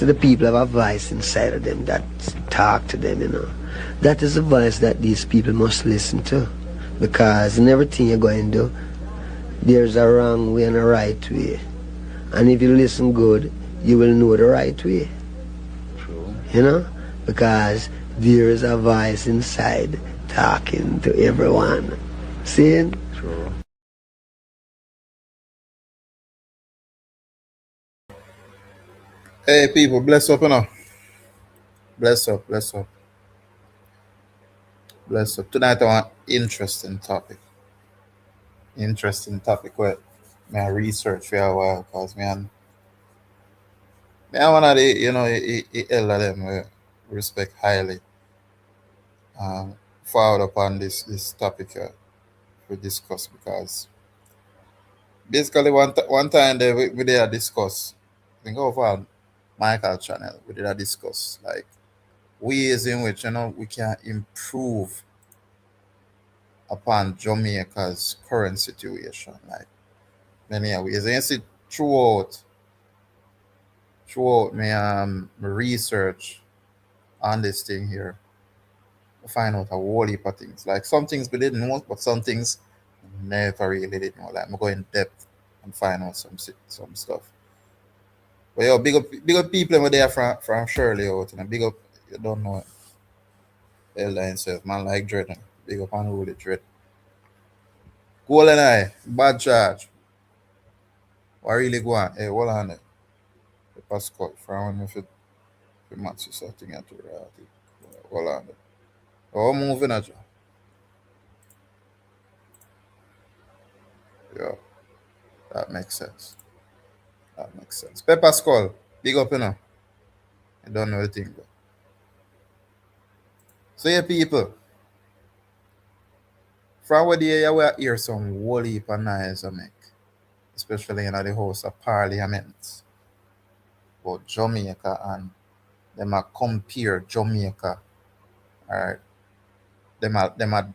most of the people have a voice inside of them that talk to them, you know. That is the voice that these people must listen to. Because in everything you're going to do, there's a wrong way and a right way. And if you listen good, you will know the right way. True. You know? Because there is a voice inside talking to everyone. See? True. Hey people, bless up, you know. Bless up, bless up, bless up. Tonight I want interesting topic. Interesting topic where I research for a while because me and one of the elder them respect highly. Forward upon this topic we discuss because basically one time we did a discuss. I think over on Michael channel we did a discuss like ways in which we can improve upon Jamaica's current situation. Like many ways. And you see throughout my research on this thing here, I find out a whole heap of things. Like some things we didn't know, but some things we never really did know. Like I'm going in depth and find out some stuff. But yo, big up people over there from Shirley out and big up you don't know Elder himself, man like Dread. Big up on Holy Dread. Golden Eye, bad charge. What really go on? Hey, hold on there. The Pascal from when if it matches something at reality. Hold on there. Oh, moving at you. Yeah, that makes sense. That makes sense. Pepper Skull, big up, you know. I don't know the thing, but. So, yeah, people, from where you will hear some whole heap of noise I make, especially in the House of Parliament, about Jamaica and them a compare Jamaica, alright. Them a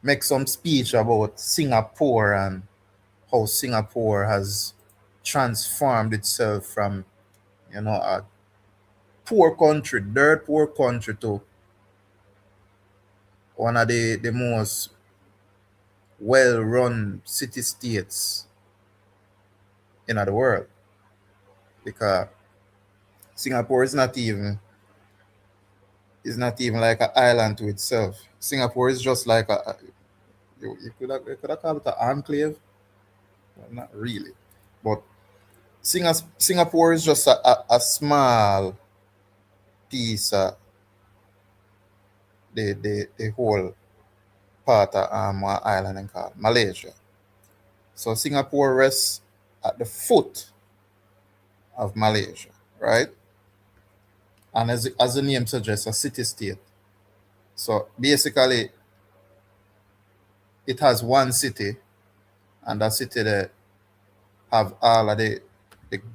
make some speech about Singapore and how Singapore has transformed itself from, a poor country, dirt poor country to one of the most well-run city states in the world. Because Singapore is not even like an island to itself. Singapore is just like you could have called it an enclave. Well, not really. But Singapore is just a small piece of the whole part of one island and called Malaysia. So Singapore rests at the foot of Malaysia, right? And as the name suggests, a city state. So basically, it has one city, and that city there have all of the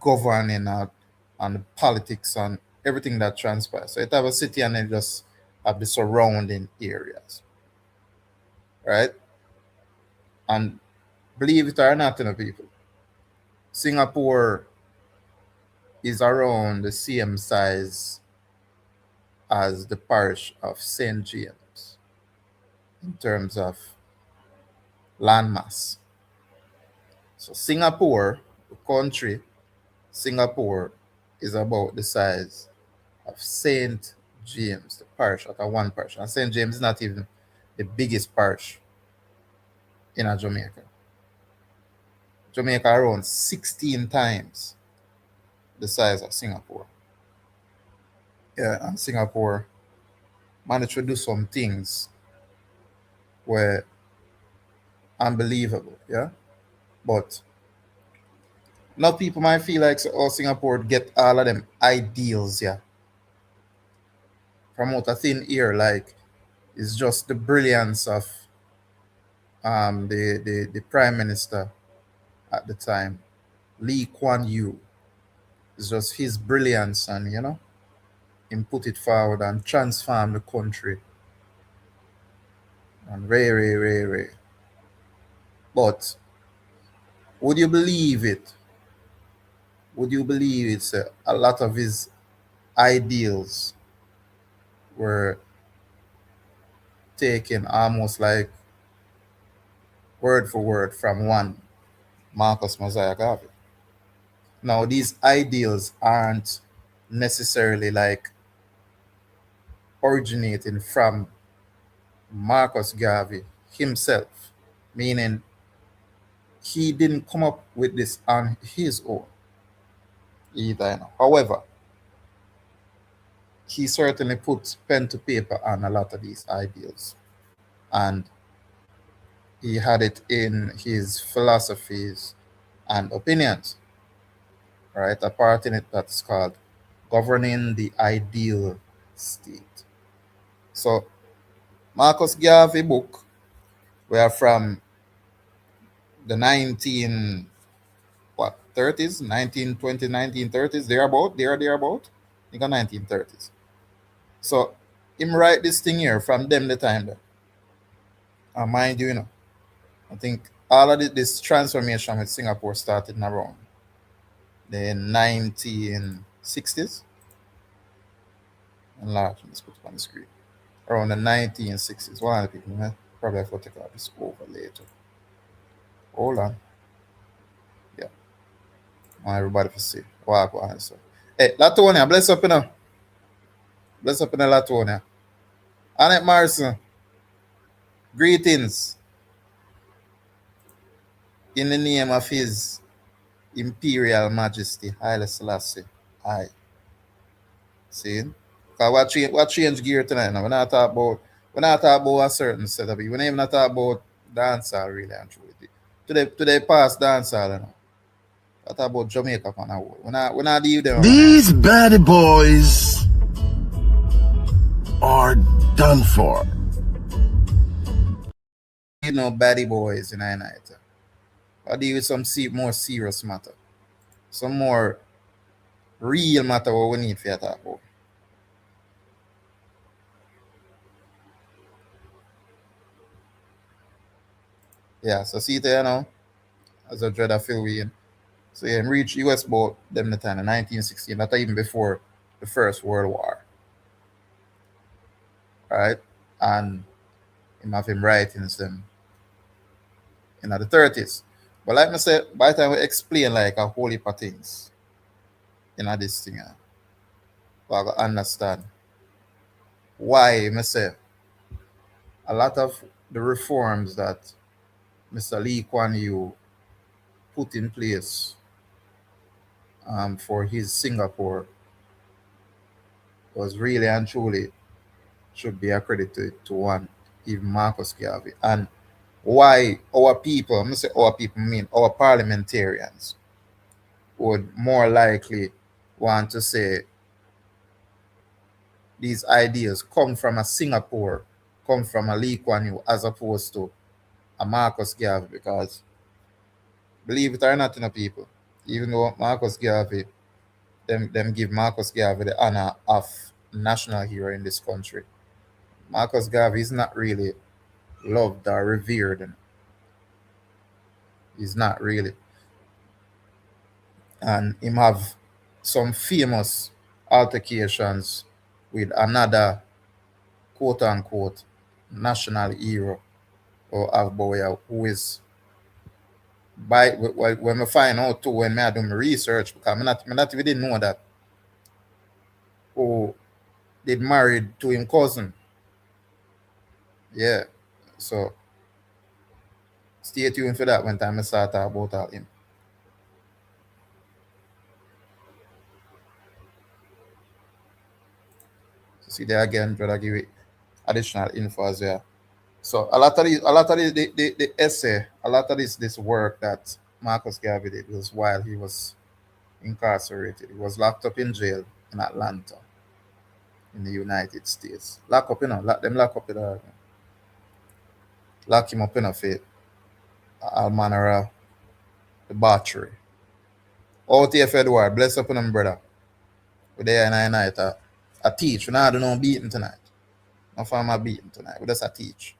governing and the politics and everything that transpires. So it have a city and then just have the surrounding areas, right? And believe it or not, people, Singapore is around the same size as the parish of St. James in terms of landmass. So Singapore, the country, Singapore is about the size of St. James, the parish, at a one parish. And St. James is not even the biggest parish in Jamaica. Jamaica around 16 times the size of Singapore. Yeah, and Singapore managed to do some things were unbelievable, yeah. But now people might feel like Singapore get all of them ideals, yeah, from out a thin air, like it's just the brilliance of the prime minister at the time, Lee Kuan Yew. It's just his brilliance and him put it forward and transform the country and ray. But would you believe it? Would you believe it's a lot of his ideals were taken almost like word for word from one Marcus Mosiah Garvey. Now, these ideals aren't necessarily like originating from Marcus Garvey himself, meaning he didn't come up with this on his own either. However, he certainly put pen to paper on a lot of these ideals, and he had it in his philosophies and opinions, right? A part in it that's called Governing the Ideal State. So, Marcus Garvey book, we are from the 19 what 30s, 1920, 1930s, thereabout. I think 1930s. So him write this thing here from them the time there. And mind you, I think all of this transformation with Singapore started in around the 1960s. Enlarge, let's put it on the screen. Around the 1960s. One of the people, probably have to take out this over later. Hold on. Yeah. I want everybody to see. Walk on. So. Hey, Latonia, bless up, Bless up in Latonia. Annette Morrison, greetings. In the name of His Imperial Majesty, Haile Selassie. Aye. See? Because what change gear tonight now? We're not talking about a certain setup. We're not even talking about dancehall really and truly. Today past dancehall, I talk about Jamaica on the whole. We're not dealing with them. These bad boys are done for. You know, baddie boys in our night. I deal with some more serious matter. Some more real matter what we need for talk about. Yeah, so see there now, as a dread I feel we in. So yeah, reach US boat them the time in 1916, that even before the First World War. Right? And him have him writings them in the 30s. But like I said, by the time we explain like a whole heap of things in this thing, we have to understand why I say a lot of the reforms that Mr. Lee Kuan Yew put in place for his Singapore was really and truly should be accredited to one, even Marcus Garvey. And why our people, I'm going to say our people, mean our parliamentarians, would more likely want to say these ideas come from a Singapore, come from a Lee Kuan Yew, as opposed to a Marcus Garvey, because believe it or not, people, even though Marcus Garvey, them give Marcus Garvey the honor of national hero in this country, Marcus Garvey is not really loved or revered. He's not really. And him have some famous altercations with another quote unquote national hero or Alboya, who is by when I find out too, when I do my research, because I not even didn't know that, who did married to him cousin. Yeah. So stay tuned for that when time I start talk about all him. So see there again, brother, give it additional info as well. So a lot of the essay, a lot of this work that Marcus Garvey did was while he was incarcerated. He was locked up in jail in Atlanta, in the United States. Lock up, lock up in the lock him up in a fit. All manner of debauchery. Out here, Edward, bless up on him, brother. We're there in the night. I teach. We not do no beating tonight. No farmer beating tonight. We just a teach.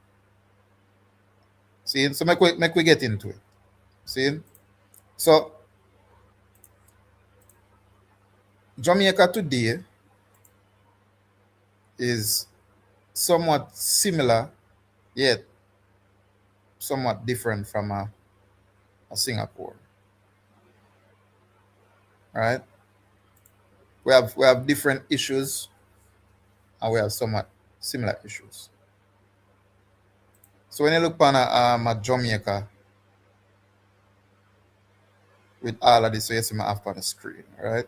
See, so make we get into it. See? So Jamaica today is somewhat similar, yet somewhat different from a Singapore. Right? We have different issues, and we have somewhat similar issues. So when you look upon a Jamaica with all of this, so you see me up on the screen, right?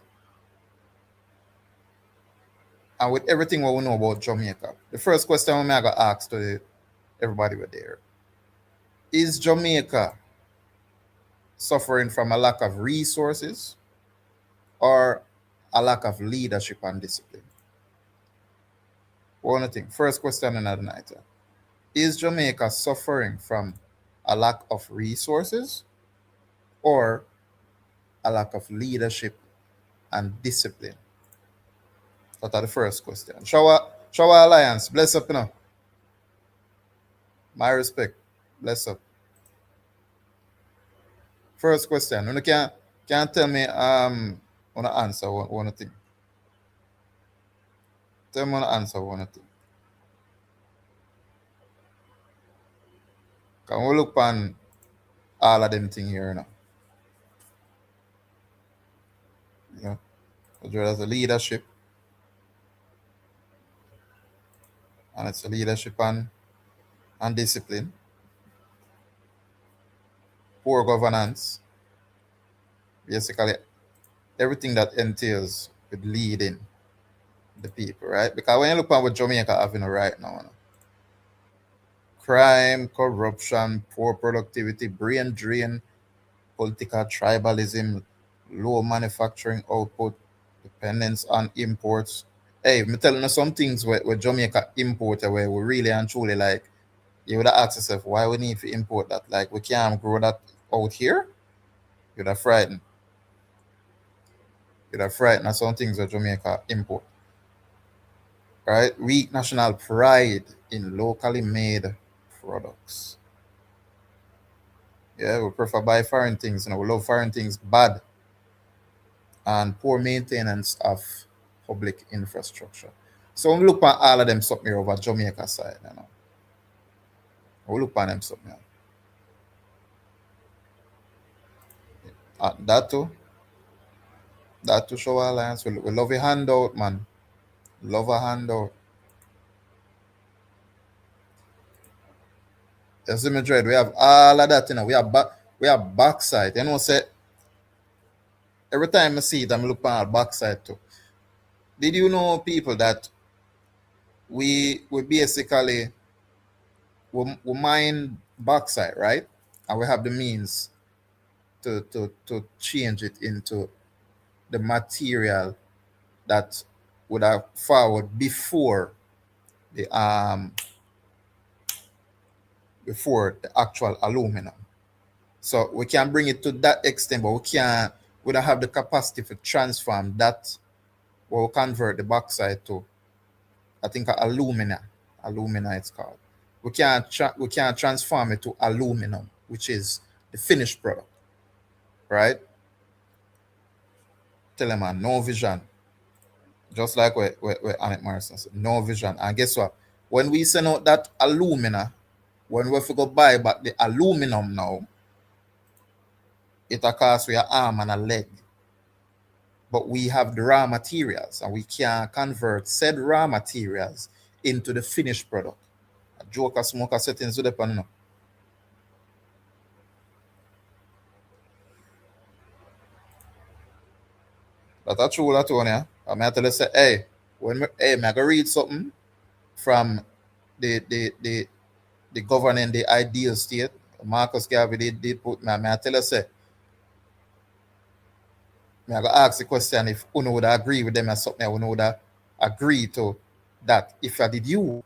And with everything what we know about Jamaica, the first question I got asked to everybody were there: is Jamaica suffering from a lack of resources or a lack of leadership and discipline? One thing, first question in the night: is Jamaica suffering from a lack of resources or a lack of leadership and discipline? That's the first question. Shower Alliance, bless up, you know. My respect, bless up. First question. You can tell me wanna answer one thing. Tell me wanna answer one thing. Can we look on all of them thing here you know? You know, there's a leadership, and it's a leadership and discipline, poor governance, basically everything that entails with leading the people, right? Because when you look at what Jamaica having right now, you know, crime, corruption, poor productivity, brain drain, political tribalism, low manufacturing output, dependence on imports. Hey, I'm telling you some things where Jamaica import where we really and truly like, you would have asked yourself why we need to import that. Like we can't grow that out here. You'd have frightened. You'd have frightened at some things that Jamaica import. Right? Weak national pride in locally made products. Yeah, we prefer buy foreign things, you know, we love foreign things bad. And poor maintenance of public infrastructure. So when we look at all of them something here over Jamaica side, you know. We look at them something here. That too show alliance. We love a handout, man. Love a handout. You see me dread, we have all of that, you know. We have backside. You know, say every time I see it, I'm looking at backside too. Did you know people that we basically we mine backside, right? And we have the means to change it into the material that would have forward before the actual aluminum. So we can bring it to that extent, but we don't have the capacity to transform that, or convert the bauxite to, I think, alumina it's called. We can't transform it to aluminum, which is the finished product, right? Tell them, man, no vision. Just like where Annette Morrison said, no vision. And guess what? When we send out that alumina, when we go buy back the aluminum now, it costs we an arm and a leg. But we have the raw materials, and we can convert said raw materials into the finished product. A joker smoker settings to the pan, no. That's true, that one, yeah. I may tell you say, hey, I go read something from the governing the ideal state. Marcus Garvey did put me. I tell you say, I go ask the question if Uno would agree with them or something. Uno would agree to that. If I did you,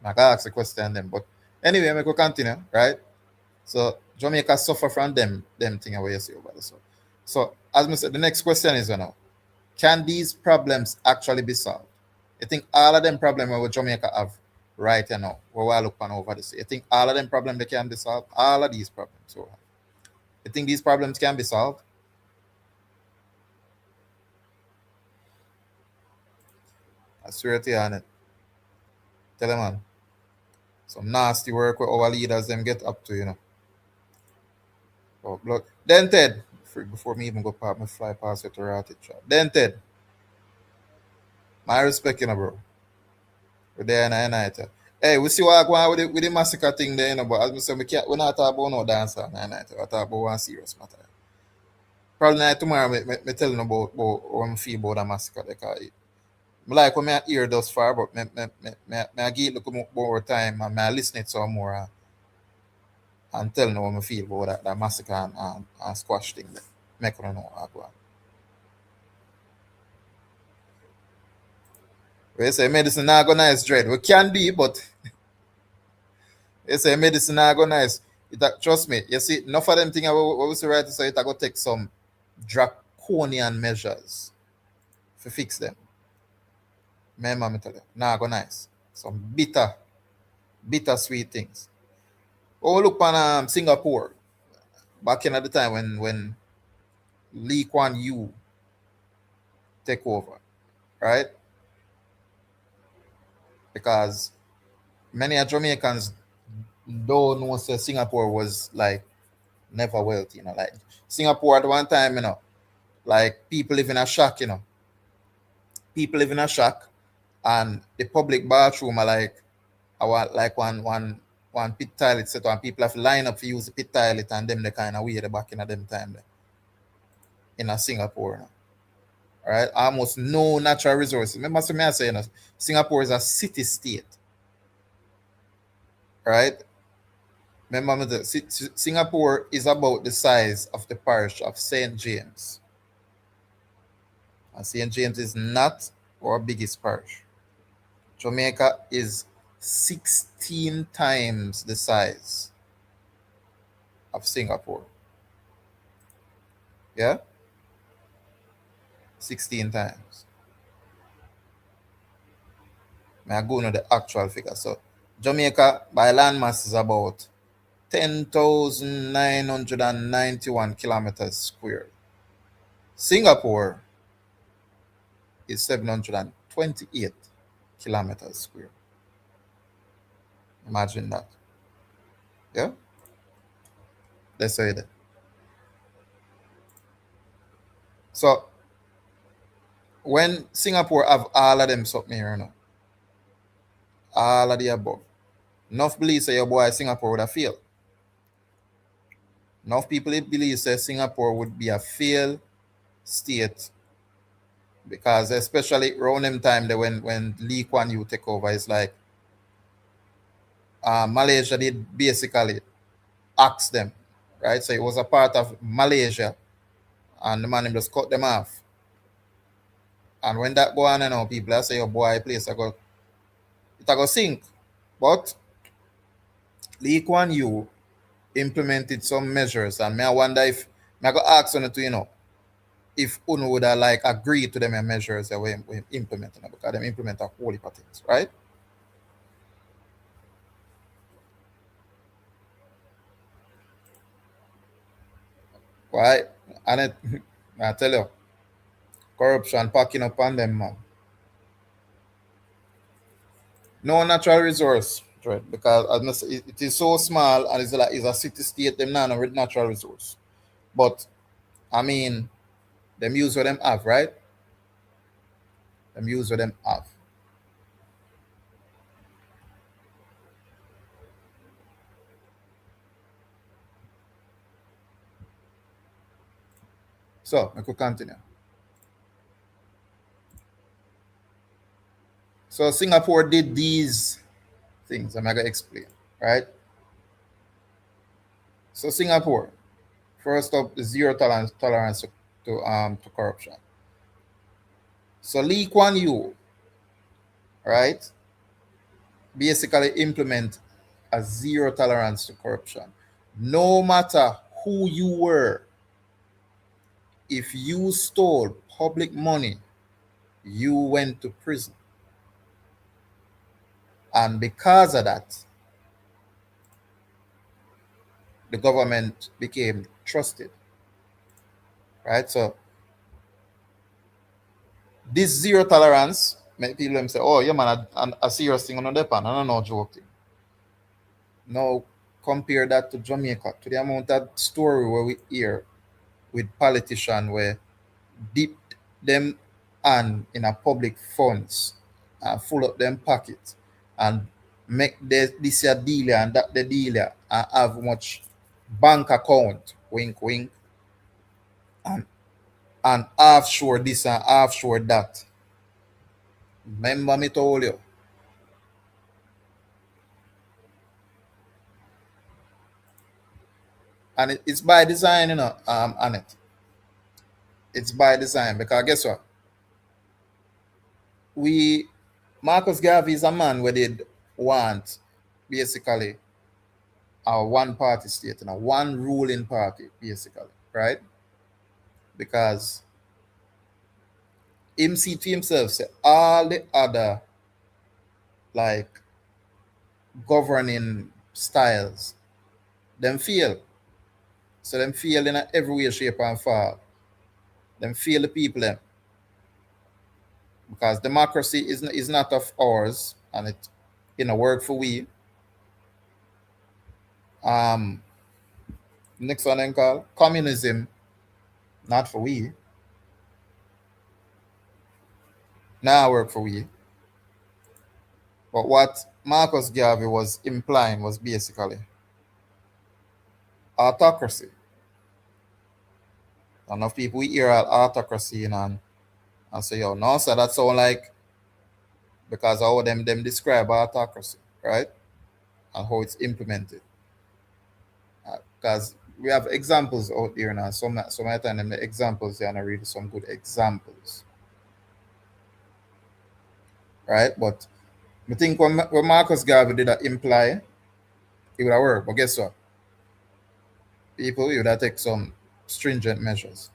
I go ask the question then. But anyway, I go continue, right? So Jamaica suffer from them thing away you see over this. So as I said, the next question is, you know, can these problems actually be solved? I think all of them problems what Jamaica have right now, where we look on over this. I think all of them problems they can be solved. All of these problems. So I think these problems can be solved. I swear to you on it. Tell them, man. Some nasty work where our leaders them get up to, you know. Oh, look. Then Ted, before me even go past me fly past it to rat it. Then Ted, my respect, you know, bro. We're there and night. Hey, we see what going on with the massacre thing there, you know, but as I say, we're not talking about no dancer and night. We're talking about one serious matter. Probably night tomorrow, me telling about how I feel about the massacre. Because like when I hear thus far, but I give it look more time and I listen it some more and tell them how I feel about that massacre and squash thing. Make them know how go on. We say medicine not go nice, dread. We can be, but they say medicine not go nice. Trust me, you see, enough of them things what we say right, so it go take some draconian measures to fix them. Remember me tell you, nah go nice. Some bitter sweet things. Oh look on Singapore back in the time when Lee Kuan Yew take over, right? Because many Jamaicans don't know say Singapore was like never wealthy, you know. Like Singapore at one time, you know, like people live in a shack, you know. People live in a shack and the public bathroom are like like one pit toilet set and people have to line up to use the pit toilet and them the kind of way the back in a them time there. In a Singapore. You know. Right? Almost no natural resources. Remember what I say, you know, Singapore is a city state. Right? Remember Singapore is about the size of the parish of St. James. And St. James is not our biggest parish. Jamaica is 16 times the size of Singapore. Yeah? 16 times. I go into the actual figure. So Jamaica by landmass is about 10,991 kilometers square. Singapore is 728 kilometers square. Imagine that. Yeah? Let's say that. So when Singapore have all of them something here, you know, all of the above, enough believe say your boy Singapore would have failed. Enough people believe say Singapore would be a failed state because especially around them time that when Lee Kuan Yew take over, it's like Malaysia did basically axe them, right? So it was a part of Malaysia and the man just cut them off. And when that go on, you know, people say, oh boy, place it go sink. But Lee Kuan Yew implemented some measures and I wonder if I go ask on to, you know, if Uno would have like agreed to them measures that we implementing because them implement a whole heap of things, right? Why? And it, I tell you, corruption packing up on them, man. No natural resource, right? Because it is so small and it's a city state, them not no natural resource. But I mean, them use what them have, right? Them use what them have. So I could continue. So Singapore did these things. I'm gonna explain, right? So Singapore, first up, zero tolerance to corruption. So Lee Kuan Yew, right, basically implement a zero tolerance to corruption. No matter who you were, if you stole public money, you went to prison. And because of that, the government became trusted. Right? So this zero tolerance make people them say, oh yeah man, a serious thing on the depend, and no joke thing. Now compare that to Jamaica, to the amount of story where we hear with politicians where dip them and in a public funds and full up them pockets and make this a dealer and that the dealer and have much bank account, wink wink, and offshore this and offshore that. Remember me told you. And it's by design, Annette. It's by design because guess what? We Marcus Garvey is a man who did want basically a one party state and a one ruling party, basically, right? Because him see to himself say all the other like governing styles, them fail. So them fail in a every way, shape, and form. Them fail the people them. Because democracy is not of ours and it work for we. Next one then call communism, not for we. Now work for we. But what Marcus Garvey was implying was basically autocracy. Enough people we hear autocracy and say, yo, no, so that sound like because how them describe autocracy, right? And how it's implemented. Because we have examples out there now. Some of the time the examples they are really some good examples. Right? But I think when Marcus Garvey did that imply, it would have worked. But guess what? People would have take some stringent measures.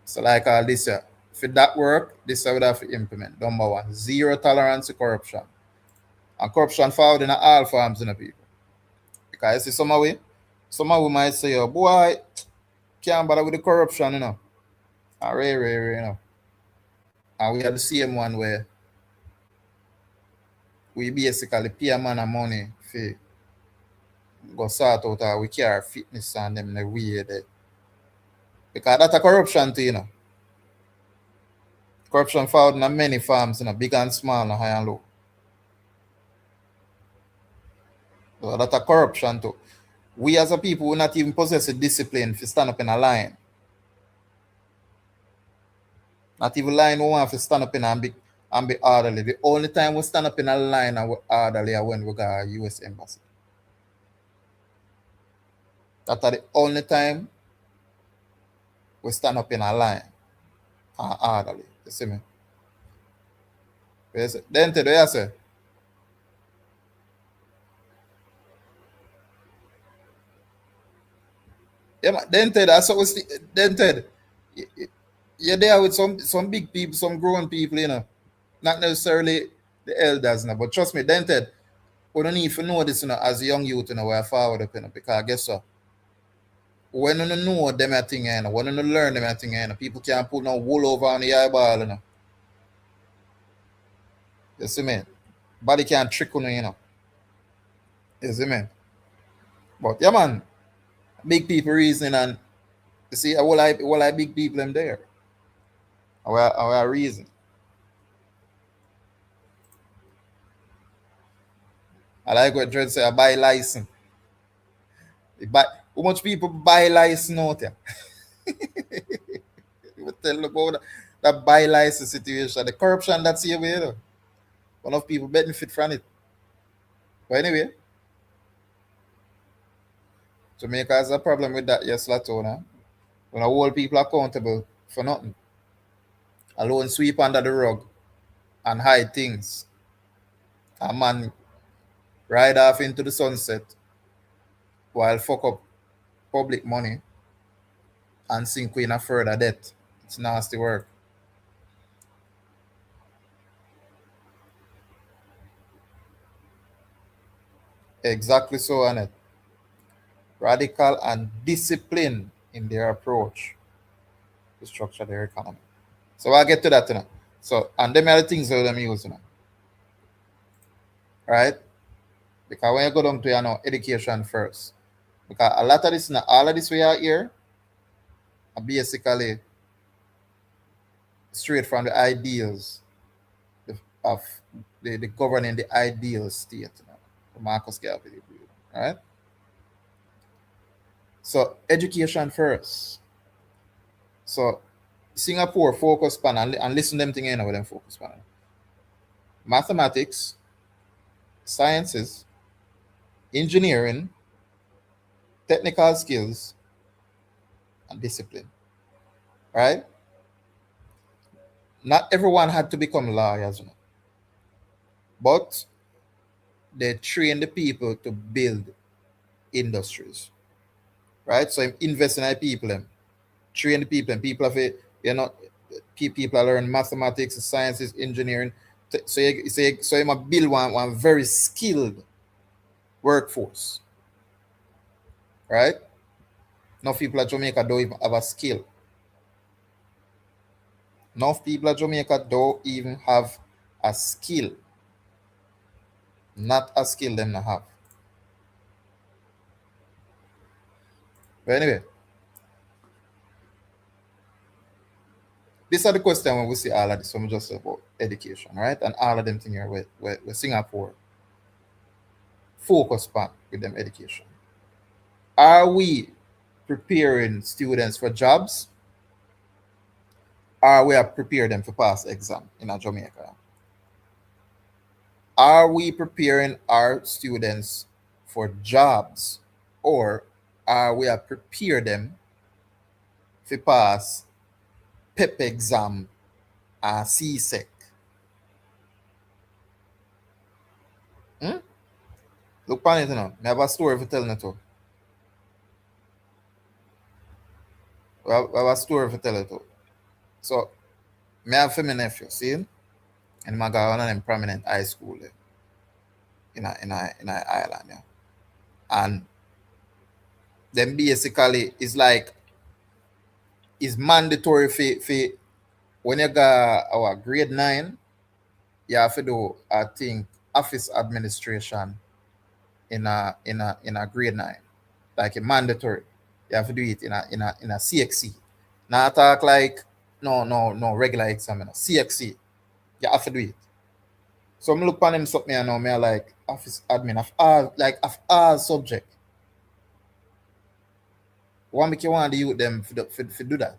So like all this year, if that work, this I would have to implement. Number one, zero tolerance to corruption. And corruption found in all forms in the people. Because you see some of we might say, oh boy, can't bother with the corruption, And rare, And we are the same one where we basically pay a man of money for go sort out our we care fitness and them the way that because that's a corruption too, Corruption found in many farms, big and small, and high and low. So that's a corruption too. We as a people will not even possess a discipline to stand up in a line. Not even line we want to stand up in and be orderly. The only time we stand up in a line and we're orderly is when we go to US Embassy. That's the only time we stand up in a line and orderly. You see me? Then Ted, what you say? Yeah, man. Then Ted, that's what we see. Then Ted, you're there with some big people, some grown people, Not necessarily the elders, but trust me, then Ted, we don't need to know this, as a young youth, we're forward up, because guess what? When you know them a thing, when you learn them a thing, people can't put no wool over on the eyeball, You see me? Body can't trick you, You see me? But yeah, man, big people reasoning and you see, all I big people them there. Our reason. I like what Dread say, I buy license. How much people buy license out there? You tell about that buy license situation, the corruption that's here, One of people benefit from it. But anyway, Jamaica has a problem with that, yes, Latona. When I hold people accountable for nothing. Alone sweep under the rug and hide things. A man ride off into the sunset while fuck up public money and sink in a further debt. It's nasty work. Exactly so, Annette. Radical and disciplined in their approach to structure their economy. So I'll get to that, So, and them are the things that them use, right? Because when you go down to education first, because a lot of this, all of this we are here, are basically straight from the ideals of the governing the ideal state, Marcus Garvey, right? So education first. So Singapore focus pan and listen them thing with them focus pan. Mathematics, sciences, engineering, technical skills, and discipline. Right? Not everyone had to become lawyers, but they train the people to build industries. Right? So invest in people, train the people, and people have a, people learn mathematics, sciences, engineering. So you must build one very skilled workforce. Right? Enough people at Jamaica don't even have a skill. Enough people at Jamaica don't even have a skill. Not a skill them to have. But anyway, these are the questions when we see all of this. When we just about education, right? And all of them things here with Singapore focus on with them education. Are we preparing students for jobs? Or we are preparing them to pass exam in Jamaica? Are we preparing our students for jobs, or are we prepare them to pass PEP exam and CSEC? Look on it, I have a story to tell you too. I have a story to tell you too. So, I have my nephew, see? And I got one of them prominent high school in Ireland, yeah. And then basically it's like it's mandatory for when you got our grade 9, you have to do, I think, office administration in a grade 9. Like a mandatory. You have to do it in a CXC. Not talk like no regular exam, CXC. You have to do it. So I look upon him something and now me like office admin of all subject. What make you want the youth them for do that?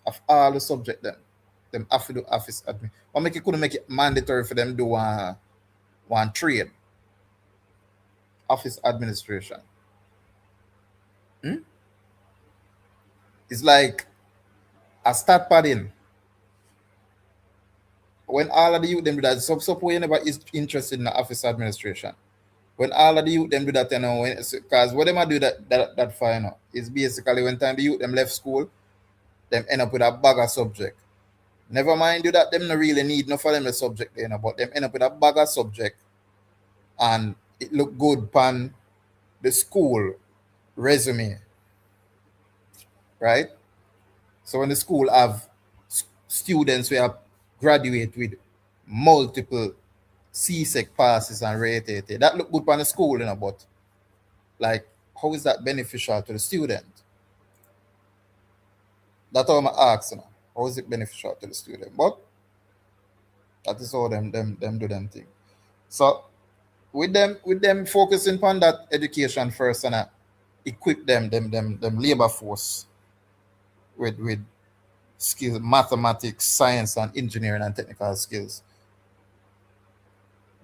Of all the subject them have to do office admin. What make you couldn't make it mandatory for them do one trade? Office administration. It's like a start padding. When all of the youth them do that, suppose you never is interested in the office administration. When all of the youth them do that, because what them do that for, is basically when time the youth them left school, them end up with a bag of subject. Never mind do that, them no really need no for them the subject, but them end up with a bag of subject, and it look good pan the school resume, right? So when the school have students who have graduate with multiple CSEC passes and rated, that look good for the school, but like, how is that beneficial to the student? That's all I ask, how is it beneficial to the student? But that is how them do them thing. So with them focusing on that education first and equip them labor force with skills, mathematics, science, and engineering and technical skills.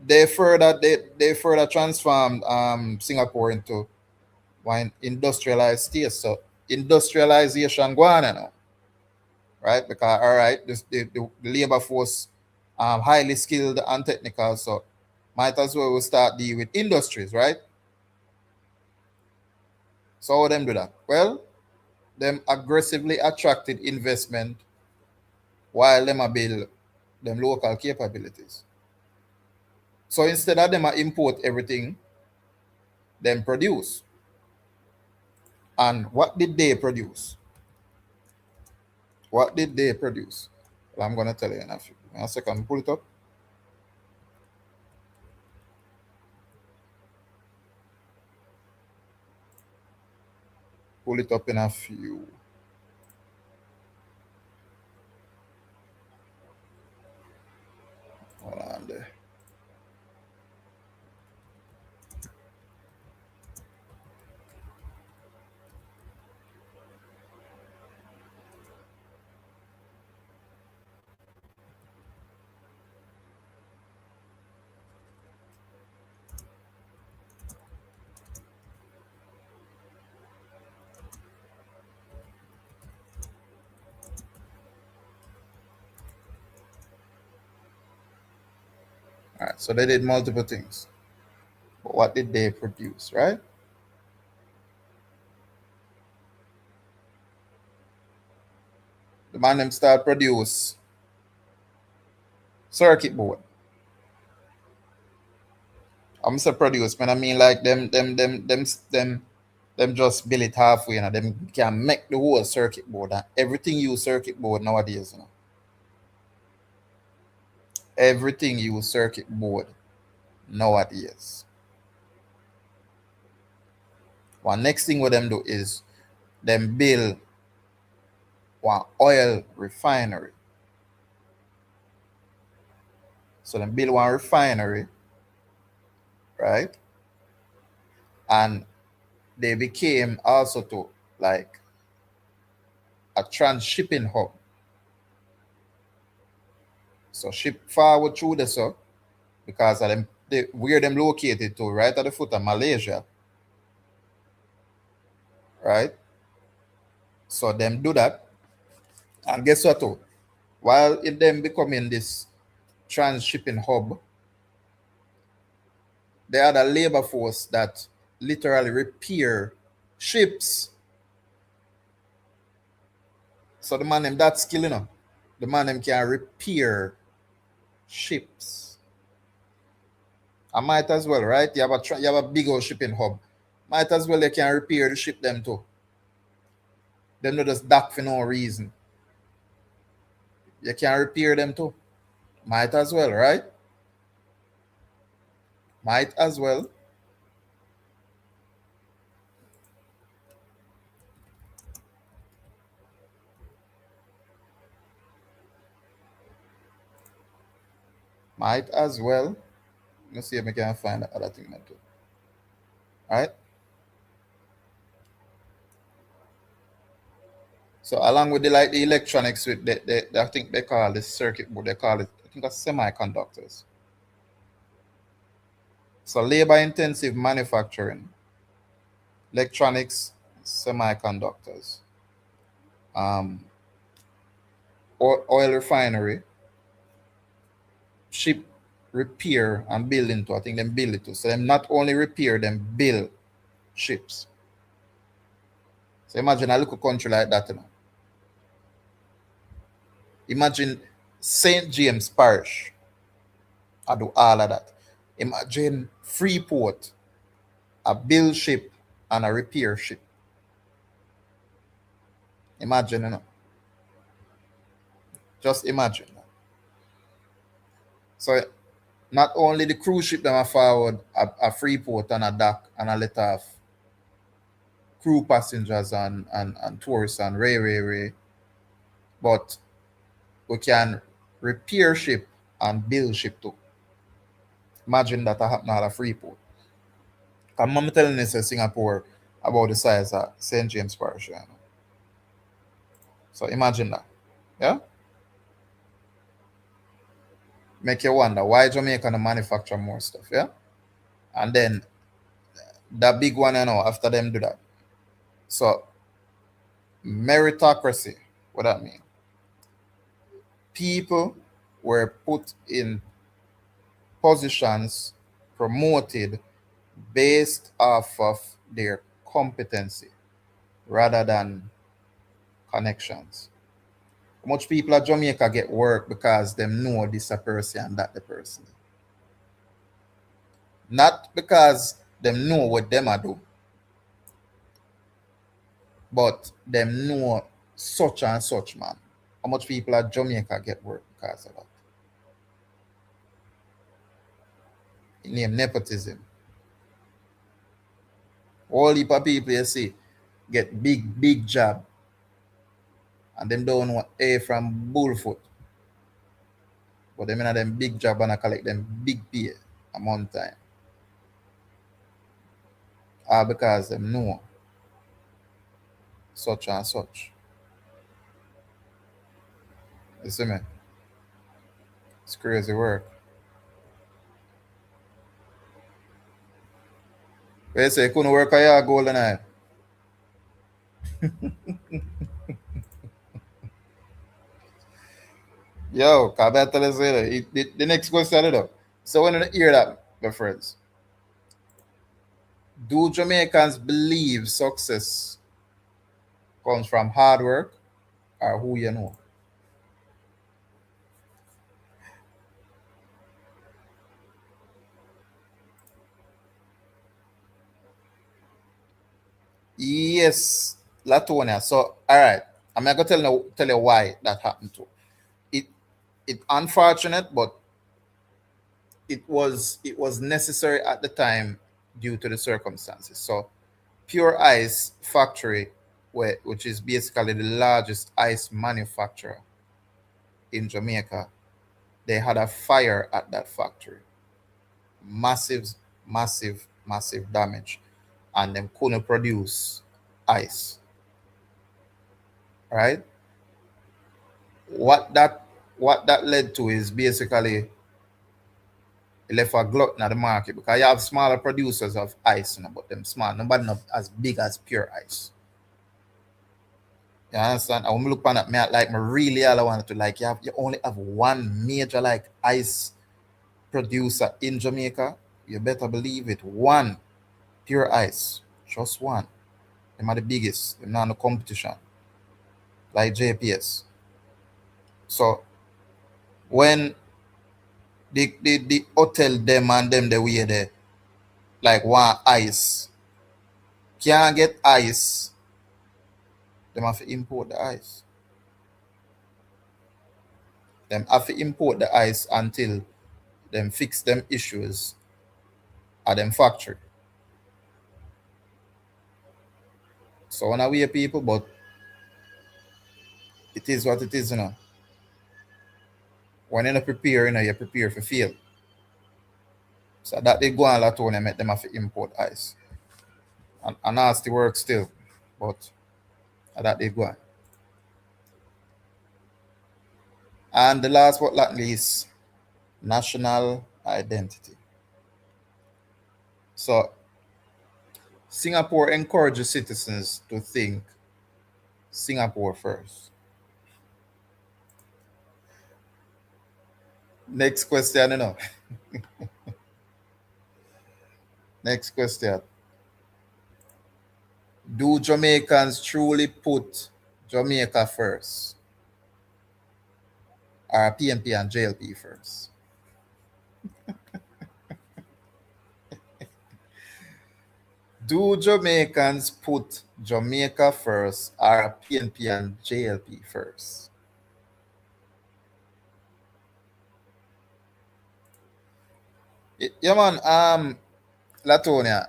They further transformed Singapore into one industrialized state. So industrialization going on now, right? Because all right, the labor force highly skilled and technical, so might as well we start deal with industries, right? So how them do that? Well, them aggressively attracted investment while them build them local capabilities. So instead of them import everything, them produce. And what did they produce? What did they produce? Well, I'm going to tell you in a A second, pull it up. Pull it up in a few. Hold on there. All right, so they did multiple things. But what did they produce, right? The man them start produce circuit board. I'm say produce, man. I mean like them just build it halfway, you know. Them can make the whole circuit board. And everything use circuit board nowadays, you know. Everything use circuit board nowadays. One next thing what them do is them build one oil refinery. So them build one refinery, right? And they became also to like a transshipping hub. So ship forward through the so because of them where them located to, right at the foot of Malaysia. Right? So them do that. And guess what? Too? While it them becoming this transshipping hub, they had a labor force that literally repair ships. So the man them that skill, you know. The man them can repair ships. I might as well, right? You have a big old shipping hub. Might as well they can repair the ship them too. Them not just dock for no reason. You can repair them too. Might as well, right? Might as well. Might as well. Let's see if we can find the other thing too. Right? So along with the electronics, with I think they call this circuit board. They call it, I think, that's semiconductors. So labor-intensive manufacturing, electronics, semiconductors, oil refinery, ship repair and building too. I think them build it too. So them not only repair, them build ships. So imagine a little country like that, you know. Imagine St. James Parish. I do all of that. Imagine Freeport, a build ship and a repair ship. Imagine, you know. Just imagine. So not only the cruise ship that are forward a Freeport and a dock and a let off crew passengers and tourists and ray, but we can repair ship and build ship too. Imagine that happen at a Freeport. I'm telling you, Singapore about the size of St. James Parish. You know? So imagine that. Yeah? Make you wonder why Jamaica no manufacture more stuff, yeah? And then the big one, you know, after them do that. So meritocracy, what that mean? People were put in positions, promoted based off of their competency rather than connections. Much people at Jamaica get work because them know this a person and that the person. Not because them know what them a do, but them know such and such man. How much people at Jamaica get work because of that? named nepotism. All heap of people you see get big job, and them don't want A from bullfoot. But them in them big job and I collect them big pay a month time. All because them know such and such. You see me? It's crazy work. But you say you couldn't work a year golden eye. Yo, I better tell you say that. The next question though. So when you hear that, my friends, do Jamaicans believe success comes from hard work or who you know? Yes, Latonia. So all right, I'm not gonna tell you why that happened to. It it unfortunate, but it was necessary at the time due to the circumstances. So Pure Ice Factory, which is basically the largest ice manufacturer in Jamaica, they had a fire at that factory. Massive, massive damage. And them couldn't produce ice. Right? What that led to is basically it left a glut in the market because you have smaller producers of ice, but them small, nobody not as big as Pure Ice. You understand? I want to look on that, me really all I wanted to you only have one major ice producer in Jamaica. You better believe it. One Pure Ice. Just one. Them are the biggest. They're not in the competition. Like JPS. So when the hotel them and them the way there one ice. Can't get ice. Them have to import the ice. Them have to import the ice until them fix them issues at them factory. So when I wear people, but it is what it is, When you prepare, you prepare for fail. So that they go on Latonia make them have to import ice. And nasty work still, but that they go on. And the last but not least, national identity. So Singapore encourages citizens to think Singapore first. Next question, Next question. Do Jamaicans truly put Jamaica first? Or PNP and JLP first? Do Jamaicans put Jamaica first or PNP and JLP first? Yeah, man. Latonia,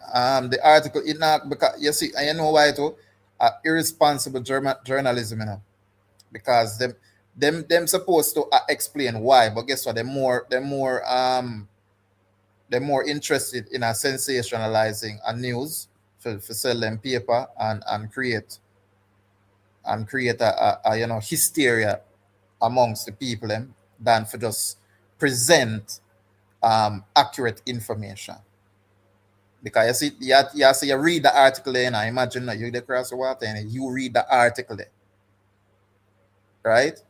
the article it not because you see, and you know why too? Irresponsible journalism, because them supposed to explain why, but guess what? They're more interested in sensationalizing a news for sell them paper and create a hysteria amongst the people them than for just present accurate information. Because you read the article there, and I imagine you across the water and you read the article there, right?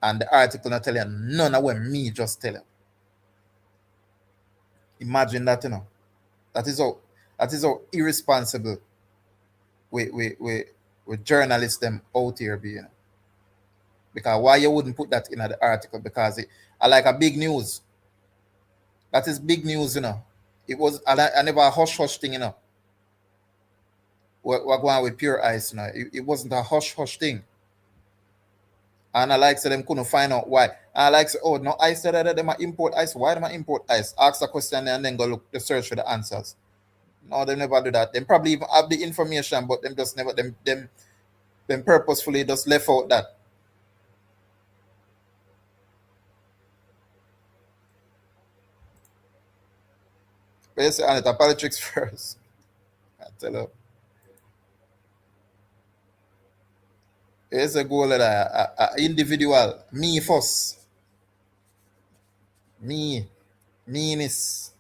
And the article not tell you none of what me just tell you. Imagine that, That is how irresponsible with journalists them out here be, Because why you wouldn't put that in the article? Because I like a big news. That is big news, It was I never a hush thing, We're going with Pure Ice, It wasn't a hush thing. And I like say them couldn't find out why. And I like say, oh no, ice that them import ice. Why them import ice? Ask a question and then go look the search for the answers. No, they never do that. They probably even have the information, but them just never them purposefully just left out that. But you say, and it's politics first. I tell you. It's a goal that a individual, me first. Meanness.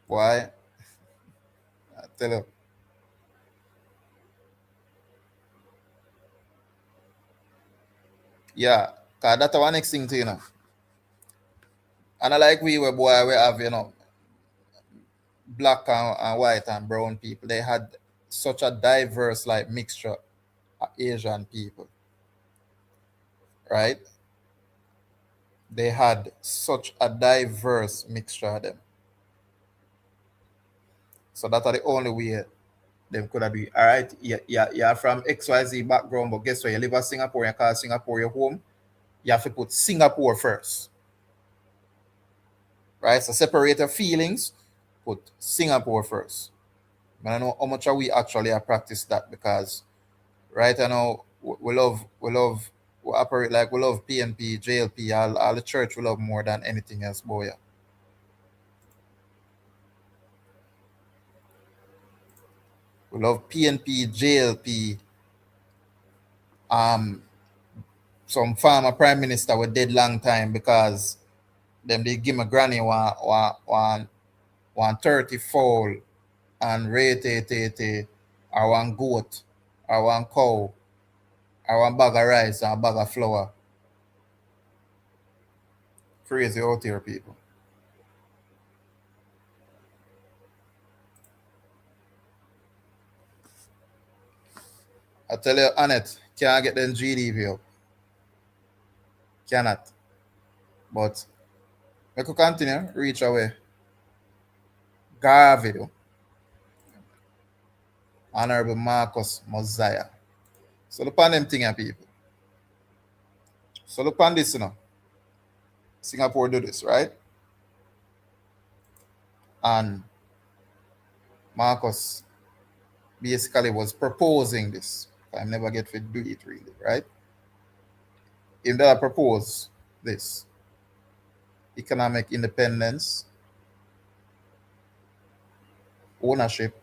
Why? I tell you. Yeah, cause that's our next thing to And I like we were boy we have, black and white and brown people. They had such a diverse like mixture of Asian people. Right? They had such a diverse mixture of them. So that's the only way them could have been. All right, you're from XYZ background, but guess what? You live in Singapore, you call Singapore your home. You have to put Singapore first. Right? So separate your feelings, put Singapore first. I don't know how much we actually have practiced that because right now we operate like we love PNP, JLP, all the church we love more than anything else, boy. We love PNP, JLP. Some former prime minister were dead long time because them they give my granny one 30 fowl and rate or one goat or one cow or one bag of rice and a bag of flour. Crazy out here, people. I tell you, Annette, can't get them GDP up. Cannot. But we could continue, reach away. Garvey, though. Honorable Marcus Mosiah. So look on them thing, people. So look on this, Singapore do this, right? And Marcus basically was proposing this. I never get to do it really, right? If they propose this economic independence, ownership,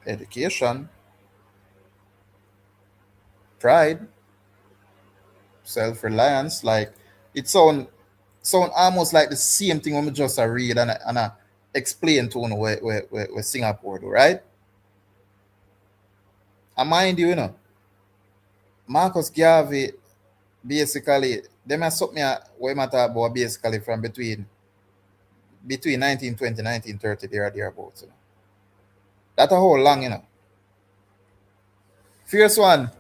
education, pride, self-reliance, like it sound almost like the same thing when we just read and I explain to you where Singapore do, right? And mind you, Marcus Garvey basically them are something where matter about basically from between 1920 1930 there thereabouts. That's a whole long, First one,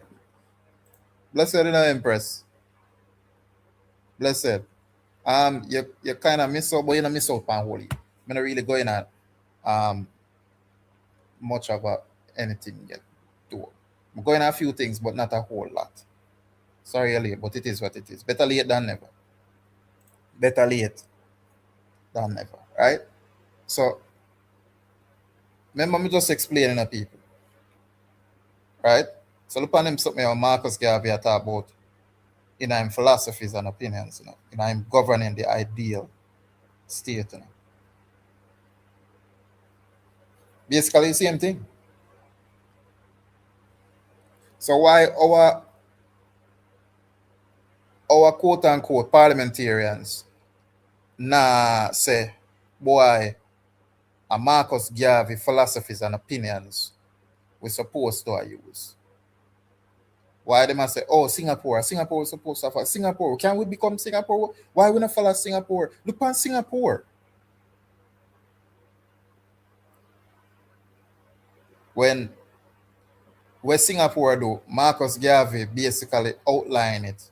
blessed Empress. Blessed. You kind of miss out, but you don't miss out on holy. I'm not really going at much about anything yet. I'm going at a few things, but not a whole lot. Sorry, late, but it is what it is. Better late than never. Better late than never, right? So, remember me just explaining to people, right? So look on him something Marcus Garvey talk about in him philosophies and opinions, in him governing the ideal state, Basically the same thing. So why our quote unquote parliamentarians say, boy, a Marcus Garvey philosophies and opinions we're supposed to use? Why they must say, oh, Singapore is supposed to follow Singapore. Can we become Singapore? Why we not follow Singapore? Look on Singapore. When Singapore do, Marcus Garvey basically outline it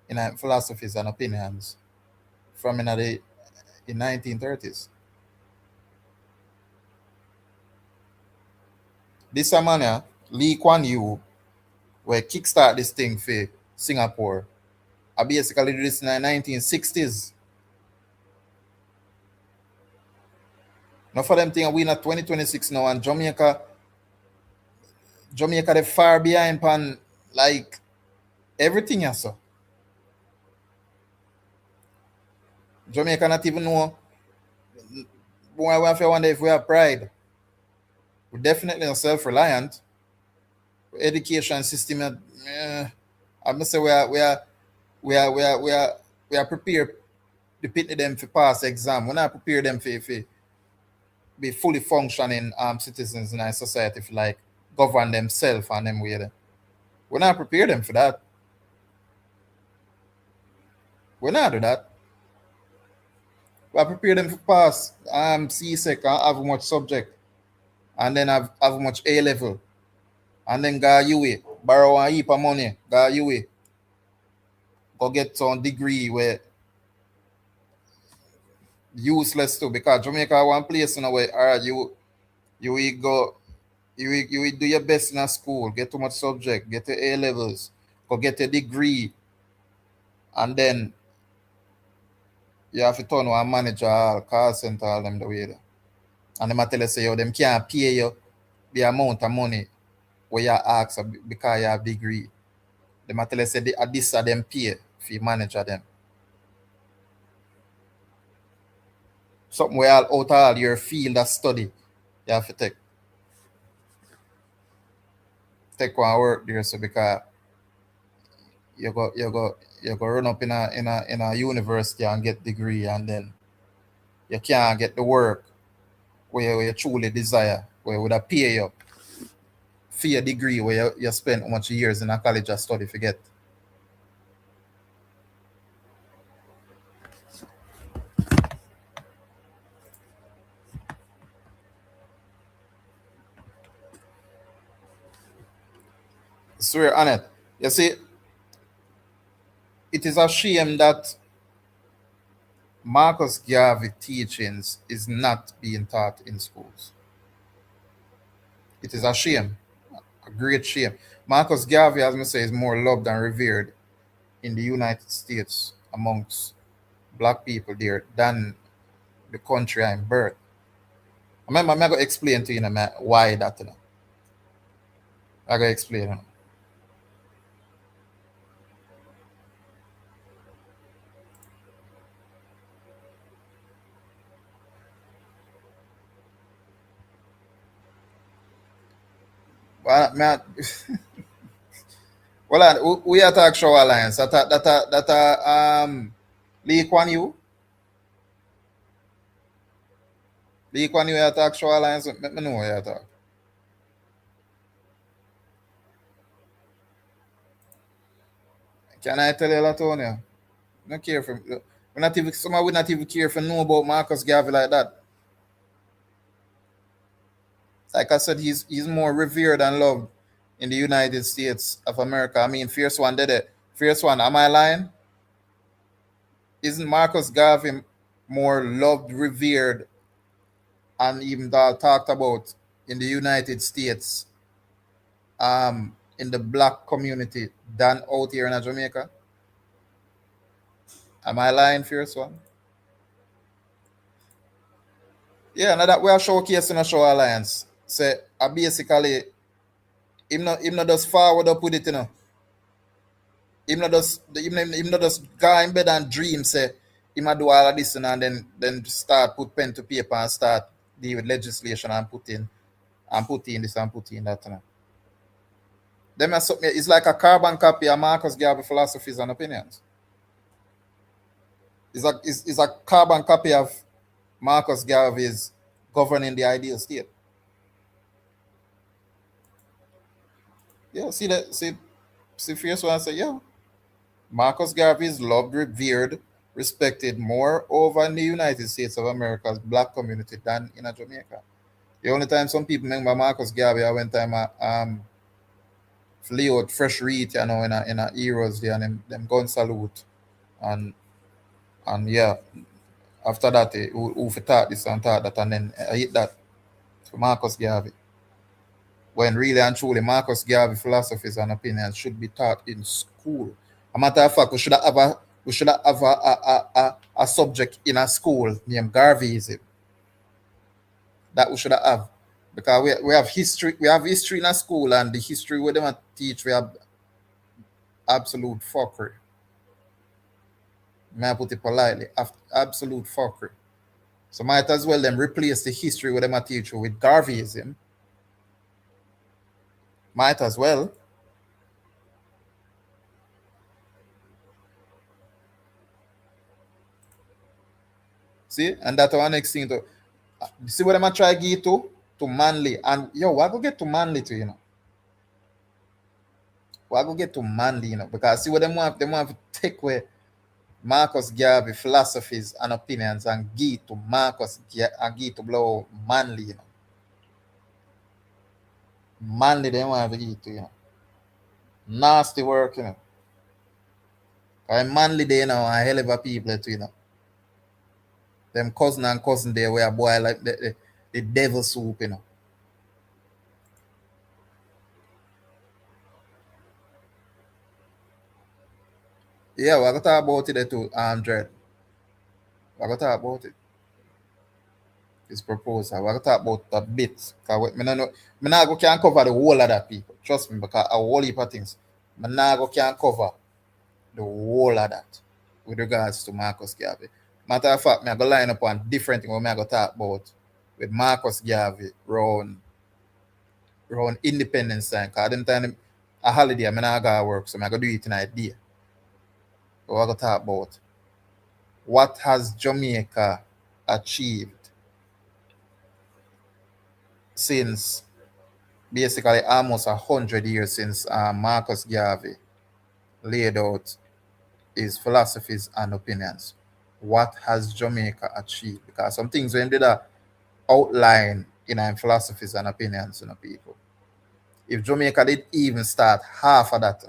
in philosophies and opinions from in the 1930s. This man, Lee Kuan Yew, where kickstart this thing for Singapore. I basically did this in the 1960s. Now for them thing we in 2026 now, and Jamaica they far behind pan like everything else. So. Jamaica not even know. Boy, I wonder if we have pride. We're definitely not self-reliant. Education system, I must say we are prepared to pit them for pass exam. We're not prepared them for be fully functioning citizens in our society, for like govern themselves and them way. We're not prepared them for that. We're not do that. We are prepared them for pass CSEC and have much subject, and then have much A level, and then go UA, borrow a heap of money, go UA, go get some degree where useless too, because Jamaica one place in a way, all right, you will go, you will do your best in a school, get too much subject, get the A levels, go get a degree, and then you have to turn one manager, all call center, all them the way there. And them tell you say, yo, them can't pay you the amount of money where you ask because you have degree. Them tell you say this are them pay for you manager them. Something where out all your field of study you have to take one work there, so because you go run up in a university and get degree, and then you can't get the work where you truly desire, where would have pay you for your degree where you spend how much years in a college of study to get. Swear on it. You see, it is a shame that Marcus Garvey teachings is not being taught in schools. It is a shame, a great shame. Marcus Garvey, as I say, is more loved and revered in the United States amongst black people there than the country I'm birth. I'm going to explain to you why that. I'm going to explain. Well, well, we are talking show alliance. Lee Kuan Yew. Lee Kuan Yew attack show alliance. Let me know what you talk. Can I tell you, Latonia? Not care for we not even someone would not even care for know about Marcus Garvey like that. Like I said, he's more revered and loved in the United States of America. I mean, Fierce One did it. Fierce One, am I lying? Isn't Marcus Garvey more loved, revered, and even talked about in the United States, in the black community than out here in Jamaica? Am I lying, Fierce One? Yeah, now that we are showcasing a show alliance. Say, I basically, him not just forward up with it, you know. Him not just go in bed and dream, say, he might do all of this, and then start put pen to paper and start deal with legislation and put in this and put in that. You know. Them are something, it's like a carbon copy of Marcus Garvey philosophies and opinions. It's a carbon copy of Marcus Garvey's governing the ideal state. Yeah, see that, see first one say, yeah. Marcus Garvey is loved, revered, respected more over in the United States of America's black community than in Jamaica. The only time some people remember Marcus Garvey I went time flew out fresh read, you know, in a heroes there and them gun salute. And yeah, after that who thought this and thought that, and then I hit that for Marcus Garvey. when really and truly Marcus Garvey philosophies and opinions should be taught in school. A matter of fact, we should have a subject in a school named Garveyism that we should have, because we have history in a school, and the history we them teach we have absolute fuckery. May I put it politely? Absolute fuckery. So might as well them replace the history with them a teach you with Garveyism. Might as well. See, and that's our next thing to see what I'm try to get to manly. And yo, why go get to manly to, you know? Why go get to manly, you know? Because see what them want to take away Marcus Garvey philosophies and opinions and get to and get to blow manly, you know. Manly they want to get to, you know. Nasty work, you know. Cause manly they, you know, a hell of a people to, you know. Them cousin there where a boy like the devil soup, you know. Yeah, we're gonna talk about it too, Dread. We're gonna talk about it. His proposal. We're gonna talk about a bit. Cause me not go can cover the whole of that, people. Trust me, because a whole heap of things. Me not go can cover the whole of that with regards to Marcus Garvey. Matter of fact, me I go line up on different thing what me I go talk about with Marcus Garvey around independence time. Cause them time a holiday, I not go work, so I go do it in a day. So we're gonna talk about what has Jamaica achieved since basically almost 100 years since Marcus Garvey laid out his philosophies and opinions. What has Jamaica achieved? Because some things when did outline in our philosophies and opinions, you know, people. If Jamaica did even start half of that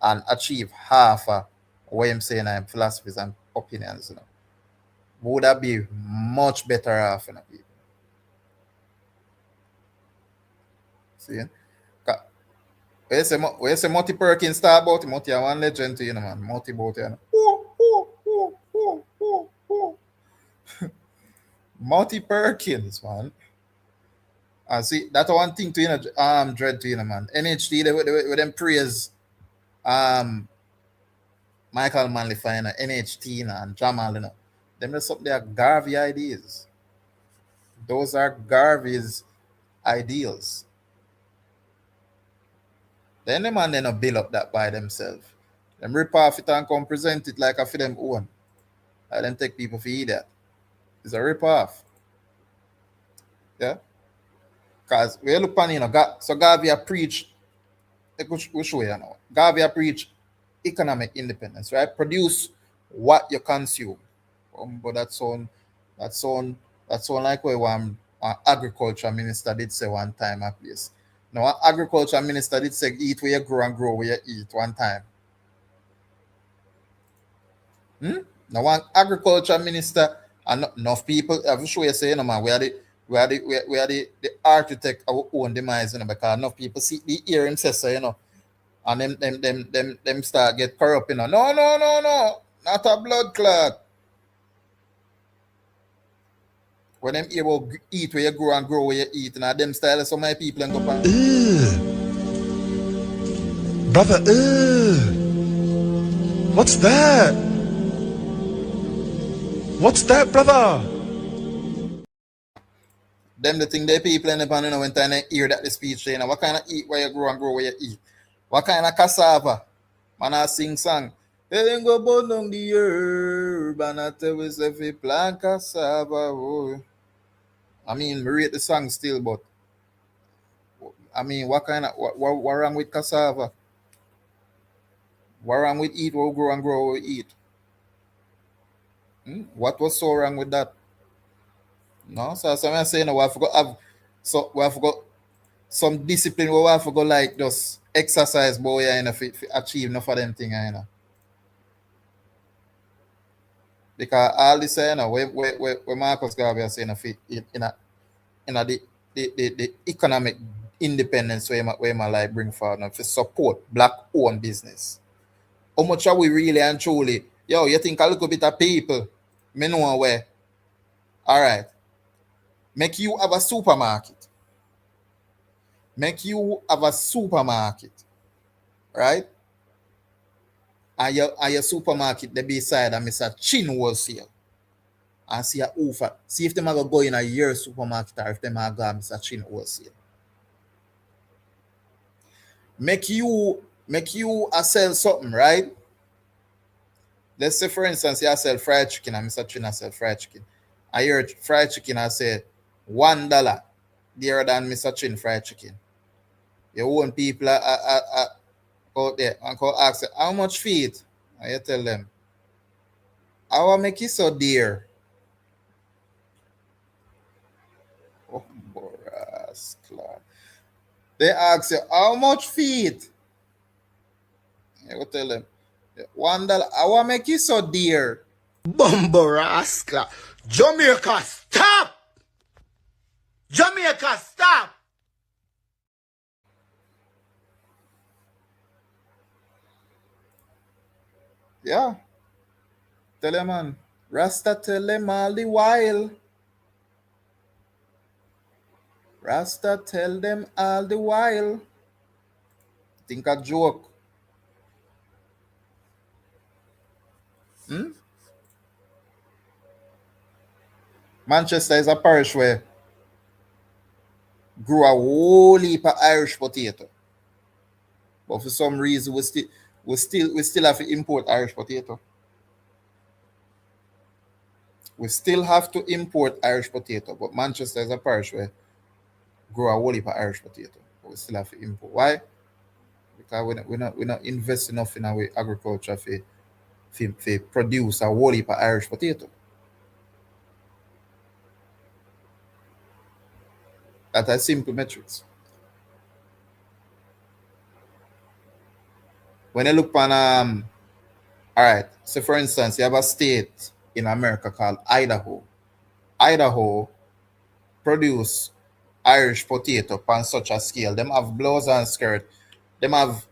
and achieve half of what I'm saying in philosophies and opinions, you know, would that be much better off, you know, people? See? Where you say Motty Perkins start about him, Motty one legend to you know, man. Motty about you know. Motty Perkins, man. And see, that's one thing to you know, dread to you know, man. NHD they with them praise Michael Manley Finer, NHT and Jamal, you know. Them just up there Garvey ideas. Those are Garvey's ideals. Then the man then build up that by themselves. Them rip off it and come present it like a for them own. I then take people for that. It's a rip off. Yeah? Because we look on, you know, so Garvey preach, we show you now. Garvey preach economic independence, right? Produce what you consume. But that sound like what one agriculture minister did say one time at least. Now, an agriculture minister did say eat where you grow and grow where you eat one time. Now, one agriculture minister and enough people, I'm sure you say, you know, man, we are the architect of our own demise, you know, because enough people see the hear him say so, you know, and them start get corrupt, you know. No, not a blood clot. When them hear about eat where you grow and grow where you eat, and them style so many people and go back. Brother, what's that? What's that, brother? Them the thing they people in the band, you know, when time they hear that the speech, you know, what kind of eat where you grow and grow where you eat? What kind of cassava? Man, I sing song. They then go burn down the herb and I tell us if we plant cassava. Oh. I mean, we rate the song still, but I mean, what wrong with cassava? What wrong with eat what grow and grow what eat? What was so wrong with that? No, so I'm saying we have to got some discipline. We have to go like just exercise, boy, you know, achieve enough of them thing, you know. Because all this, you know, where Marcus Garvey is saying, in the economic independence where my like bring forward now to support black owned business. How much are we really and truly? Yo, you think a little bit of people, me know where. All right. Make you have a supermarket. Make you have a supermarket. Right? And your supermarket, the beside and Mr. Chin wholesale. And see a offer. See if them are go in a year supermarket or if them are go Mr. Chin wholesale. Make you sell something, right? Let's say for instance, you sell fried chicken and Mr. Chin sell fried chicken. I hear fried chicken I say $1 dearer than Mr. Chin fried chicken. You want people out there and call ask how much feet? And you tell them, I will make it so dear. Oh, Boras, they ask you how much feet? You will tell them $1. I will make it so dear. Bumbo rascal. Jamaica, stop! Jamaica, stop! Yeah. Tell them, man. Rasta tell them all the while. Rasta tell them all the while. Think a joke. Manchester is a parish where grew a whole heap of Irish potato. But for some reason we still have to import Irish potato. We still have to import Irish potato, but Manchester is a parish where grow a whole heap of Irish potato. But we still have to import. Why? Because we're not investing enough in our agriculture to produce a whole heap of Irish potato. That are simple metrics. When you look on all right, so for instance, you have a state in America called Idaho. Idaho produce Irish potato on such a scale. Them have blouse and skirt. Them have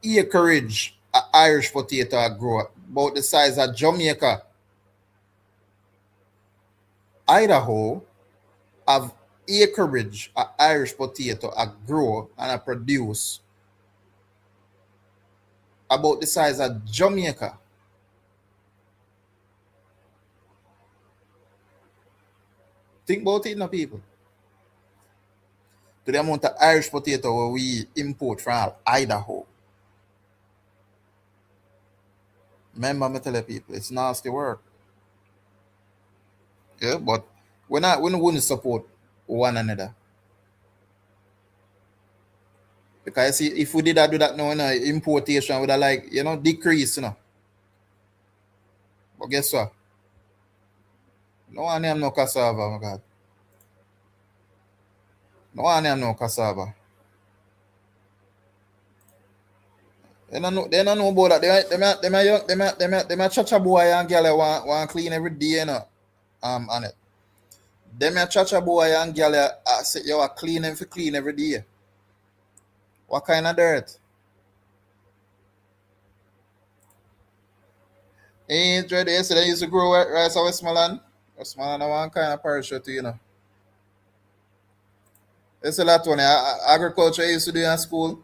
acreage Irish potato grow about the size of Jamaica. Idaho have acreage Irish potato grow and produce about the size of Jamaica. Think about it now, people. To the amount of Irish potato we import from Idaho. Remember, me tell you people, it's nasty work. Yeah, but we wouldn't support one another. Because see, if we did do that now, importation would have decrease, But guess what? No one have no cassava, my God. No one have no cassava. They don't know about that. Them a chacha boy and girl want clean every day, on it. Them a chacha boy and girl say you are clean every day. What kind of dirt? Ain't ready. Yesterday used to grow rice in Westmoreland. Westmoreland one kind of parish too, It's a lot one. Agriculture I used to do in school.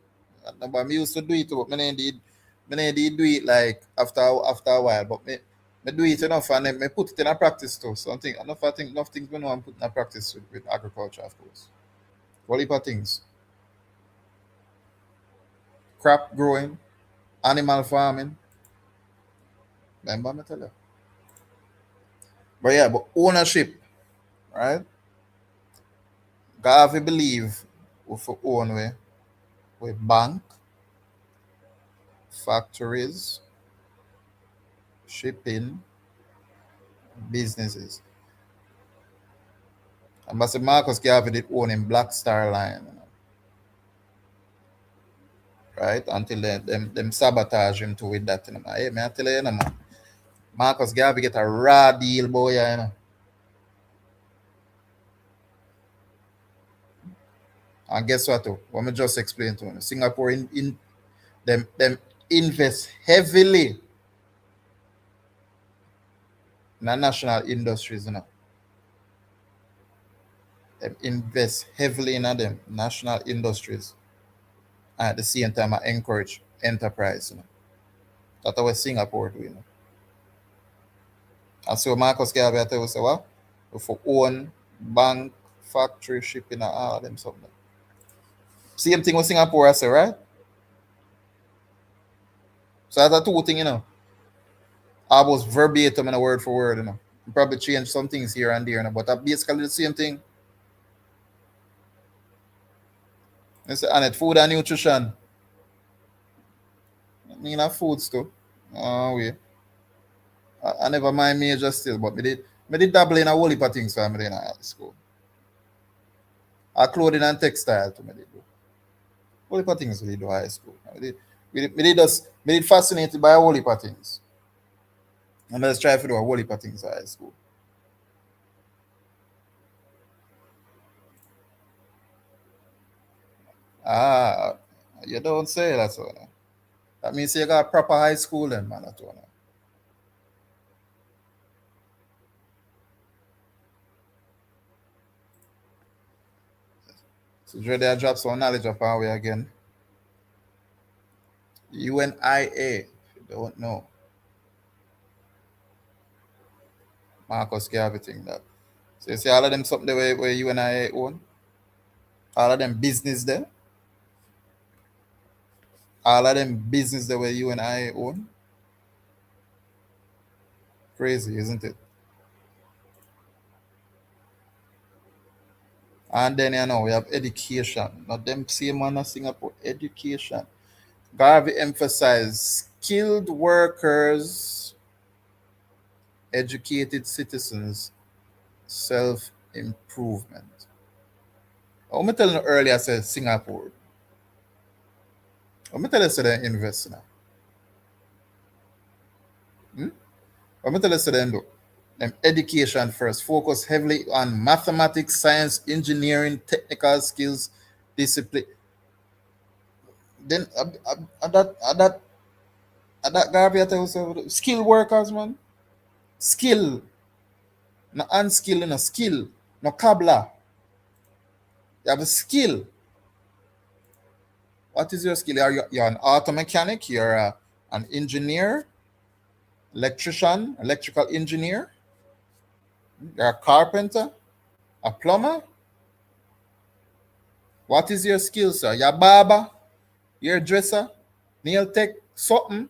But me used to do it, but me did do it like after a while. But me do it enough and then me put it in a practice too. So I think enough things we know and put in a practice with agriculture, of course. What heap of things? Crop growing, animal farming. Remember me tell you. But yeah, but ownership, right? God, we believe we for own we bank, factories, shipping, businesses. And Mr. Marcus Garvey did own in Black Star Line, right? Until them sabotage him to with that. Hey, man, I tell you, man. Marcus Garvey get a raw deal, boy, And guess what? What me just explained to you. Singapore in them invest heavily in the national industries, you know. Them invest heavily in them national industries. And at the same time, I encourage enterprise, you know. That's what Singapore doing. You know. And so Marcus Garvey, I tell you, say, what? For own bank, factory, shipping, and all of them something. Same thing with Singapore, I say, right? So that's a two thing, you know. Almost verbatim in a word for word, you know. You probably change some things here and there, you know, but that's basically the same thing. And it's food and nutrition. I mean, foods too. Oh, wait. I never mind major still, but me did dabble in a whole heap of things when I in high school. Clothing and textile too, me did do. Whole heap of things we did do high school. Me did fascinated by a whole heap of things. And let's try to do a whole heap of things in high school. You don't say that, so. No. That means you got a proper high school then, man. That's one. So Dre, I drop some knowledge upon we again. UNIA, if you don't know. Marcus Garvey thing that. So you see all of them something where UNIA own? All of them business there? All of them business there where UNIA own? Crazy, isn't it? And then, you know, we have education. Not them same man in Singapore. Education. Garvey emphasized skilled workers, educated citizens, self-improvement. I'm telling you earlier, I said Singapore. I'm telling you they invest now. I'm telling you them do. Them education first. Focus heavily on mathematics, science, engineering, technical skills, discipline. Then at that Garvey, I tell you, skilled workers, man. Skill. No unskill, no skill. No cobbler. You have a skill. What is your skill? You're an auto mechanic, you're an engineer, electrician, electrical engineer, you're a carpenter, a plumber. What is your skill, sir? You're a barber, you're a dresser, nail tech, something.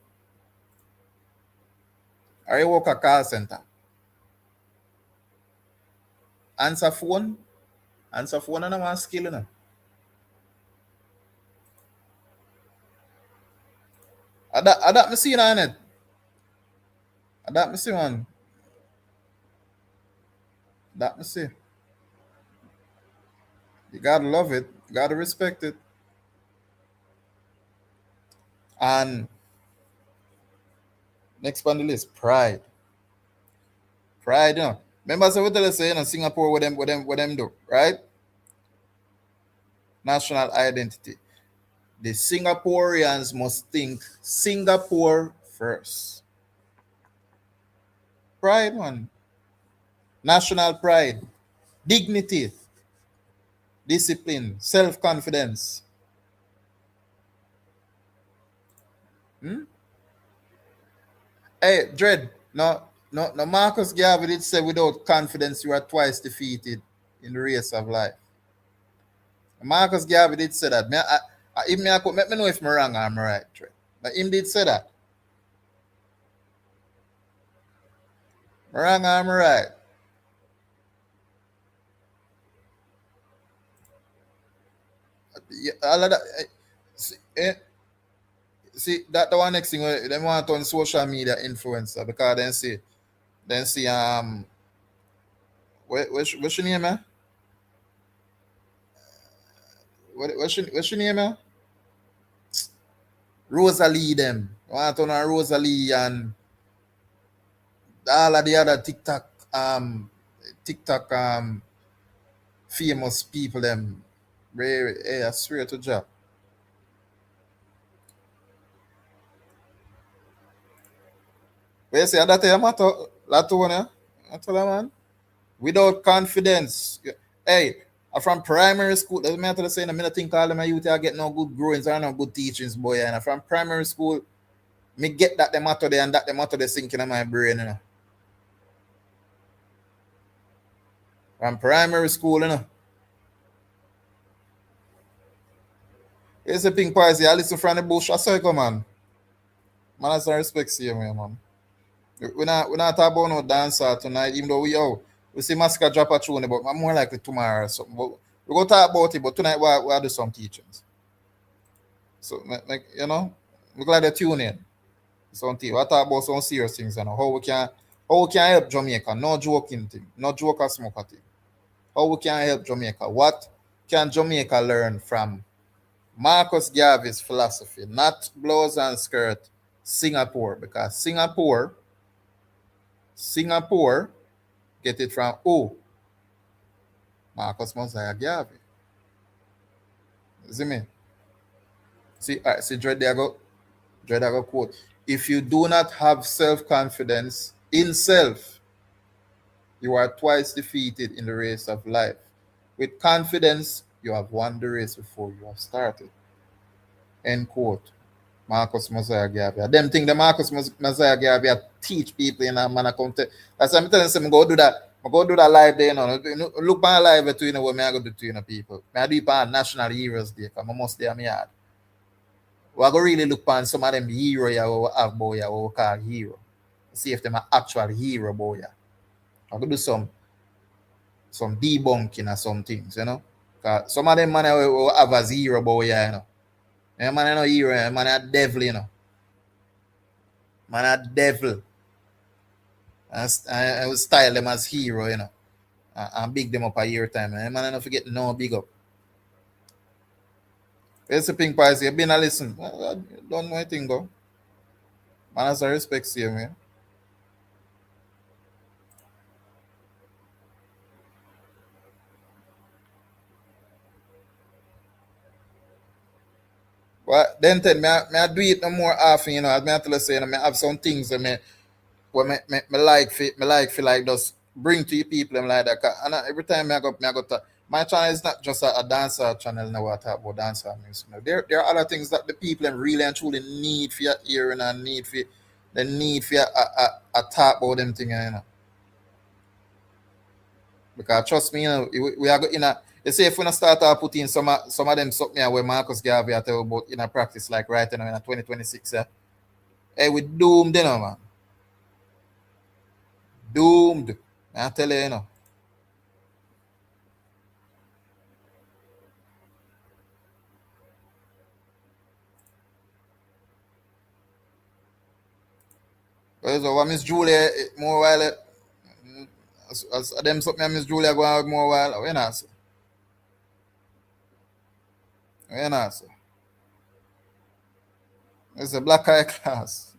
Or you work a call center. Answer phone. Answer phone and one skill, you know. That me see on it. That me see one. That me see. You gotta love it. You gotta respect it. And next on the list, pride. Pride, you know. Remember, so we tell us, you know, Singapore, what them do, right? National identity. The Singaporeans must think Singapore first. Pride, man. National pride. Dignity. Discipline. Self-confidence. Hey, Dread. No, Marcus Garvey did say without confidence you are twice defeated in the race of life. Marcus Garvey did say that. Let me know if I'm wrong or I'm right, Dread. But him did say that. I'm wrong or I'm right. Yeah, all of that. See that the one next thing they want on social media influencer because then see what's your name, man? What's your name, man? Rosalie them. Want on Rosalie and all of the other TikTok famous people them Hey, I swear to Jah. But you see, that a matter, that one, I tell you, man. Without confidence, hey, from primary school, doesn't matter to say, I mean, I think all of my youth are get no good growings or no good teachings, boy. And from primary school, me get that the matter there and that the matter they sinking in my brain, you know. From primary school, you know. Here's the thing, Paisy, I listen from the bush, I say, come on. Man, I respect you, man. We're not talking about no dancer tonight, even though we see Massacre drop a tune, but I'm more likely tomorrow or something. But we're going to talk about it, but tonight we'll do some teachings. So, you know, we're glad to tune in. Something. I talk about some serious things, you know, how we can help Jamaica, no joking thing, no joke or smoke thing. How we can help Jamaica? What can Jamaica learn from Marcus Garvey's philosophy? Not blouse and skirt, Singapore, because Singapore get it from who? Marcus Garvey. See me? See, all right, see Dread there go. Dread there go quote. If you do not have self-confidence in self, you are twice defeated in the race of life. With confidence, you have won the race before you have started. End quote. Marcus Garvey. Them think the Marcus Garvey teach people in a manner come to. That's why I'm telling them, go do that. Go do that live there, you know. Look my live to you know what me I go do to you know people. I do it on National Heroes Day, because I must stay on my yard. We go really look on some of them hero yeah, we have boy yeah, we call hero. See if them are actual hero boy yeah. I go do some debunking or some things, you know. Cause some of them man will have a hero boy yeah, you know. Yeah, man, no hero, man, a devil, you know. Man, a devil. I will style them as hero, you know. And big them up a year time. Man, I don't forget no big up. It's a pink pies. You've been a listen. I don't know anything, go. Man, has a respect to you, man. But then me I do it no more often, you know. As I tell you, say, you know, I have some things that me like feel like just bring to you people and like that. And every time I go to my channel is not just a dancer channel now. I talk about dancer music. You know. There are other things that the people really and truly need for your hearing and need for a talk about them things, you know. Because trust me, you know, we are in a. You say if we not start put in some of them something where Marcus Garvey I tell about in a practice like right now in a 2026, hey, we doomed, you know, man. Doomed. I tell you, you know. So what Miss Julia more while as them something Miss Julia go on more while when I say. When I say. It's a black eye class.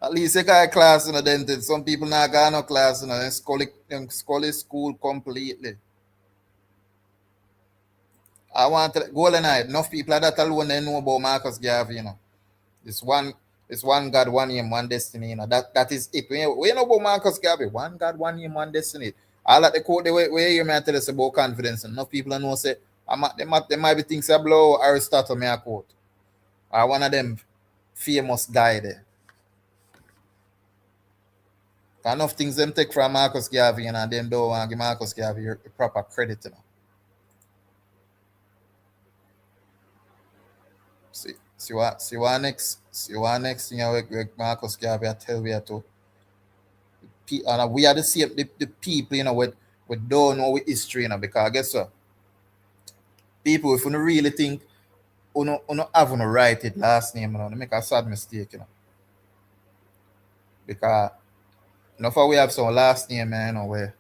At least a guy class in a dented. Some people not got no class in a school school completely. I want to golden eye. Enough people that alone they know about Marcus Garvey, you know. This one God, one aim, one destiny, you know. That is it. We know about Marcus Garvey. One God, one aim, one destiny. All that the quote the way you may tell us about confidence. And enough people know say they might be things that blow Aristotle may a quote. Or one of them famous guy there. Enough things them take from Marcus Garvey and them don't want to give Marcus Garvey your proper credit, you know. See what next thing where Marcus Garvey I tell we to and we are the same the people, you know, we don't know with history, you know, because I guess so. People if you don't really think you have to write it last name, you know, they make a sad mistake, you know. Because you know for we have some last name, man, you know, where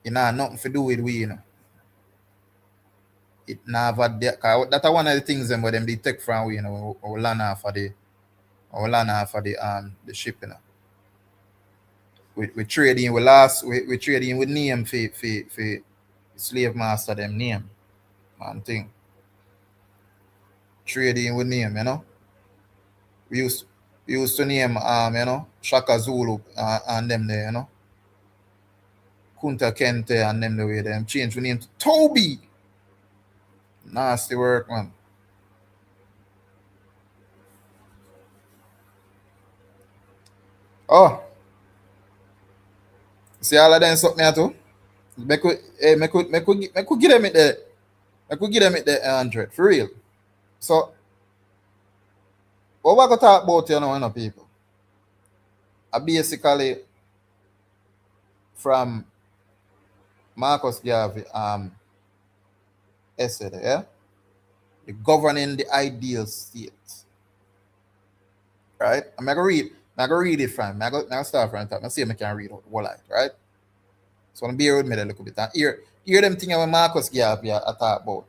you know nothing to do with we, you know. It never that's one of the things them where them they take from we, you know, we learn off for the ship, you know. We trading with name for slave master them name. Man thing. Trading with name, you know. We used to name you know, Shaka Zulu and them there, you know. Kunta Kente and them the way them change we name to Toby. Nasty work, man. Oh, see all of them something too. Make we give them it there. Make we give them it there 100 for real. So what we gonna talk about, you know, people? Basically from Marcus Garvey essay there, yeah? The governing the ideal state. Right? I'm gonna read it from. I'm gonna start from the top. I see if I can read out what light, right? So I'm bear with me a little bit. And hear them thing about Marcus Garvey I talk about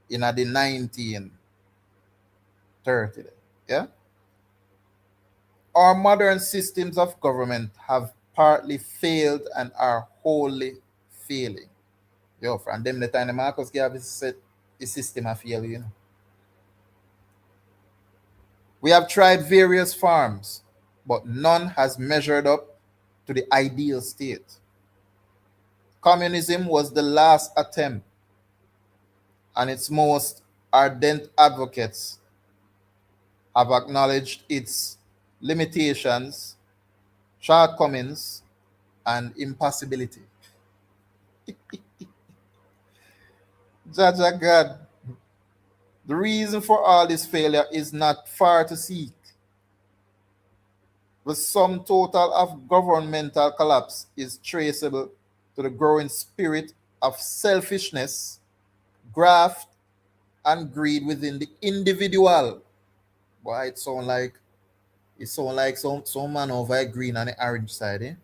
in the 1930. Yeah? Our modern systems of government have partly failed and are wholly failing. Yo, from them the time the Marcus Garvey said the system have failed, you know. We have tried various forms, but none has measured up to the ideal state. Communism was the last attempt, and its most ardent advocates have acknowledged its limitations, shortcomings, and impossibility. Judge God, the reason for all this failure is not far to seek. The sum total of governmental collapse is traceable to the growing spirit of selfishness, graft, and greed within the individual. Boy, it sound like some man over green on the orange side, eh?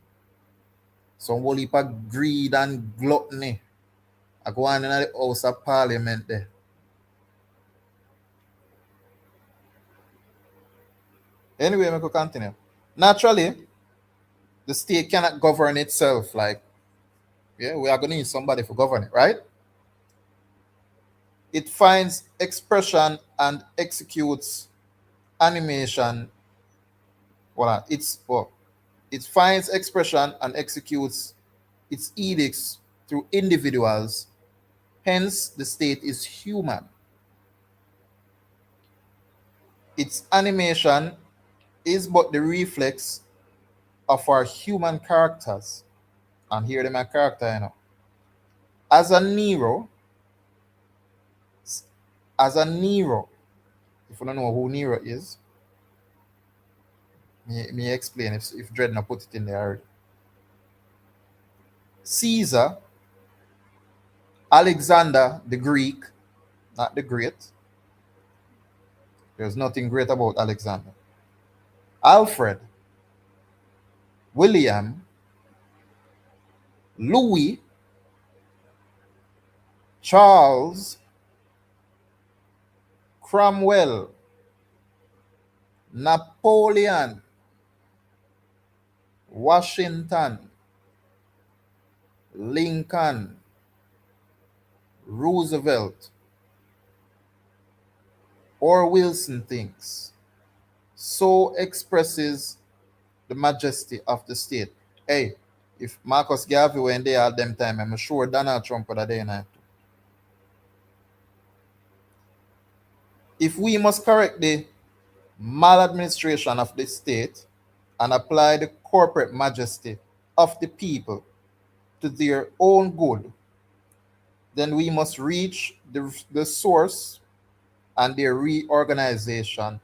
Some whole heap of greed and gluttony. I go on in the House of Parliament there. Anyway, I could continue. Naturally, the state cannot govern itself. Like, yeah, we are going to need somebody for govern it, right? It finds expression and executes animation. It finds expression and executes its edicts through individuals. Hence, the state is human. Its animation is but the reflex of our human characters. And here they my character, you know. As a Nero, if you don't know who Nero is, me explain if Dreadnought put it in there already. Caesar, Alexander the Greek, not the Great. There's nothing great about Alexander. Alfred, William, Louis, Charles, Cromwell, Napoleon, Washington, Lincoln, Roosevelt, or Wilson thinks, so expresses the majesty of the state. Hey, if Marcus Garvey were in there at them time, I'm sure Donald Trump would have there now. If we must correct the maladministration of the state and apply the corporate majesty of the people to their own good, then we must reach the source and their reorganization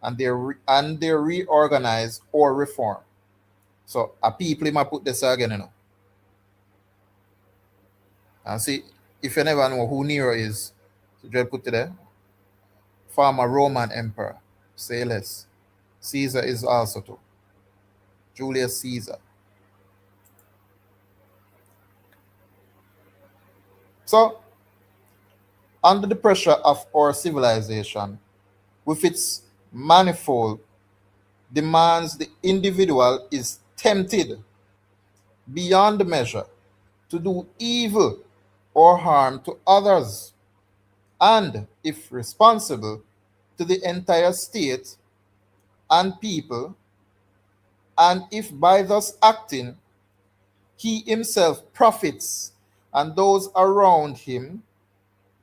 and their reorganize or reform. So a people might put this again, you know. And see, if you never know who Nero is, so just put it there. Former Roman emperor, say less. Caesar is also too. Julius Caesar. So, under the pressure of our civilization, with its manifold demands, the individual is tempted beyond measure to do evil or harm to others. and, if responsible, to the entire state and people, and if by thus acting he himself profits and those around him,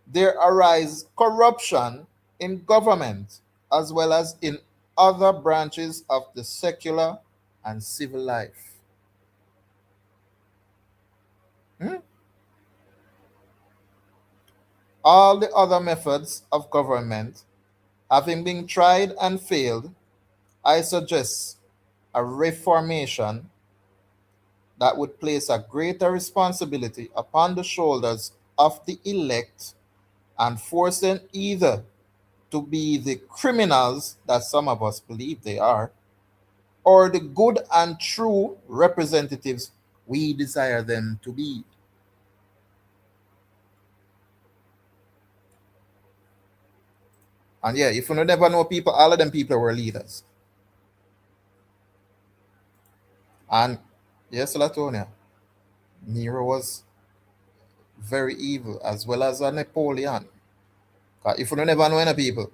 there arise corruption in government as well as in other branches of the secular and civil life. Hmm? All the other methods of government having been tried and failed, I suggest a reformation that would place a greater responsibility upon the shoulders of the elect and force them either to be the criminals that some of us believe they are, or the good and true representatives we desire them to be. And yeah, if you never know people, all of them people were leaders. And yes, Latonia, Nero was very evil, as well as a Napoleon. 'Cause if you never know any people,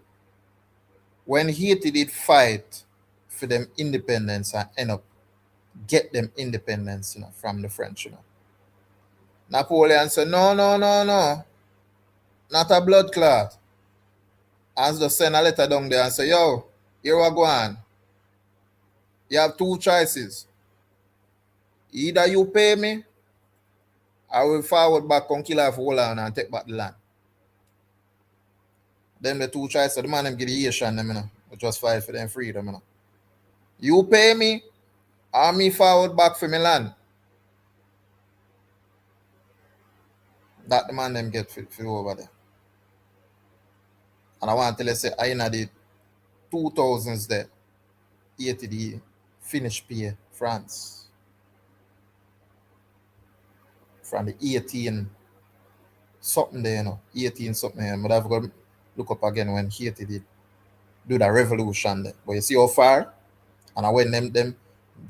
when Haiti did fight for them independence and end up get them independence, from the French, Napoleon said, no, no, no, no, not a blood clot. And just send a letter down there and say, yo, here we go on. You have two choices. Either you pay me, I will forward back and kill off Holland and take back the land. Then the two choices, the man them get the Haitian them, just fight for them freedom. You pay me, or me forward back for my land. That the man them get for over there. And I want to tell you, say, I in the 2000s there, 80 the Finnish pay France. From the 18 something there, 18 something there. But I've got to look up again when Haiti did do the revolution there. But you see how far? And I when them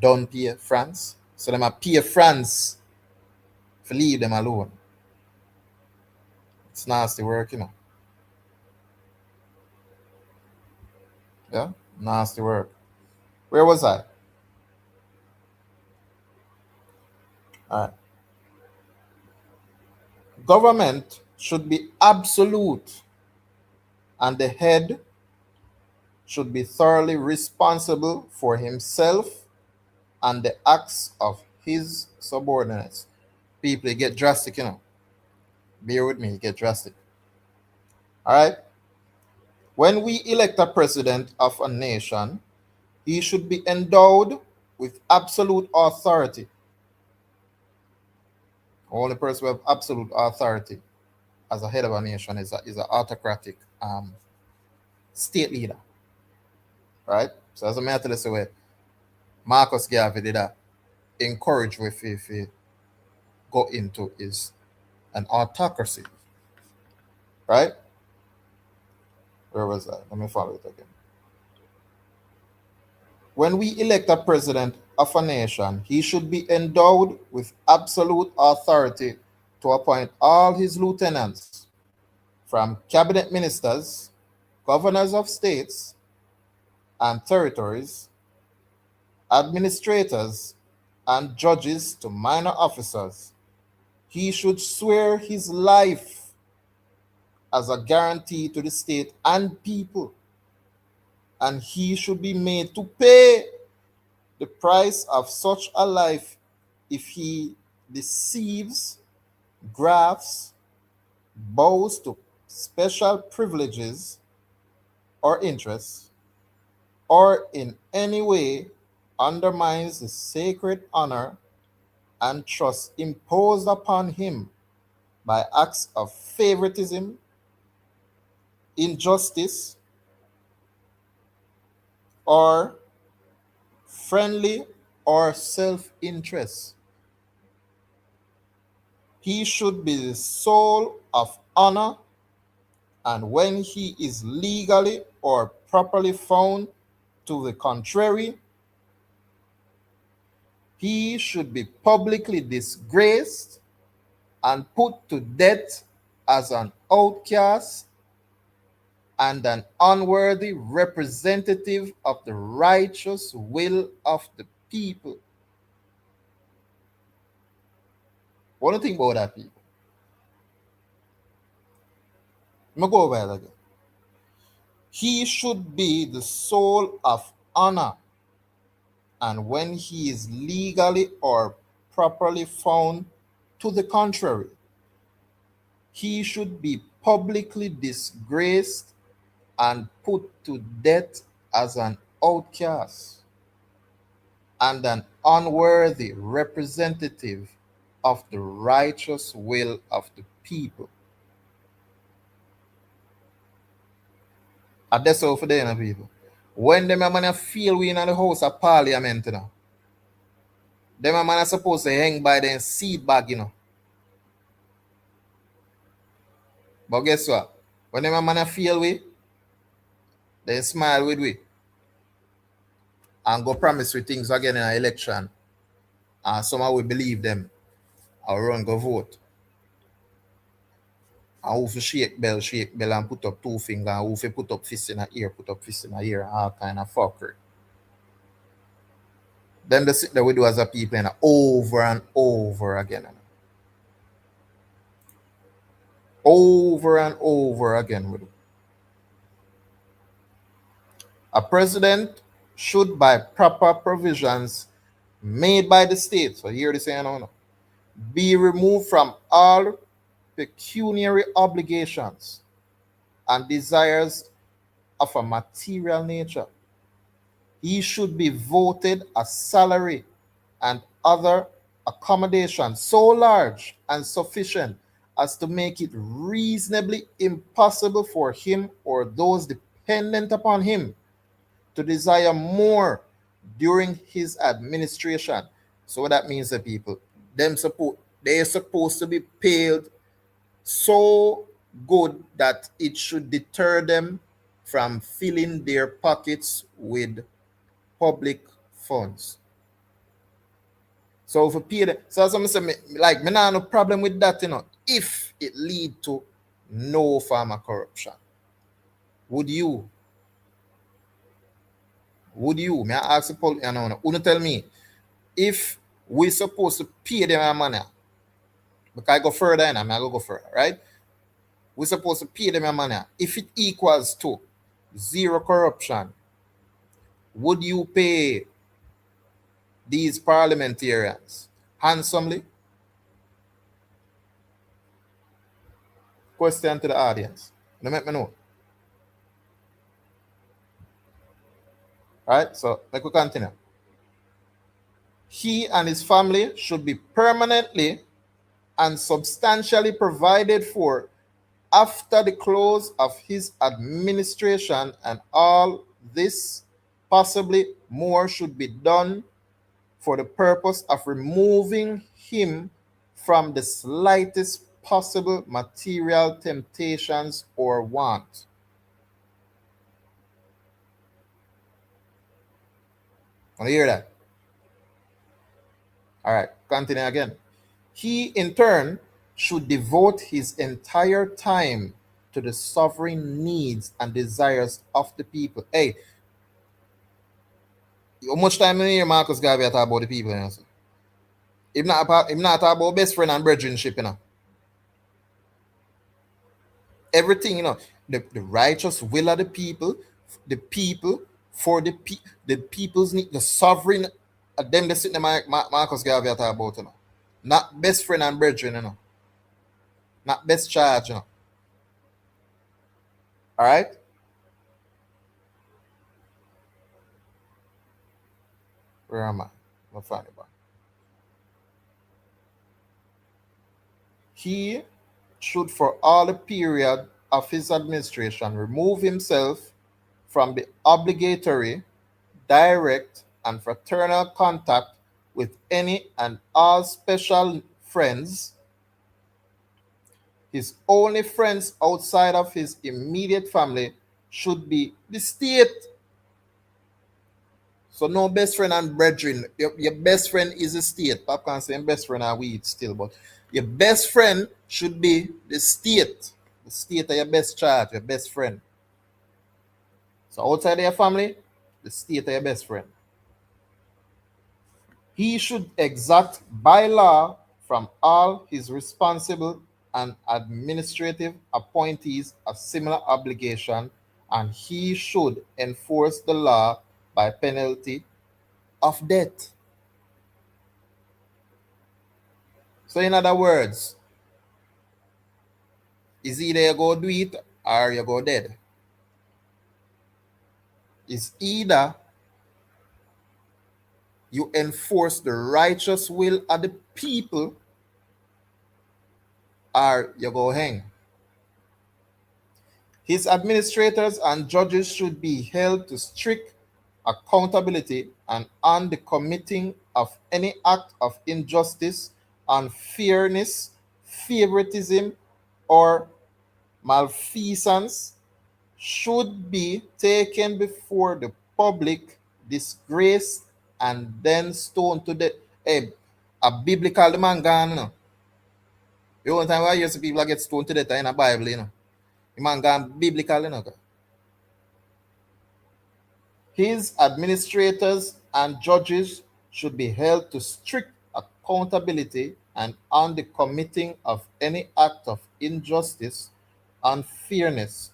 done pay France. So them a pay France for leave them alone. It's nasty work, Yeah? Nasty work. Where was I? All right. Government should be absolute, and the head should be thoroughly responsible for himself and the acts of his subordinates. People, get drastic, Bear with me, get drastic. All right? When we elect a president of a nation, he should be endowed with absolute authority. The only person who has absolute authority as a head of a nation is an autocratic state leader. Right? So as a matter of way, Marcus Garvey did that. Encourage with if go into is an autocracy. Right? Where was that? Let me follow it again. When we elect a president of a nation, he should be endowed with absolute authority to appoint all his lieutenants, from cabinet ministers, governors of states and territories, administrators, and judges to minor officers. He should swear his life as a guarantee to the state and people, and he should be made to pay the price of such a life if he deceives, grafts, bows to special privileges or interests, or in any way undermines the sacred honor and trust imposed upon him by acts of favoritism, injustice, or friendly or self-interest. He should be the soul of honor, and when he is legally or properly found to the contrary, he should be publicly disgraced and put to death as an outcast and an unworthy representative of the righteous will of the people. What do you think about that, people? I'm going to go over it again. He should be the soul of honor, and when he is legally or properly found to the contrary, he should be publicly disgraced and put to death as an outcast and an unworthy representative of the righteous will of the people. And that's all for them, people. When them man feel we in the House of Parliament, them man are supposed to hang by their seat bag, But guess what? When them man feel we, they smile with we and go promise with things again in an election. And somehow we believe them or run go vote. And who shake bell and put up two fingers, and who put up fist in a ear, put up fist in a ear, and all kind of fuckery. Then they sit there we do as a people and over and over again. Over and over again we do. A president should, by proper provisions made by the state, so here they say no, be removed from all pecuniary obligations and desires of a material nature. He should be voted a salary and other accommodation so large and sufficient as to make it reasonably impossible for him or those dependent upon him to desire more during his administration. So what that means to people, they're supposed to be paid so good that it should deter them from filling their pockets with public funds. So for Peter, so some say like me not no problem with that, if it lead to no form of corruption. Would you? May I ask Paul, you tell me if we supposed to pay them money, because I go further and I go further, right? We're supposed to pay them money. If it equals to zero corruption, would you pay these parliamentarians handsomely? Question to the audience. Now make me know. All right, so let me continue. He and his family should be permanently and substantially provided for after the close of his administration, and all this, possibly more, should be done for the purpose of removing him from the slightest possible material temptations or want. Want to hear that? All right, continue again. He, in turn, should devote his entire time to the sovereign needs and desires of the people. Hey, how much time in here Marcus Garvey talk about the people? If not talk about best friend and brethrenship, Everything, the righteous will of the people for the people's need, the sovereign, them they sit in Marcus Garvey talk about, Not best friend and brethren, Not best charge, All right? Where am I? I'll find it back. He should, for all the period of his administration, remove himself from the obligatory, direct, and fraternal contact with any and all special friends. His only friends outside of his immediate family should be the state. So no best friend and brethren. Your best friend is the state. Popcorn saying best friend are weed still, but your best friend should be the state. The state are your best charge, your best friend. So outside of your family, the state are your best friend. He should exact by law from all his responsible and administrative appointees a similar obligation, and he should enforce the law by penalty of death. So, in other words, is either you go do it or you go dead. It's either you enforce the righteous will of the people or you go hang. His administrators and judges should be held to strict accountability and on the committing of any act of injustice, unfairness, favoritism, or malfeasance should be taken before the public, disgraced, and then stoned to death. Hey, a biblical man gone, you know. You know, one time I hear some people get stoned to death in a Bible, you know. The man gone biblical, you know. His administrators and judges should be held to strict accountability and on the committing of any act of injustice, unfairness,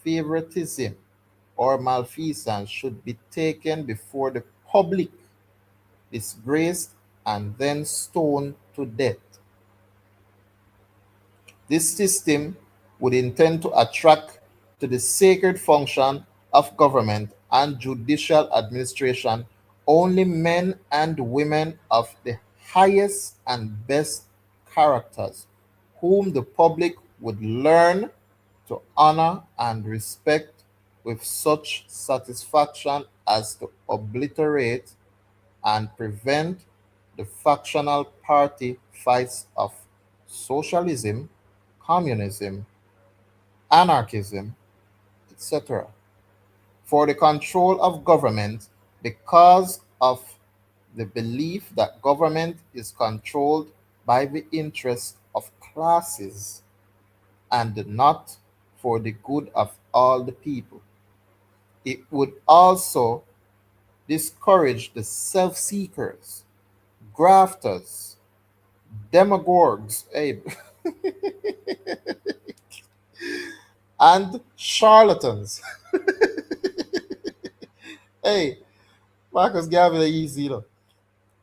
favoritism, or malfeasance should be taken before the public, disgraced, and then stoned to death. This system would intend to attract to the sacred function of government and judicial administration only men and women of the highest and best characters, whom the public would learn to honor and respect with such satisfaction as to obliterate and prevent the factional party fights of socialism, communism, anarchism, etc. For the control of government, because of the belief that government is controlled by the interests of classes and not for the good of all the people. It would also discourage the self-seekers, grafters, demagogues, and charlatans. Hey, Marcus Garvey, easy, you know,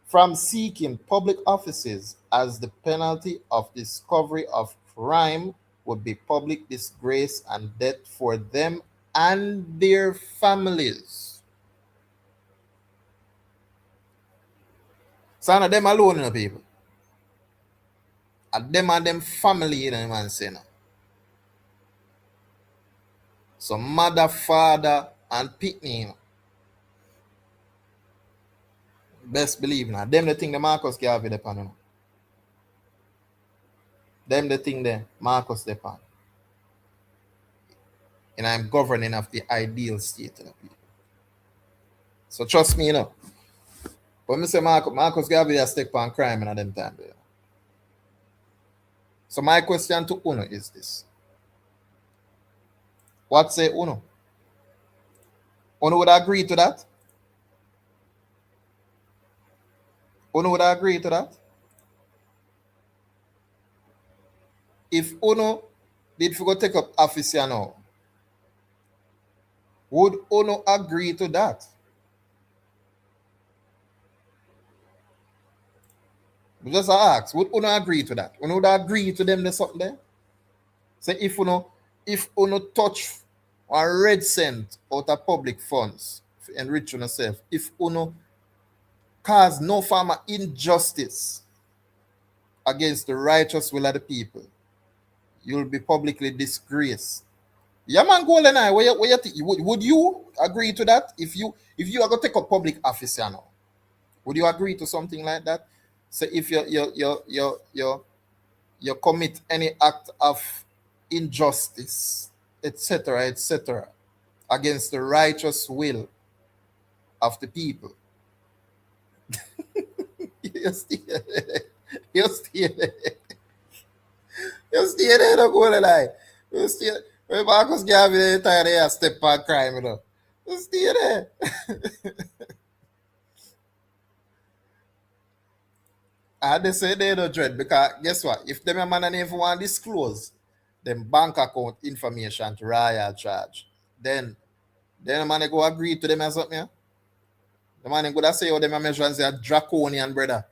from seeking public offices, as the penalty of discovery of crime would be public disgrace and death for them and their families. So none of them alone, you know, people. And them and them family, you know, man say now. So mother, father, and pitney, you know. Best believe now. Them the thing the Marcus Garvey depend on. Them the thing the Marcus depend. And I'm governing of the ideal state of the people. So trust me, you know. When I say Marcus Garvey has step on crime in them time there. So my question to Uno is this. What say Uno? Uno would agree to that? Uno would agree to that? If Uno did go take up office here now, would Uno agree to that? Just ask, would Uno agree to that? Uno would agree to them there's something there? Say if Uno touch a red cent out of public funds to enrich yourself, if Uno cause no form of injustice against the righteous will of the people, you'll be publicly disgraced. Yeah, man, Golden Eye, would you agree to that? If you are going to take a public office, you know, would you agree to something like that? So if you commit any act of injustice, etc., against the righteous will of the people, you stay there. You stay there. You stay there, don't go lie. You stay. When Marcus Garvey tired of step on crime, you know. Stay there. And they say they don't dread because guess what? If them a man and even want disclose them bank account information to royal charge, then the man go agree to them or something. Yeah? The man go say how them a measure and say a draconian brother.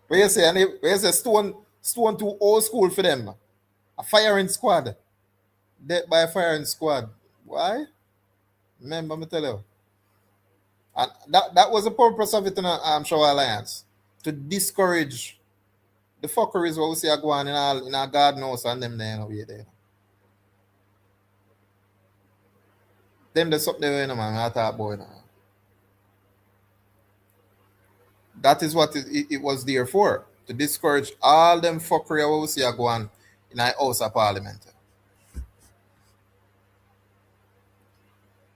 Where you say where you say stone too old school for them. A firing squad. Death by a firing squad. Why? Remember me tell you. And that was the purpose of it in a show alliance. To discourage the fuckeries what we see are going in our garden house and them there over there. Them there's something there, man. I thought boy now. That is what it was there for. To discourage all them fuckery what we see are going in our House of Parliament.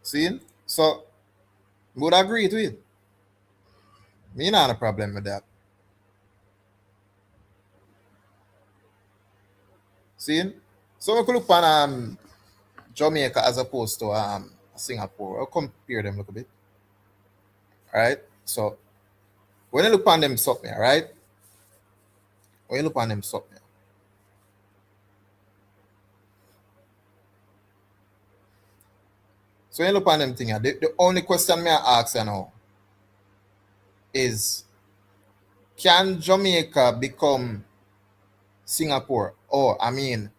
See? So would agree to it. Me not a problem with that. See? So we could look on Jamaica as opposed to Singapore. I'll compare them a little bit. Alright? So when you look on them something, right? When you look on them something. So when you look on them thing, the only question me I ask you now is can Jamaica become Singapore? Or I mean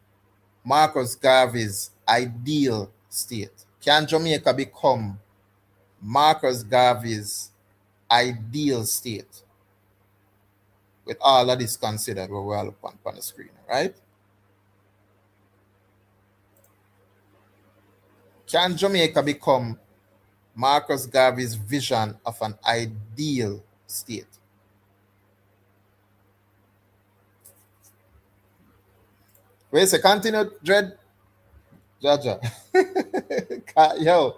Marcus Garvey's ideal state. Can Jamaica become Marcus Garvey's ideal state? With all of this considered, what we all look on the screen, right? Can Jamaica become Marcus Garvey's vision of an ideal state? Wait, say continue, Dread. Jaja. Yo,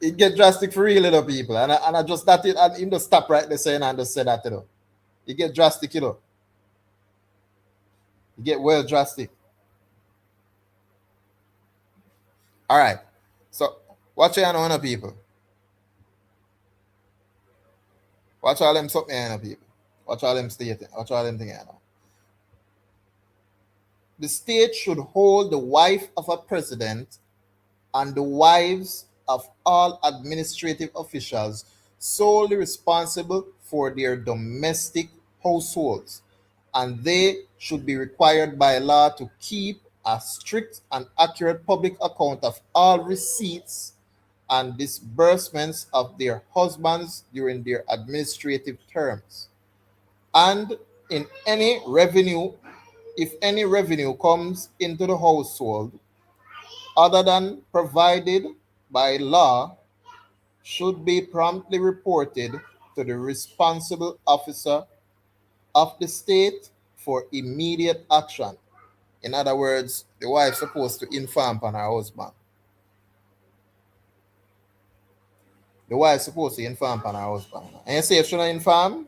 it get drastic for real, little people. And I just that it and him just stop right there saying and just say that, you know. It get drastic, you know. It get well drastic. All right. So watch you know, people. Watch all them something, you know, people. Watch all them stating. Watch all them things, you know. The state should hold the wife of a president and the wives of all administrative officials solely responsible for their domestic households, and they should be required by law to keep a strict and accurate public account of all receipts and disbursements of their husbands during their administrative terms. And in any revenue, if any revenue comes into the household other than provided by law, should be promptly reported to the responsible officer of the state for immediate action. In other words, the wife supposed to inform on her husband. The wife supposed to inform on her husband. And you say if she not inform,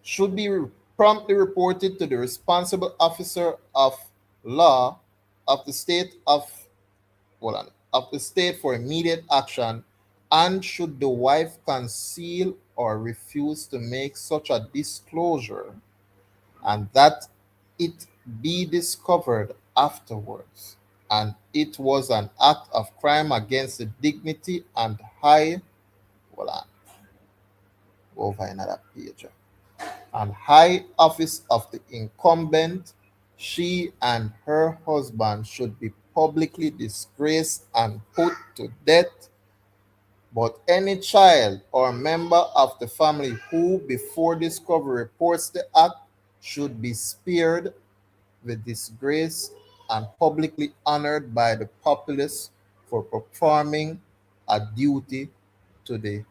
should be promptly reported to the responsible officer of law of the state of the state for immediate action, and should the wife conceal or refuse to make such a disclosure, and that it be discovered afterwards, and it was an act of crime against the dignity and high over another page and high office of the incumbent, she and her husband should be publicly disgraced and put to death. But any child or member of the family who, before discovery, reports the act should be spared the disgrace and publicly honored by the populace for performing a duty to the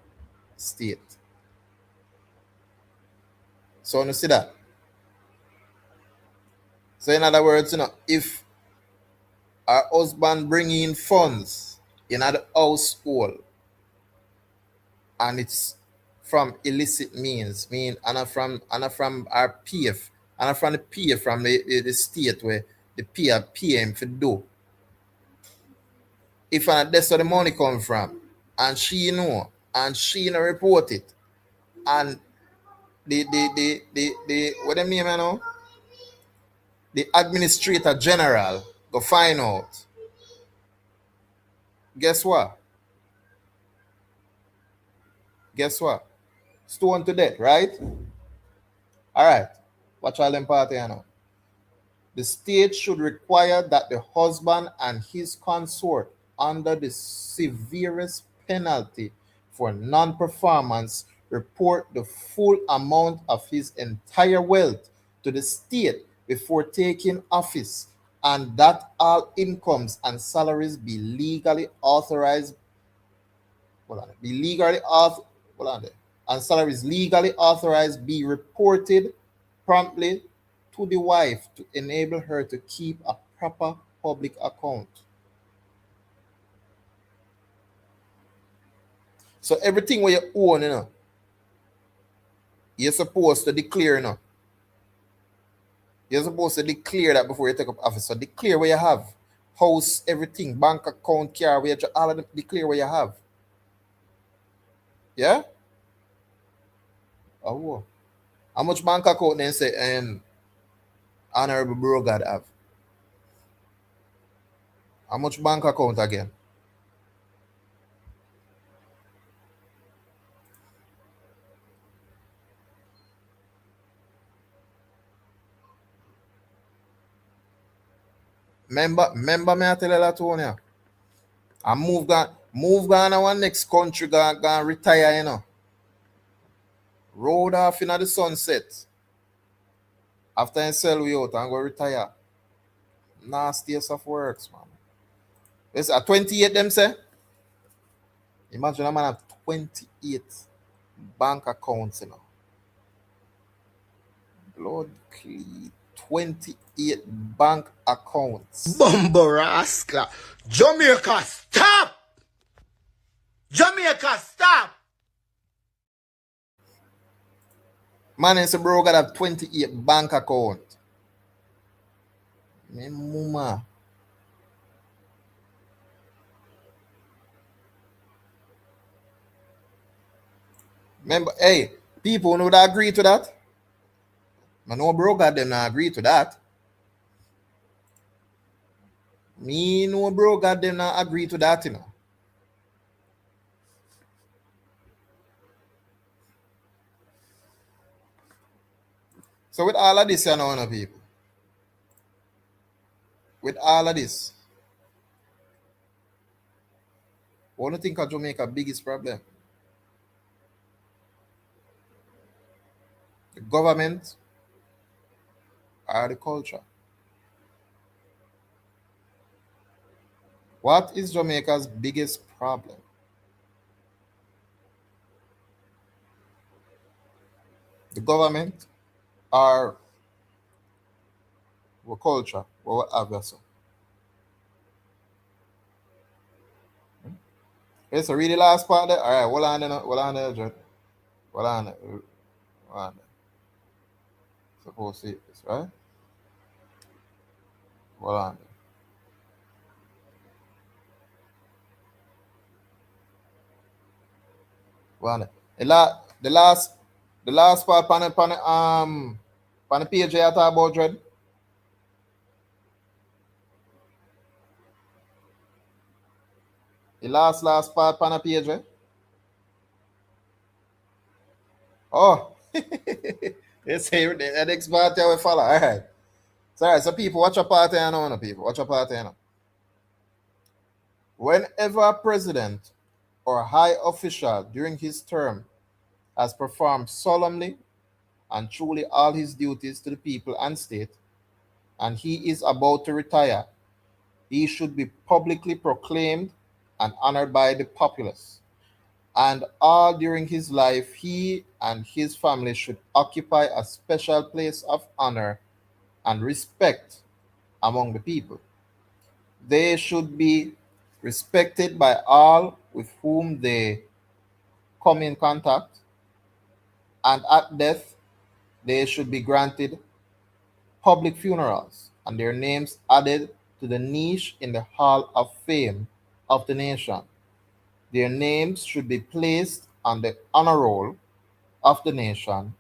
state. So you see that? So in other words, if our husband bring in funds in the household and it's from illicit means, and from our PF, and from the PF from the state where the PM for do. If that's where the money come from, and she know, and she no report it, and the what them name you know, the administrator general go find out. Guess what? Guess what? Stone to death, right? All right. Watch all them party now. The state should require that the husband and his consort, under the severest penalty for non-performance, report the full amount of his entire wealth to the state before taking office, and that all incomes and salaries be legally authorized. Be legally author. And salaries legally authorized be reported promptly to the wife to enable her to keep a proper public account. So everything where you own, you're supposed to declare, You're supposed to declare that before you take up office. So declare where you have. House, everything, bank account, car, where you all of them, declare where you have. Yeah? Oh, how much bank account then say Honorable Bro God have? How much bank account again? Remember me I tell you that one. And move gone to one next country, gone retire, Road off in the sunset. After I sell we out and go retire. Nastiest of works, man. It's at 28 them say. Imagine a man have 28 bank accounts, Blood clean. 28 bank accounts. Bumbo rascal. Jamaica, stop! Jamaica, stop! Man is a bro got have 28 bank account. Me mama. Remember, hey, people would agree to that. I know bro got them not agree to that. Me no bro got them not agree to that, So with all of this, people. With all of this, what do you think of Jamaica's biggest problem? The government or the culture? What is Jamaica's biggest problem? The government or the culture or what have you? Okay, so read the last part there. All right, hold on there, John. Hold on there. Suppose see this, right? Hold on there. Hold on there. The last part on the page I talk about, Dread. The last part on the page, eh? Oh, it's here. The next part will follow. All right. So people, watch a part here now, people. Watch a part here now. Whenever a president or high official during his term has performed solemnly and truly all his duties to the people and state, and he is about to retire, he should be publicly proclaimed and honored by the populace. And all during his life, he and his family should occupy a special place of honor and respect among the people. They should be respected by all with whom they come in contact, and at death they should be granted public funerals and their names added to the niche in the Hall of Fame of the nation. Their names should be placed on the honor roll of the nation,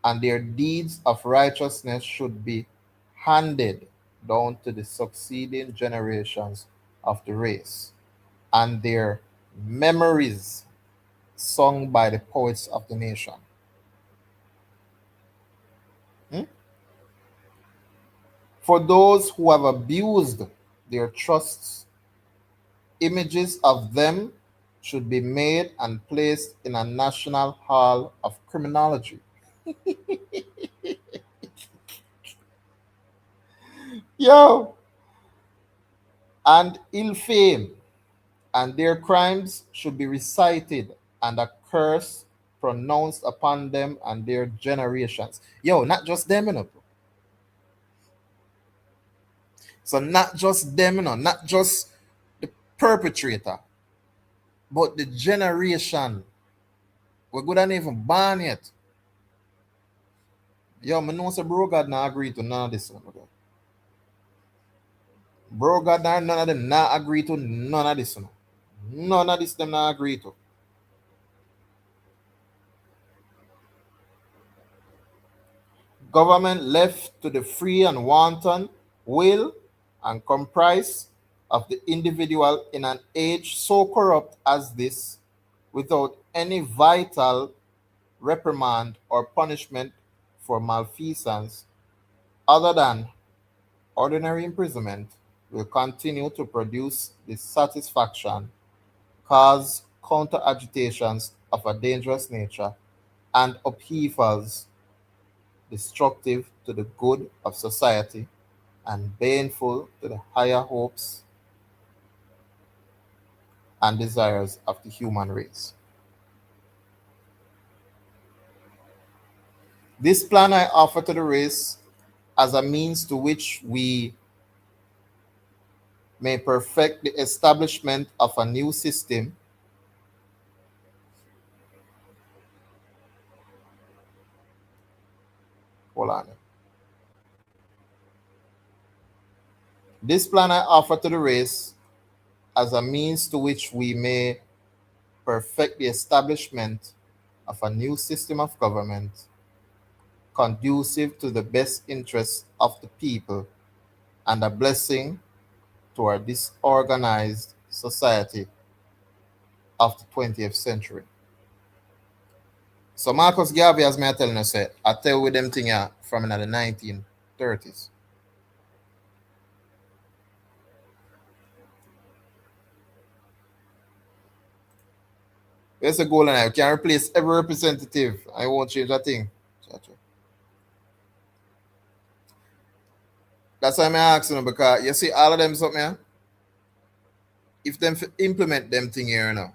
and their deeds of righteousness should be handed down to the succeeding generations of the race, and their memories sung by the poets of the nation. Hmm? For those who have abused their trusts, images of them should be made and placed in a national hall of criminology. Yo! And ill fame, and their crimes should be recited, and a curse pronounced upon them and their generations. Yo, not just them, you know. So not just them, you know, not just the perpetrator, but the generation. We're good and even born yet. Yo, I know say bro God not agree to none of this one. Okay? Bro God none of them not agree to none of this one. None of this them not agree to. Government left to the free and wanton will and caprice of the individual in an age so corrupt as this, without any vital reprimand or punishment for malfeasance other than ordinary imprisonment, will continue to produce dissatisfaction, cause counter agitations of a dangerous nature, and upheavals destructive to the good of society and baneful to the higher hopes and desires of the human race. This plan I offer to the race as a means to which we may perfect the establishment of a new system hold on. This plan I offer to the race as a means to which we may perfect the establishment of a new system of government conducive to the best interests of the people and a blessing to our disorganized society of the 20th century. So Marcus Garvey, as me telling us, I tell with them thing from in the 1930s. There's a goal and I can replace every representative. I won't change a thing. That's why I'm asking because you see all of them something. If them implement them thing here you know,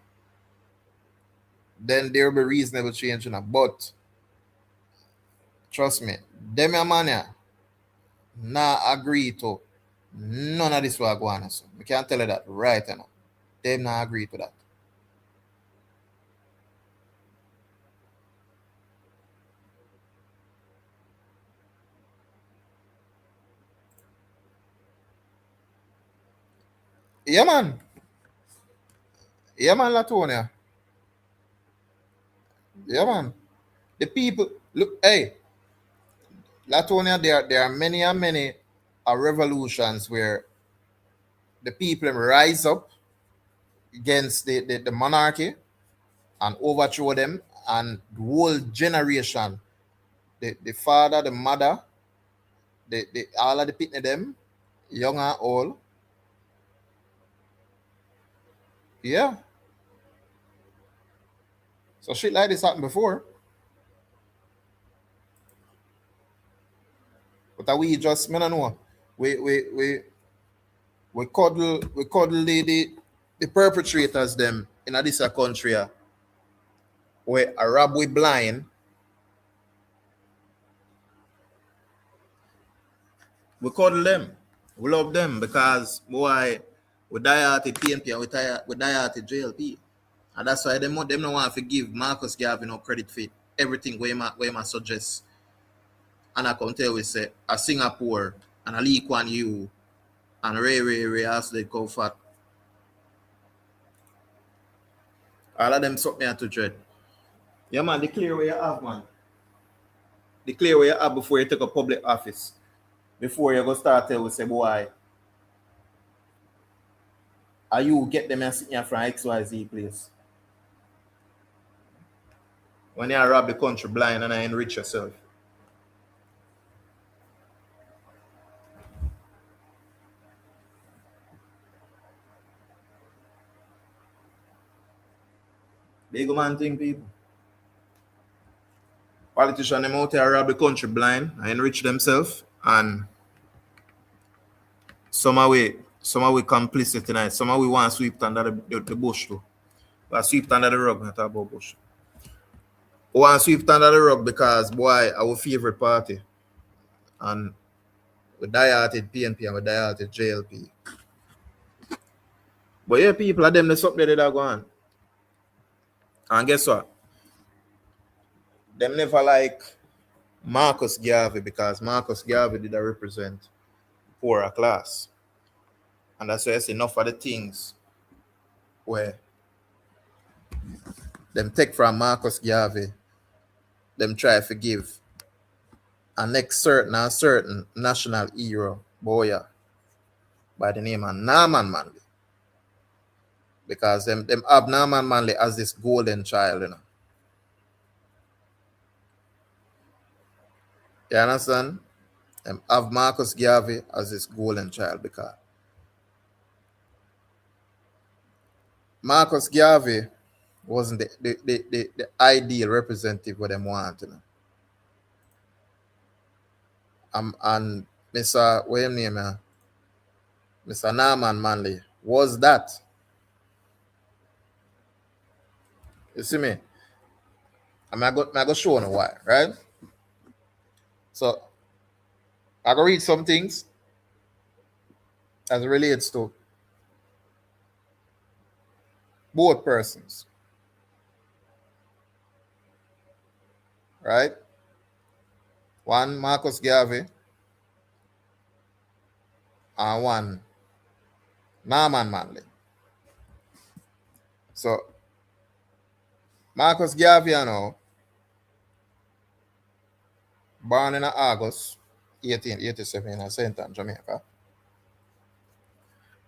then there will be reasonable change you know. But trust me, them a man here not agree to none of this what go on. So we can't tell you that right you know. Them not agree to that. Yeah man. Yeah man, Latonia. Yeah man. The people look hey Latonia there are many and many revolutions where the people rise up against the monarchy and overthrow them, and the whole generation, the father, the mother, the all of the people them, young and old. Yeah. So shit like this happened before. But we just I don't know. We cuddle the perpetrators them in a this country where a rob we blind. We cuddle them. We love them because boy, we die at the PNP and we die at the JLP. And that's why them don't want to give Marcus Garvey no credit for it. everything where I suggest. And I can tell we say a Singapore and a Lee Kuan Yew and Ray as they go fat. All of them something to dread. Yeah, man, declare where you have, man. Declare where you have before you take a public office. Before you go start tell we say, boy, are you get them and sit here from XYZ place? When you rob the country blind and I enrich yourself. Big man thing, people. Politicians them out there rob the country blind and enrich themselves, and some of we complicit tonight. Some of we want to sweep under the bush too. But sweep under the rug, not about bush. We want to sweep under the rug because boy, our favorite party. And we die-hearted PNP and we die-hearted JLP. But yeah, people are them, there's something that are going on. And guess what? Them never like Marcus Garvey because Marcus Garvey did represent poorer class. And that's why it's enough of the things where them take from Marcus Garvey, them try to give a next certain national hero, boy, by the name of Norman Manley. Because them have Norman Manley as this golden child, you know. You understand? Them have Marcus Garvey as this golden child because Marcus Garvey wasn't the ideal representative what them want, you know. And Mr. What name, Mr. Norman Manley was that. You see me? I'm going to show you why, right? So, I go read some things as it relates to both persons. Right? One Marcus Garvey and one Norman Manley. So, Marcus Garvey, you know, born in August 1887 in St. Ann, Jamaica.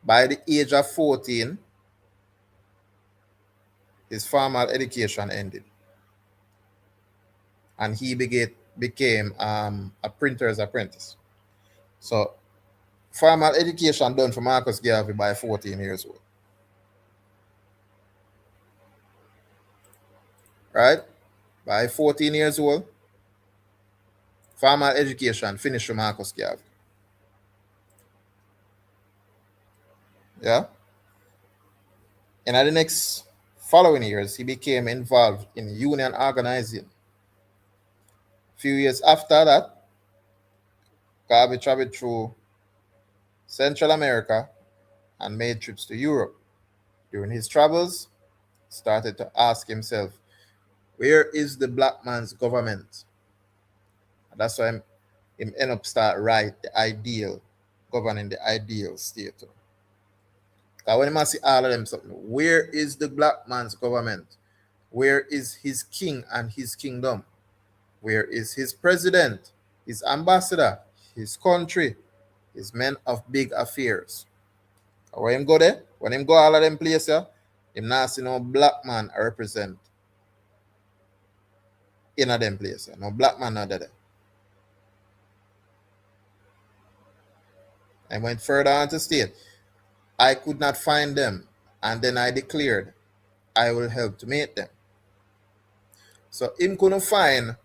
By the age of 14, his formal education ended. And he became a printer's apprentice. So, formal education done for Marcus Garvey by 14 years old. Right? By 14 years old, formal education finished for Marcus Garvey. Yeah? And in the next following years, he became involved in union organizing. A few years after that, Garvey traveled through Central America and made trips to Europe. During his travels, he started to ask himself, where is the black man's government? And that's why him end up start write the ideal, governing the ideal state. Because when I see all of them something, where is the black man's government? Where is his king and his kingdom? Where is his president, his ambassador, his country, his men of big affairs? When him go there, when him go all of them places, him not see no black man represent in a them places. No black man not there. And went further on to state, I could not find them, and then I declared, I will help to make them. So him couldn't find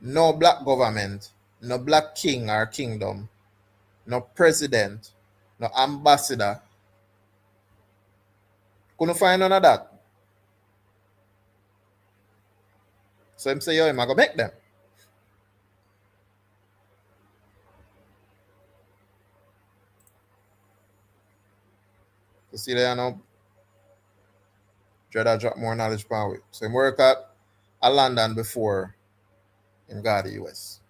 no black government, no black king or kingdom, no president, no ambassador. Couldn't find none of that. So him say, yo, him I go make them. You see there now, Dread drop more knowledge power. So him work at London before him got the US.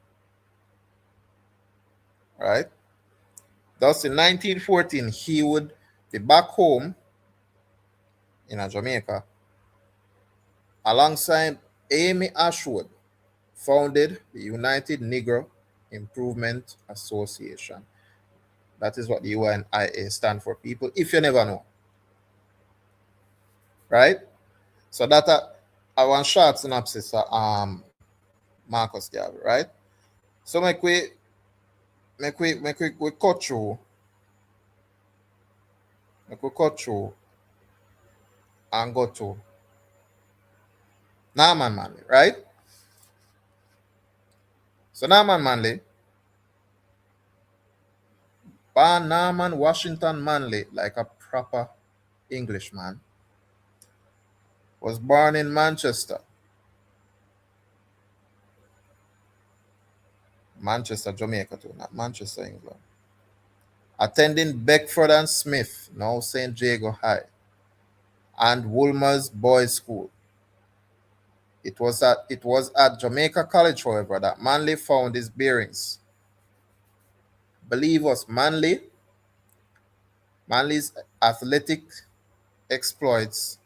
Right? Thus, in 1914, he would be back home in Jamaica alongside Amy Ashwood, founded the United Negro Improvement Association. That is what the UNIA stand for, people, if you never know. Right? So that I want short synopsis of Marcus Garvey, right? So we cut through. We cut through and go to Norman Manley, right? So Norman Manley, born Norman Washington Manley, like a proper Englishman, was born in Manchester, Jamaica too, not Manchester, England. Attending Beckford and Smith, now St. Jago High, and Woolmer's Boys School. It was at Jamaica College, however, that Manley found his bearings. Believe us, Manley's athletic exploits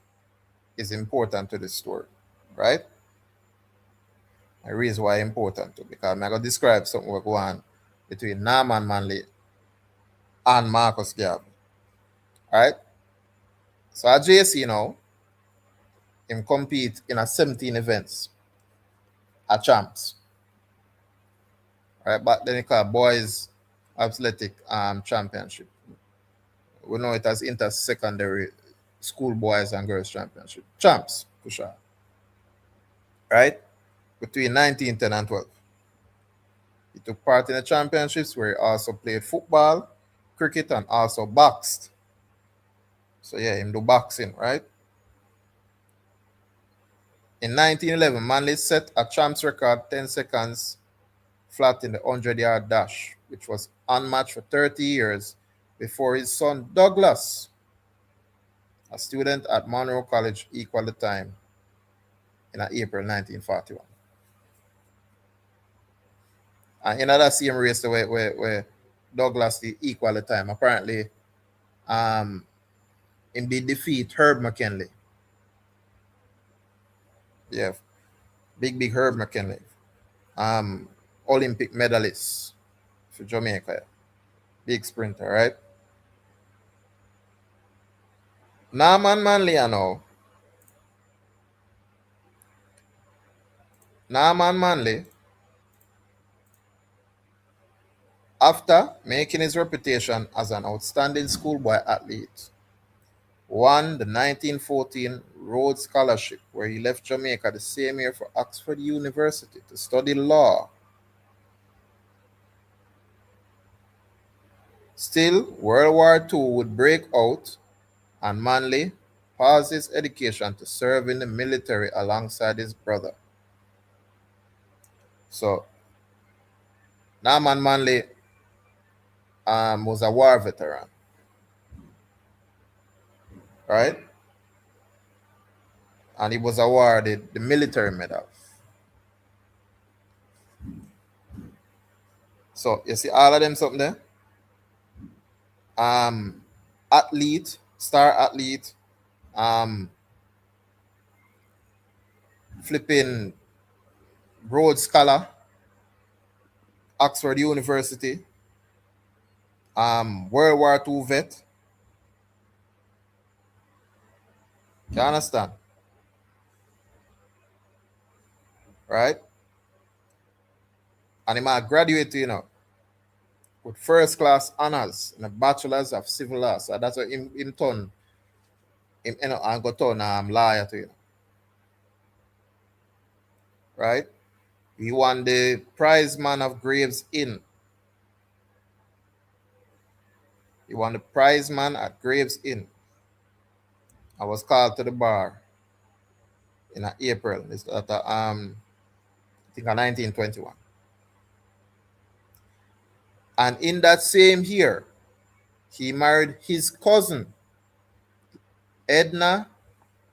is important to this story, right? The reason why important to, because I'm going to describe something we're going on between Norman Manley and Marcus Garvey. Right? So at JC now, him compete in a 17 events at champs. Right? But then he call boys athletic championship. We know it as inter-secondary school boys and girls championship. Champs, Kusha. Right? Between 1910 and 12. He took part in the championships where he also played football, cricket, and also boxed. So yeah, him do boxing, right? In 1911, Manley set a champs record 10 seconds flat in the 100-yard dash, which was unmatched for 30 years before his son Douglas, a student at Monroe College, equaled the time in April 1941. And in that same race where Douglas did equal the time, apparently in the defeat Herb McKinley. Yeah, big Herb McKinley. Olympic medalist for Jamaica. Big sprinter, right? Norman Manley, you know. Norman Manley, after making his reputation as an outstanding schoolboy athlete, won the 1914 Rhodes Scholarship, where he left Jamaica the same year for Oxford University to study law. Still, World War II would break out, and Manley paused his education to serve in the military alongside his brother. So, Norman Manley was a war veteran, right? And he was awarded the military medal. So, you see all of them something there? Athlete, star athlete, flipping Rhodes Scholar, Oxford University, World War II vet. You understand? Right? And he might graduate, with first class honors in a bachelor's of civil law. So that's what him turn, and go turn lawyer to, right? He won the prize man of Graves Inn. He won the prize man at Graves Inn. I was called to the bar in April. It's at I think 1921. And in that same year, he married his cousin, Edna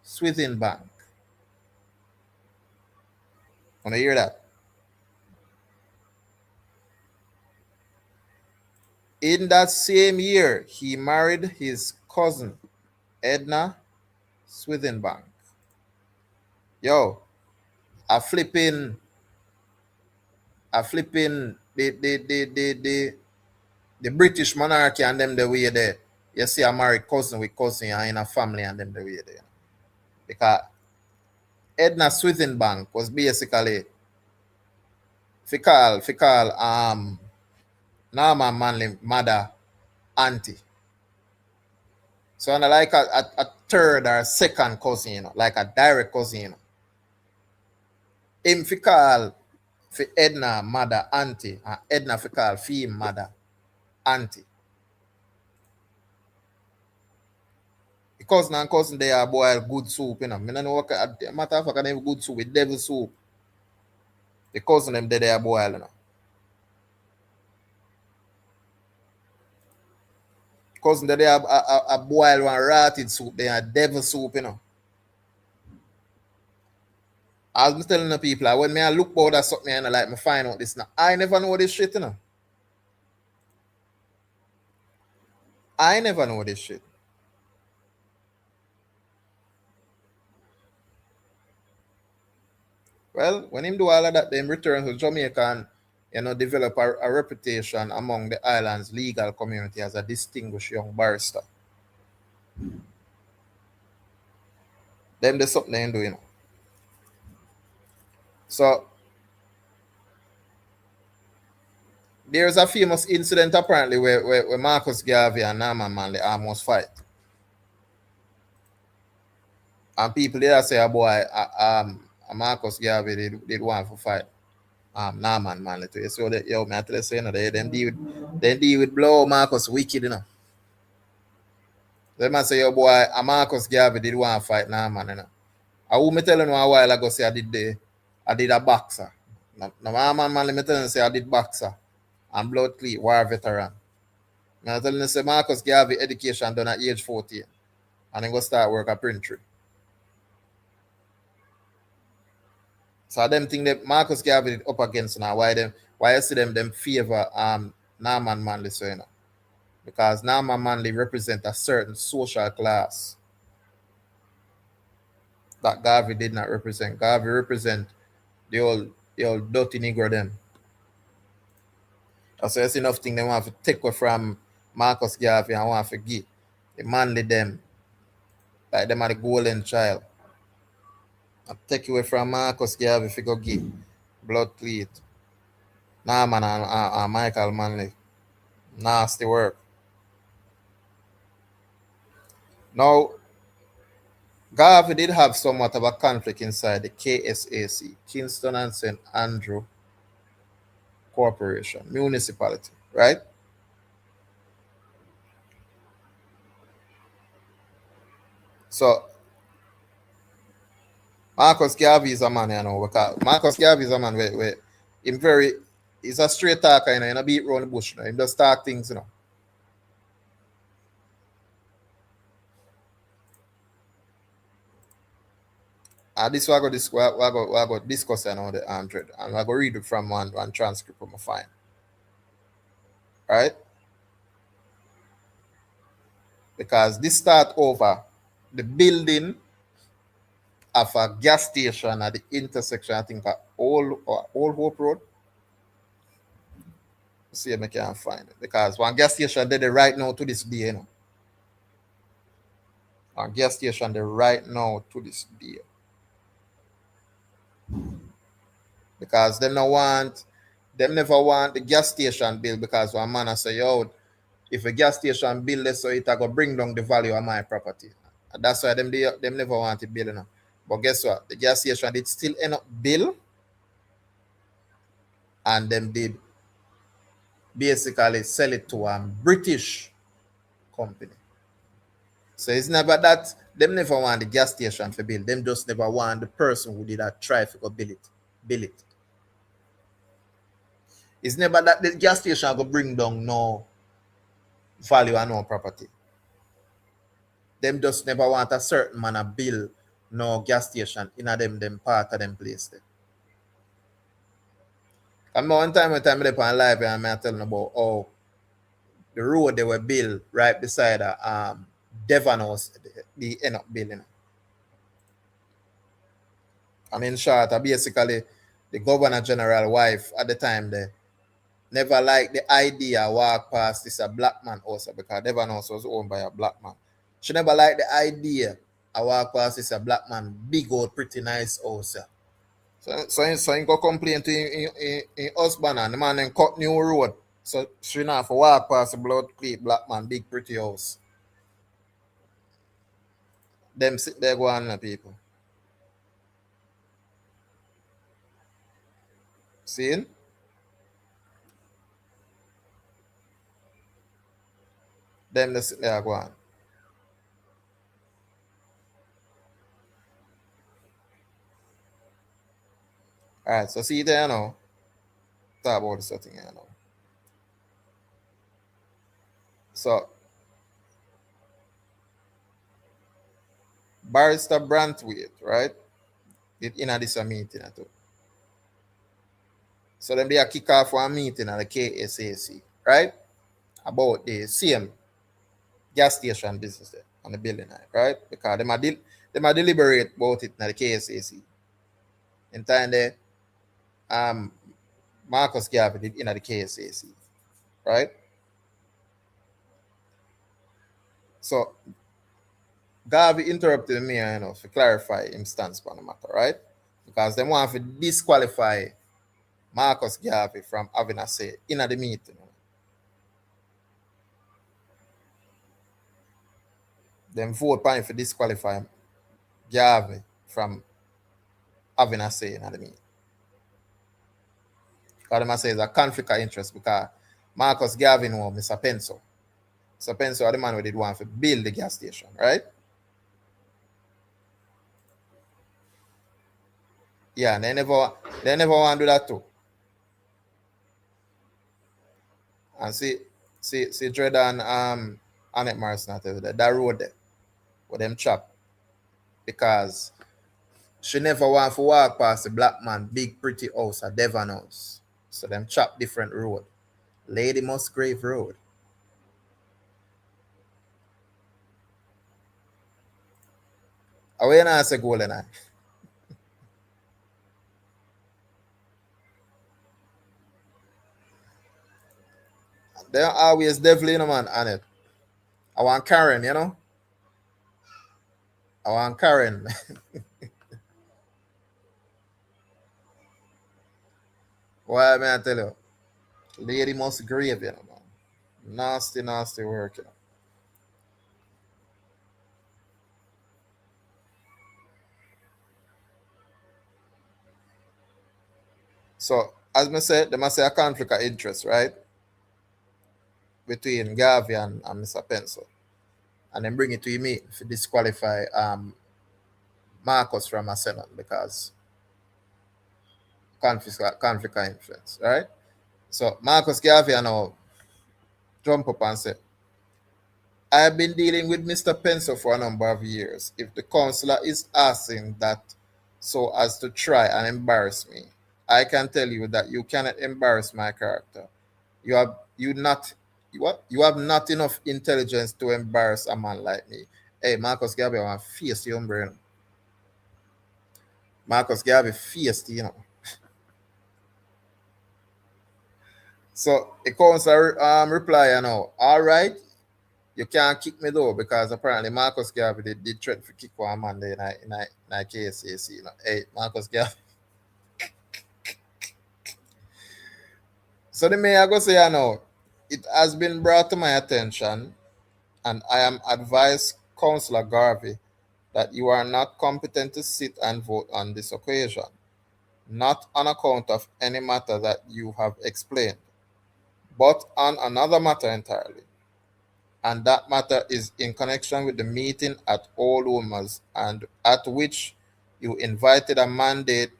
Swithenbank. Wanna hear that? In that same year, he married his cousin, Edna Swithenbank. Yo, a flipping, the British monarchy and them the way there. You see a married cousin with cousin and in a family and them the way there. Because Edna Swithenbank was basically fickle Norman Manley mother auntie. So and like a third or second cousin, you know, like a direct cousin, you know. Him fickle for Edna mother auntie and Edna fickle for him mother auntie. The cousin and cousin they are boil good soup, you know. I don't know what matter of fact I have good soup with devil soup. The cousin them they are boil, you know. Cousin they have a boil one rotted soup, they are devil soup, you know. As I'm telling the people, when I look about that something and I like me find out this now. I never know this shit, you know. I never know this shit. Well, when him do all of that, then return to Jamaica and develop a reputation among the island's legal community as a distinguished young barrister. Them there's something they do, you know. So there's a famous incident apparently where Marcus Garvey and Norman Manley almost fight. And people there say, boy, Marcus Garvey did want to fight Norman Manley too. So that yo, man, I tell you, you know, they deal with blow Marcus wicked, you know. They might say, yo, boy, Marcus Garvey did want to fight Norman, you know. I will me telling you a while ago say I did a boxer. Now Norman Manley me telling you say I did boxer and blood clean war veteran. I'm telling you say Marcus Garvey education done at age 14 and then go start work at printry. So them think that Marcus Garvey did up against now. Why you see them favor Norman Manley, so you know. Because Norman Manley represent a certain social class that Garvey did not represent. Garvey represent the old dirty Negro them. So it's enough thing they want to take away from Marcus Garvey and want to give the Manley them. Like them are the golden child. I take away from Marcus Garvey if you go give blood cleat. Norman and Michael Manley. Nasty work. Now, Garvey did have somewhat of a conflict inside the KSAC, Kingston and St. Andrew Corporation, municipality, right? So, Marcus Garvey is a man, you know, because Marcus Garvey is a man where he's a straight talker, you know, he beat around the bush, you know, he just talk things, you know. This we go discuss the 100 and I go read it from one transcript of my fine. Right? Because this start over the building of a gas station at the intersection, I think Old Hope Road. See if I can find it. Because one gas station there right now to this day, you know. One gas station there right now to this day. Because them never want the gas station built because one man say, yo, if a gas station build this, so it go bring down the value of my property. And that's why them never want it built, you know. But guess what? The gas station did still end up built, and them did basically sell it to a British company. So it's never that them never want the gas station to build. Them just never want the person who did that try to go build it. It's never that the gas station go bring down no value and no property. Them just never want a certain man to build no gas station in them part of them place there. And one time I there on live and I'm telling about how the road they were built right beside Devon House, the end up building. And in short, basically the governor general wife at the time there never liked the idea walk past this a black man also because Devon House was owned by a black man. She never liked the idea I walk past this a black man, big old pretty nice house. So he go complain to his husband and the man then cut new road. So she not for walk past the blood clean black man, big pretty house. Them sit there go on people. See? Them they sit there go on. Alright, so see there now. Talk about this thing here now. So Barrister Brantwaite, right? Did in this a meeting too. So them they a kick off one meeting at the KSAC, right? About the same gas station business there on the building, right? Because them a deliberate about it in the KSAC. In time there, Marcus Garvey did in the KSAC, right? So Garvey interrupted me, to clarify his stance on the matter, right? Because they want to disqualify Marcus Garvey from having a say in the meeting. Them vote for him to disqualify Garvey from having a say in the meeting. Because them say it's a conflict of interest because Marcus Garvey know Mr. Penso. Mr. Penso are the man who did want to build the gas station, right? Yeah, they never want to do that too. And see Dread and Annette Morrison that road there with them chop. Because she never want to walk past the black man, big pretty house at Devon House. So them chop different road. Lady Musgrave Road. Away na say golden eye. They always devil, man, on it. I want Karen, I want Karen. Why man I tell you? Lady Musgrave, man. Nasty work, So, as I said, they must say a conflict of interest, right? Between Garvey and Mr. Penso. And then bring it to me to disqualify Marcus from a Senate because conflict of influence, right? So Marcus Garvey now jump up and say, I've been dealing with Mr. Penso for a number of years. If the councillor is asking that so as to try and embarrass me, I can tell you that you cannot embarrass my character. You have not enough intelligence to embarrass a man like me. Hey, Marcus Garvey, I want to face the umbrella. Marcus Garvey faced, So the councillor reply, all right, you can't kick me though, because apparently Marcus Garvey did threaten to kick one man there in a KSAC. Hey, Marcus Garvey. So the mayor go say, it has been brought to my attention, and I am advised, Councillor Garvey, that you are not competent to sit and vote on this occasion, not on account of any matter that you have explained, but on another matter entirely. And that matter is in connection with the meeting at Old Womas, and at which you invited a mandate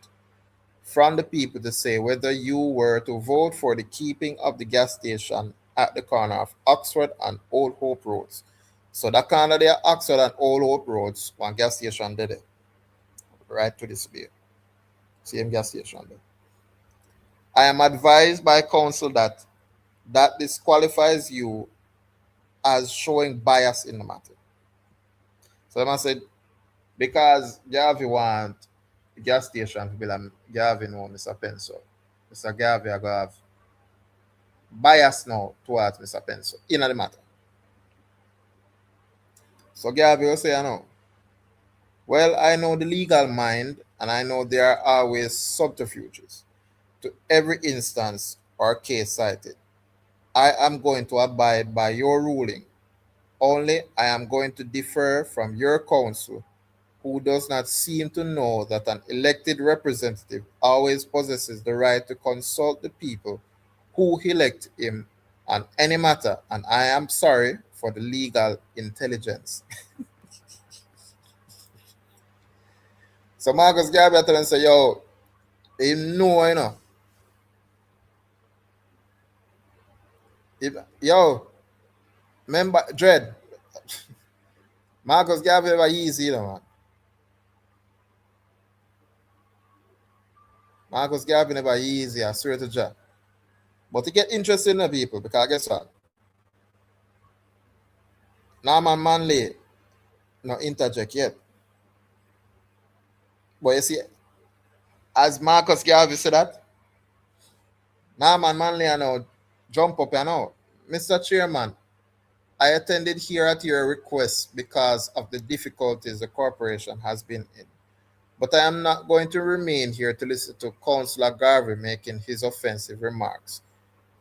from the people to say whether you were to vote for the keeping of the gas station at the corner of Oxford and Old Hope Roads. So that corner there, Oxford and Old Hope Roads, one gas station there, right to this way. Same gas station there. I am advised by counsel that disqualifies you as showing bias in the matter. So I said, because Garvey want the gas station to be like Garvey no Mr. Penso. Mr. Garvey I go have bias now towards Mr. Penso in the matter. So Garvey will say, I know. Well, I know the legal mind, and I know there are always subterfuges to every instance or case cited. I am going to abide by your ruling. Only I am going to differ from your counsel, who does not seem to know that an elected representative always possesses the right to consult the people who elect him on any matter, and I am sorry for the legal intelligence. So Marcus Garvey tell him say, yo, him know, you know. Yo, remember Dread. Marcus Garvey never easy, you know, man. Marcus Garvey never easy, I swear to God. But it get interesting in the people because guess what? Norman Manley no interject yet. But you see, as Marcus Garvey said that, Norman Manley I know jump up, you know. Mr. Chairman, I attended here at your request because of the difficulties the corporation has been in. But I am not going to remain here to listen to Councillor Garvey making his offensive remarks.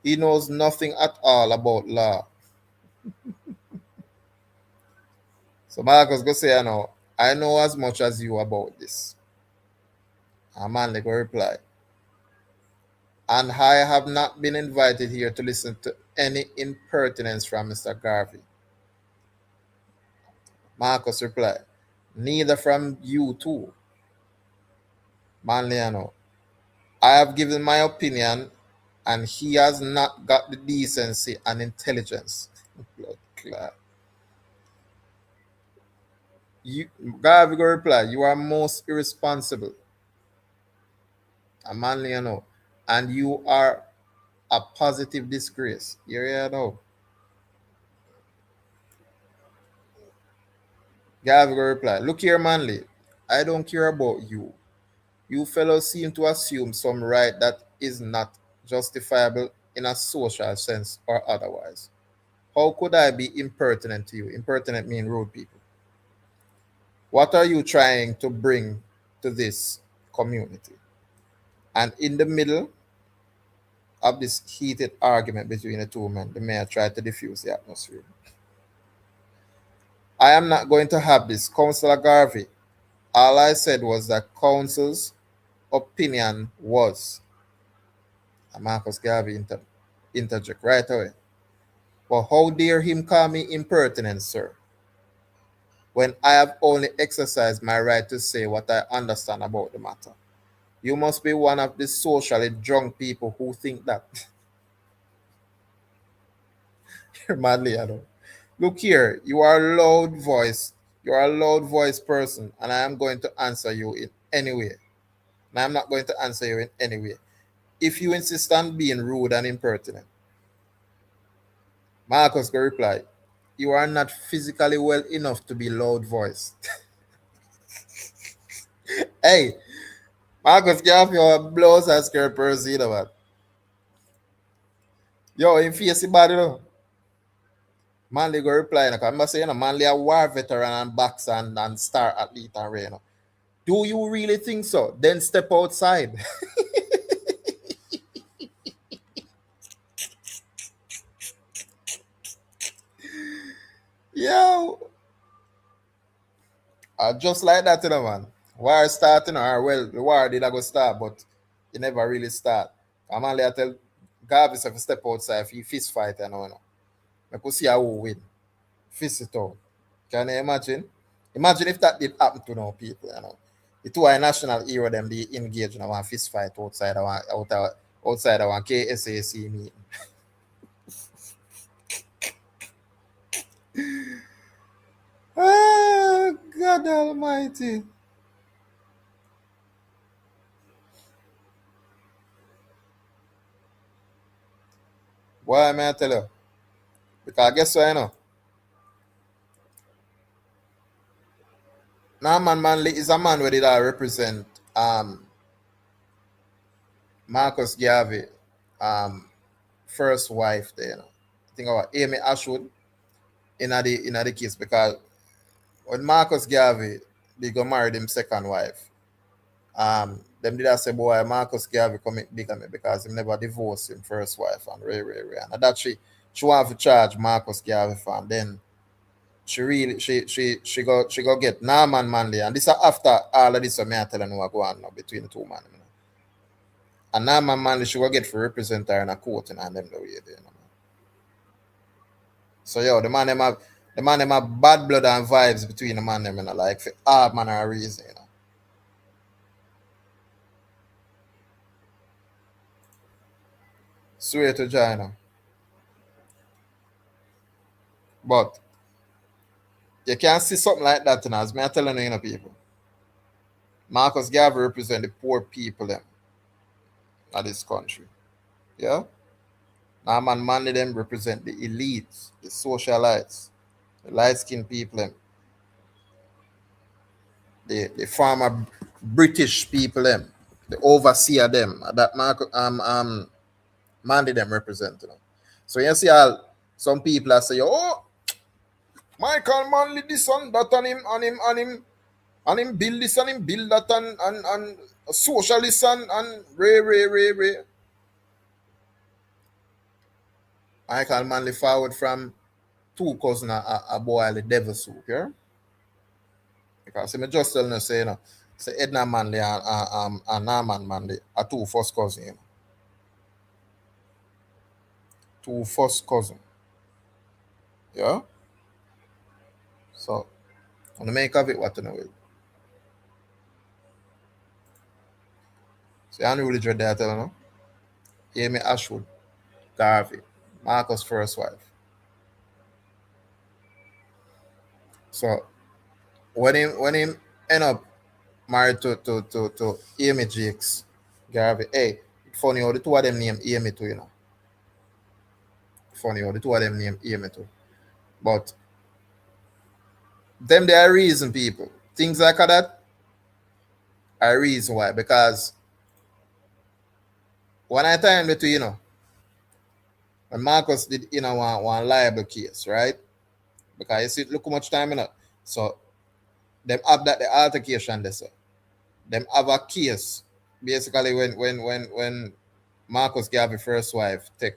He knows nothing at all about law. So Marcus go say, I know as much as you about this. And Manley go reply, and I have not been invited here to listen to any impertinence from Mr. Garvey. Marcus replied, neither from you too. Manley, I have given my opinion, and he has not got the decency and intelligence. Blood clot. Garvey go reply, you are most irresponsible. And Manley, and you are a positive disgrace. Here you know. Garvey go reply, look here, Manley, I don't care about you. You fellows seem to assume some right that is not justifiable in a social sense or otherwise. How could I be impertinent to you? Impertinent mean rude people. What are you trying to bring to this community? And in the middle of this heated argument between the two men, the mayor tried to diffuse the atmosphere. I am not going to have this, Councillor Garvey. All I said was that council's opinion was, and Marcus Garvey interject right away. But how dare him call me impertinent, sir, when I have only exercised my right to say what I understand about the matter? You must be one of the socially drunk people who think that. You're madly, Look here, you are a loud voice. You are a loud voice person, and I am going to answer you in any way. And I'm not going to answer you in any way if you insist on being rude and impertinent. Marcus will reply, you are not physically well enough to be loud voiced. Hey, Marcus, give your blows and skirt person, you know what? Yo, in face the body, Manley go reply, because I'm saying, Manley a war veteran and boxer and star athlete and rain. Do you really think so? Then step outside. Yo, just like that, man. War starting, or well, the war did go start, but it never really start. I'm only I tell Garvey if you step outside, if you fist fight, I could see how we win. Fist it out. Can you imagine? Imagine if that did happen to no people, The two are national hero, them they engage in a fist fight outside of one KSAC meeting. Ah, God Almighty. Why may I tell you? Because guess what, you know? Norman Manley is a man where did I represent Marcus Garvey first wife there, you know. I think about Amy Ashwood in the case because when Marcus Garvey they go married him second wife, them did I say boy Marcus Garvey commit bigamy because he never divorced him first wife and and that she want to charge Marcus Garvey for and then she go get Norman Manley and this is after all of this so me I tell you what go on now between the two men. You know. And Norman Manley she go get for represent her in a court and them the way there, you know. So yo, the man them have bad blood and vibes between the man them, you know, like for all manner of reason, you know. Swear to China. But you can't see something like that, you know, as me I telling you know, people. Marcus Garvey represent the poor people them of this country. Yeah? Norman Manley them represent the elites, the socialites, the light-skinned people them, the former British people them, the overseer them, that Manley them represent, you know. So you see all some people are say, oh, Michael Manley this and that and him build this and him build that and socialist and Ray. Michael Manley forward from two cousins a boil the devil soup, yeah? Because me just telling you say, you know, say Edna Manley and Norman Manley are two first cousins, you know. Two first cousins. Yeah? So on the make of it what you know will. So you really dread that, you know? Amy Ashwood, Garvey, Marcus' first wife. So when him end up married to Amy Jakes, Garvey, hey, funny how the two of them name Amy too, you know. Funny how the two of them name Amy too. But them there are reason people. Things like that are reason why. Because when I time the two, you know, when Marcus did you know one liable case, right? Because you see look how much time you know. So them have that the altercation they say. Them have a case basically when Marcus Garvey first wife take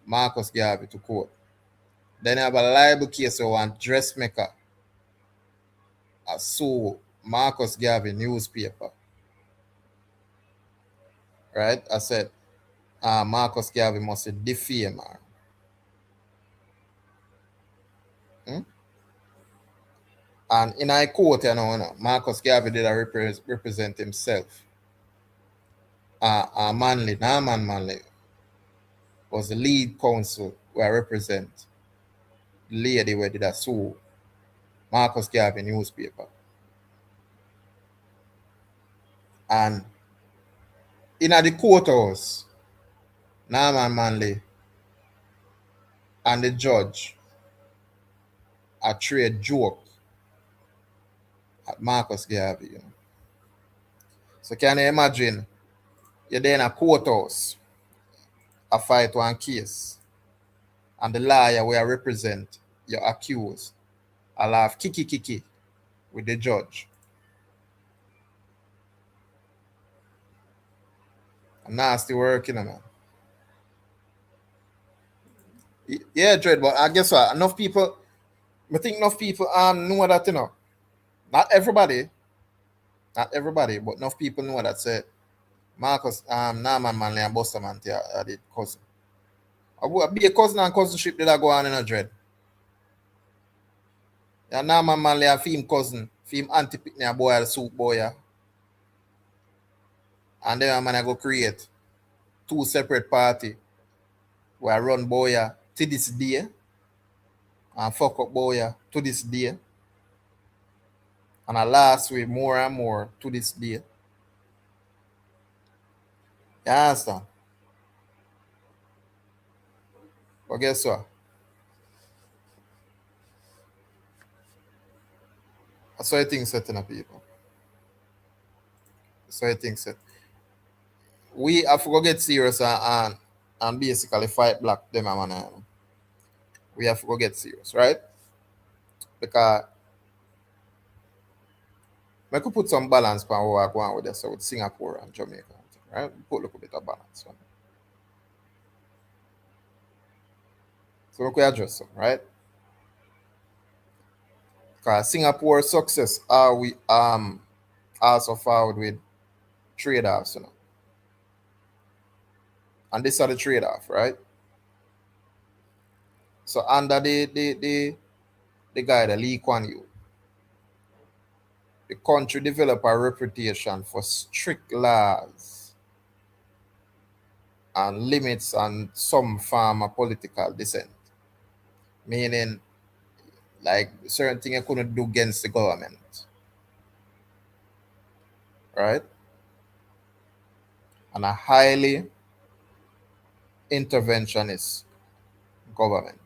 Marcus Garvey to court. Then you have a liable case where one dressmaker sue Marcus Garvey newspaper. Right? I said Marcus Garvey must defame her. Hmm? And in a court, you know, Marcus Garvey did represent himself. Norman Manley was the lead counsel where I represent the lady where did I sue Marcus Garvey newspaper. And in the courthouse, Norman Manley and the judge a trade joke at Marcus Garvey. You know. So can you imagine you're there in a courthouse, a fight one case, and the lawyer will represent your accused. I'll have kiki with the judge. A nasty work, you know, man. Yeah, Dread, but I guess what? I think enough people know that, you know. Not everybody, but enough people know that said Marcus Norman Manley and Buster Manti are the cousin. I be a cousin and cousinship did I go on in a Dread. Yeah, Norman Manley a film cousin, film auntie pick a boy a soup boy, yeah. And then man I go create two separate party where I run boya to this day and fuck up boya to this day. And I last with more and more to this day. You understand? But guess what? That's why things set in a people. That's why things set. We have to go get serious and basically fight black them, man. We have to go get serious, right? Because we could put some balance on what we're going with this, so with Singapore and Jamaica, right? Put a little bit of balance on it. So we could address them, right? Because Singapore success are we also followed with trade-offs, you know. And these are the trade-off, right? So under the guy, the Lee Kuan Yew, the country developed a reputation for strict laws and limits on some form of political dissent. Meaning, like, certain things you couldn't do against the government. Right? And a highly interventionist government.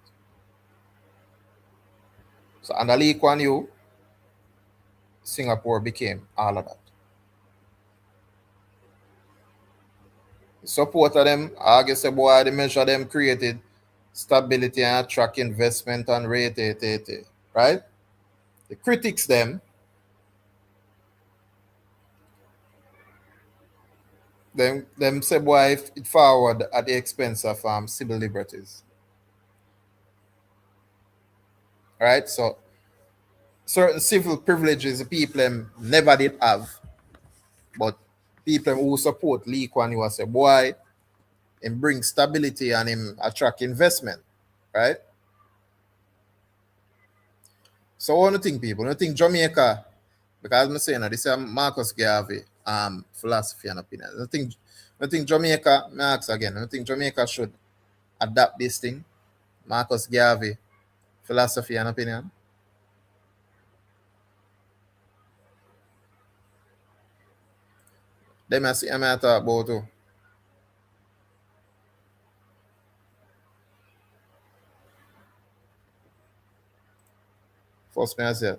So under Lee Kuan Yew, Singapore became all of that. The support of them, I guess, boy, the measure them created stability and attract investment and rate, right? The critics them say, boy, it forward at the expense of civil liberties. Right? So certain civil privileges the people never did have. But people who support Lee Kuan Yew say, boy, him bring stability and him attract investment. Right? So what do you think, people? I think Jamaica, because I'm saying this is Marcus Garvey philosophy and opinion. I think Jamaica, I ask again, I think Jamaica should adapt this thing, Marcus Garvey philosophy and opinion. Them I see I might talk about too. First me I said,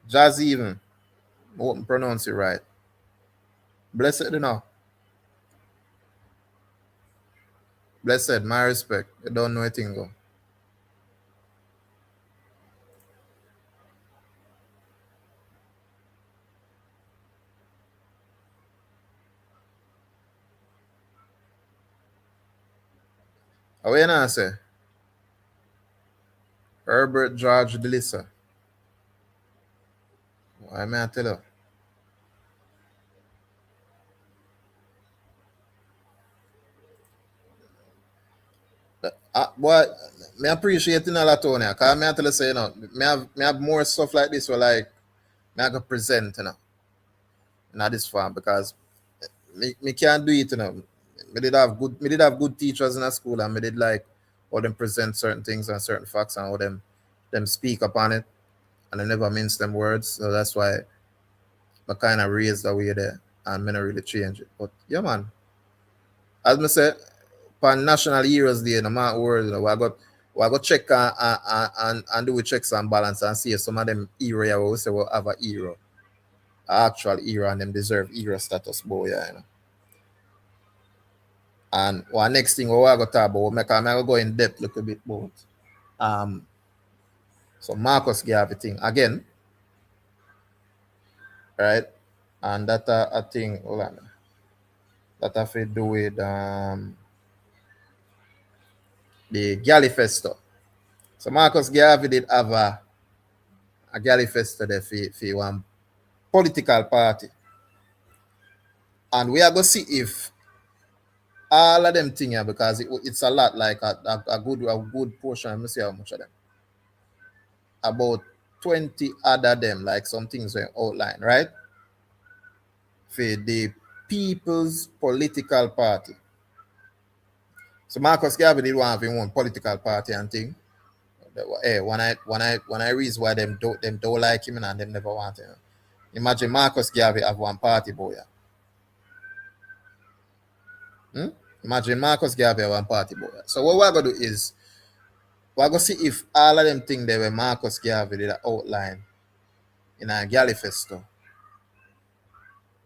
Jazz even, I won't pronounce it right. Blessed enough. Blessed, my respect. You don't know a thing go. What you not say? Herbert George Delissa. Why may I tell you? Boy, me appreciate in a lot on here. Because I tell you say, you know, me have more stuff like this where like me I can present, you know. Not this farm because me can't do it, you know. Me did have good teachers in a school and me did like how them present certain things and certain facts and how them speak upon it and I never mince them words. So that's why I kind of raised the way there and me not really change it. But yeah, man. As I said, on National Heroes Day, no matter world, you know, we got check and do checks and balance and see if some of them hero we say will have a hero, actual hero, and them deserve hero status, boy, yeah, you know. And one next thing we got to talk about, I go in depth a little bit about so Marcus Garvey thing again, right? And that a thing, hold on, that have to do with the Galifesto. So Marcus Garvey did have a Galifesto there for one political party. And we are going to see if all of them things, because it's a lot, like a good portion, let me see how much of them. About 20 other them, like some things were outlined, right? For the People's Political Party. So Marcus Garvey did want to have one political party and thing. Hey, when I reason why them don't like him and them never want him. Imagine Marcus Garvey have one party, boy. Imagine Marcus Garvey one party boy. So what we're gonna do is we're gonna see if all of them things they were Marcus Garvey did outline in a Galifesto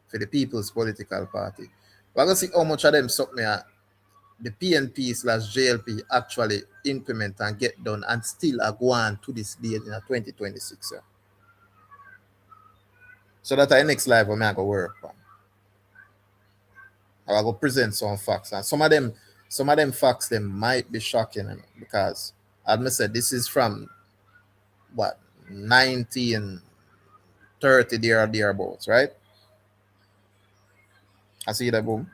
for the People's Political Party. We're gonna see how much of them something the PNP slash JLP actually implement and get done and still are going to this day in 2026. So that our next live I'm going to work on. I will present some facts. And some of them facts them might be shocking, because as I said, this is from what 1930 there or thereabouts, right? I see that boom.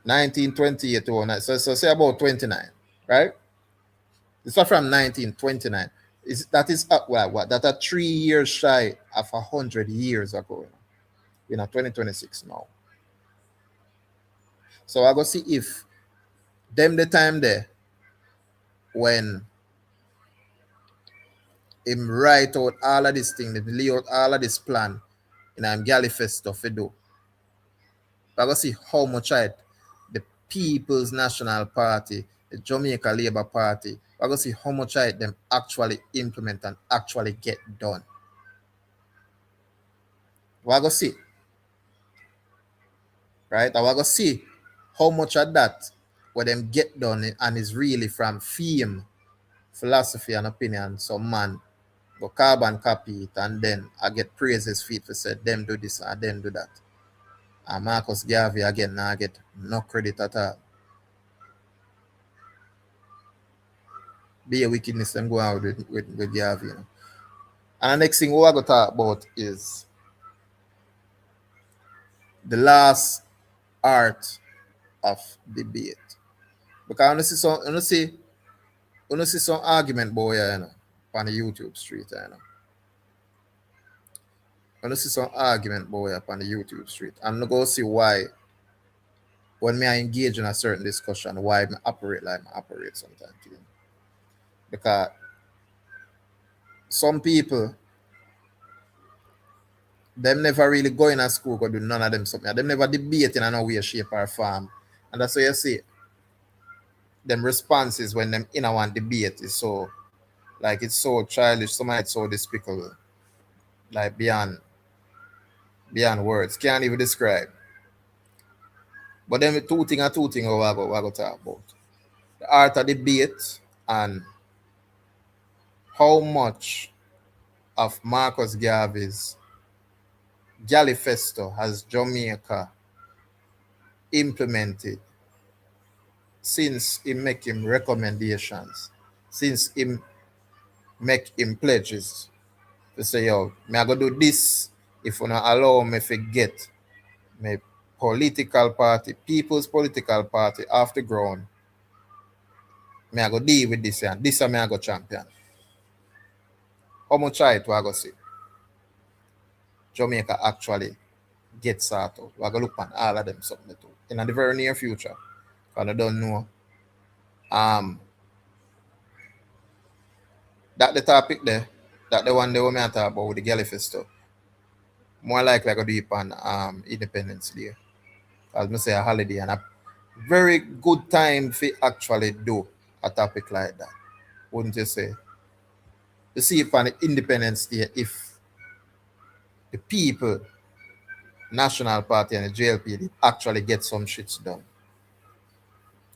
1928 to so say about 29, right? This is from 1929. That is what? That are 3 years shy of 100 years ago. You know, 2026 now. So I go see if them the time there when him write out all of this thing, lay out all of this plan in Galifesto for do. I go see how much the People's National Party, the Jamaica Labour Party, I go see how much them actually implement and actually get done. I go see. Right? I go see how much of that what them get done and is really from theme, philosophy and opinion. Some man go carbon copy it and then I get praises for it for said them do this and them do that. And Marcus Garvey again now get no credit at all. Be a wickedness them go out with Garvey. You know? And the next thing we are going to talk about is the last art of debate. Because I see some argument boy, you know, on the YouTube street, you know. I see some argument boy up on the YouTube street. I'm gonna go see why when me I engage in a certain discussion, why I operate like I operate sometimes. You know? Because some people them never really go in a school or do none of them something. Them never debate in no way, shape, or form. And that's why you see them responses when them in a one debate is so like it's so childish, some it's so despicable, like beyond words. Can't even describe. But then two things we go talk about. The art of debate and how much of Marcus Garvey's Galifesto has Jamaica implemented since he make him recommendations, since he make him pledges to say, yo, me I go do this if you not allow me to get my political party, People's Political Party off the ground. Me I go deal with this and this me I go champion. How much try it I go see? Jamaica actually get started. We are going to look at all of them something too in the very near future. Because I don't know. That the topic there, that the one they want me to talk about with the Galifesto. More likely I go do it on Independence Day. As I say a holiday and a very good time to actually do a topic like that. Wouldn't you say? To see it on the Independence Day if the people National Party and the JLP did actually get some shits done.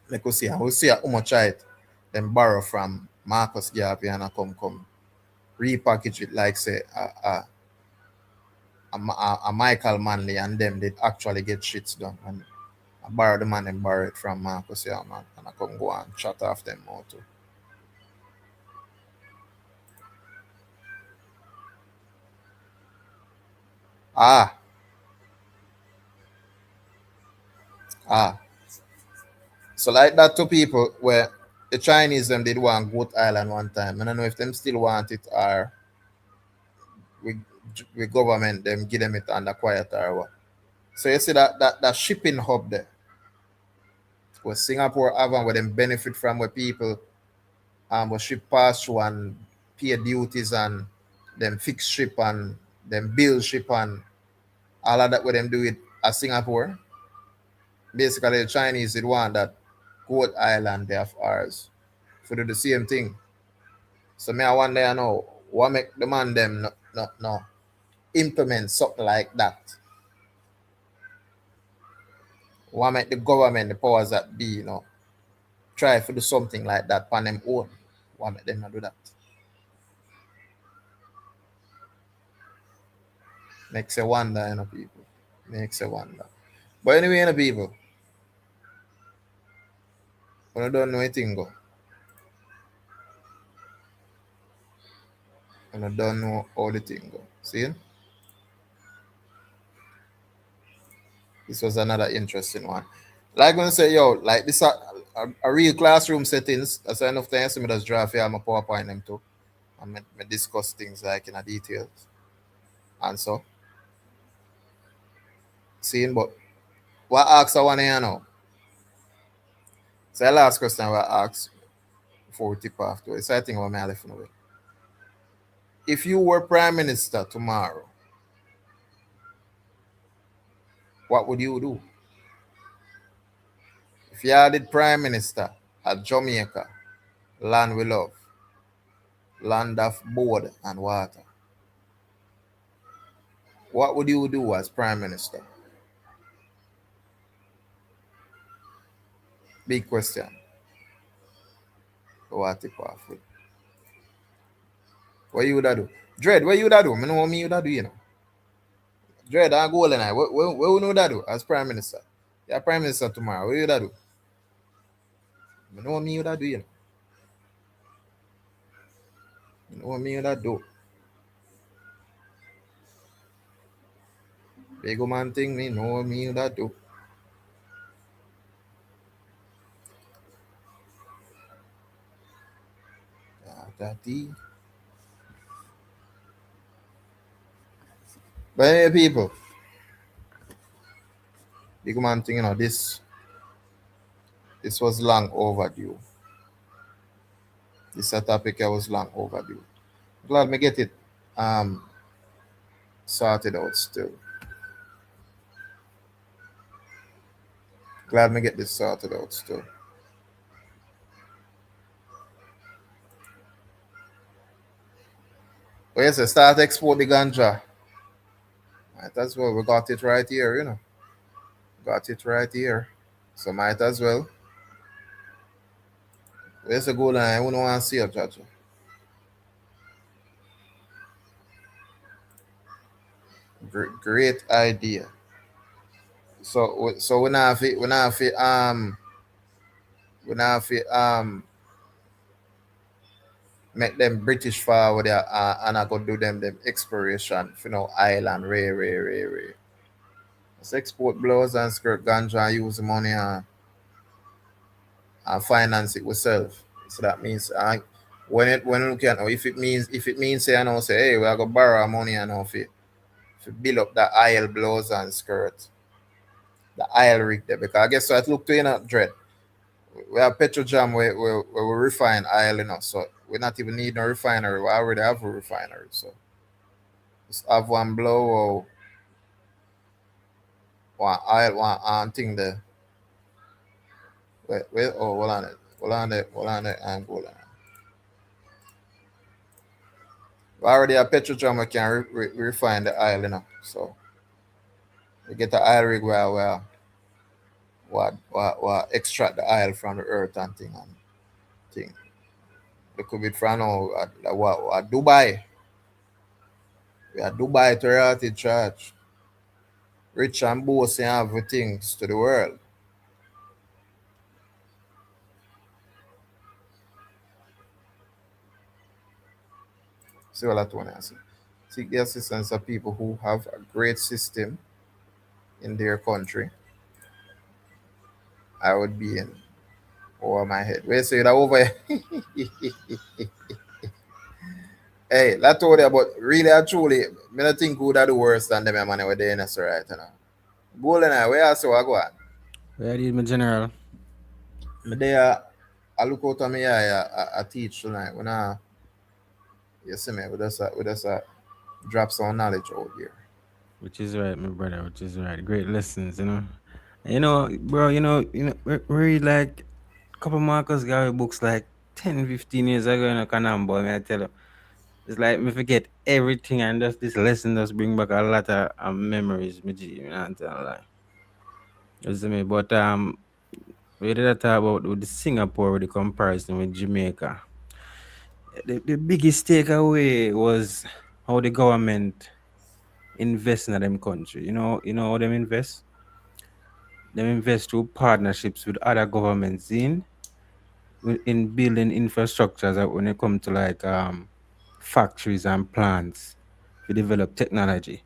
Like we'll see how much it them borrow from Marcus Garvey and come repackage it like say a Michael Manley and them did actually get shits done. And I borrow the man and borrow it from Marcus man, and I come go and chat off them more too. So like that to people where the Chinese them did want Goat Island one time. I don't know if them still want it or we government them give them it under quiet or what. So you see that shipping hub there where Singapore have and where them benefit from where people will ship past through and pay duties and them fix ship and them build ship and all of that where them do it at Singapore. basically the Chinese did want that goat island there of ours for do the same thing. So me I wonder you know what make the man them no implement something like that. What make the government, the powers that be, try to do something like that on them own. What make them not do that? Makes a wonder, people. Makes a wonder. But anyway, people, when I don't know anything go. When I don't know all the thing go. See? This was another interesting one. Like when I say, yo, like this a real classroom settings. That's enough time so me just draw for my PowerPoint them too. And me discuss things like in a details. And so, seeing, but what ask I want to know? So the last question I asked before we tip off to it. So I think about my life in a way. If you were prime minister tomorrow, what would you do? If you are the prime minister at Jamaica, land we love, land of board and water, what would you do as prime minister? Big question. What tip off with? What you would do? Dread, what you would do? I know me you would do, Dread, I go and what you know that do as prime minister? You're prime minister tomorrow. What you would do? I know me you would do, I know me you would do. Big man thing, me know me you would do. Daddy. But anyway, people, big man thing, this was long overdue. This topic was long overdue. Glad me get it sorted out still. Glad me get this sorted out still. But yes, start export the ganja. Might as well. We got it right here, Got it right here. So might as well. Where's the goal line? I wouldn't want to see it, Judge. Great idea. So we not make them British forward there and I go do them exploration, island, ray. Let's export blows and skirt ganja and use the money and finance it ourselves. So that means when you look at if it means say hey we are gonna borrow money and if build up the aisle blows and skirt, the aisle rig there because I guess so it look to dread. We have Petrojam where we refine oil, so we not even need no refinery. We already have a refinery, so just have one blow or one oil, one thing there. Wait, hold on it, and go on. We already have Petrojam we can refine the oil, so we get the oil rig where we extract the oil from the earth and thing. It could be from Dubai. We are Dubai to royalty charge. Rich and boasting everything to the world. See what I want to say. Seek the assistance of people who have a great system in their country. I would be in over my head. Wait, say that over here. Hey, that told you about really and truly, I don't think who that do worse than them money with the NS right now. Golden eye, where else I go on? Where did my general? Me there, I look out of my eye, I teach tonight. You see me, we just drop some knowledge out here. Which is right, my brother, which is right. Great lessons, Bro, read like a couple Marcus Garvey books like 10, 15 years ago in a Canaan boy, man, I tell you. It's like me forget everything and just this lesson just bring back a lot of memories, me G, you know what I'm telling you. You see me? But we did talk about with the Singapore with the comparison with Jamaica. The biggest takeaway was how the government invest in them country. You know how them invest? Them invest through partnerships with other governments in building infrastructures when it comes to like factories and plants to develop technology.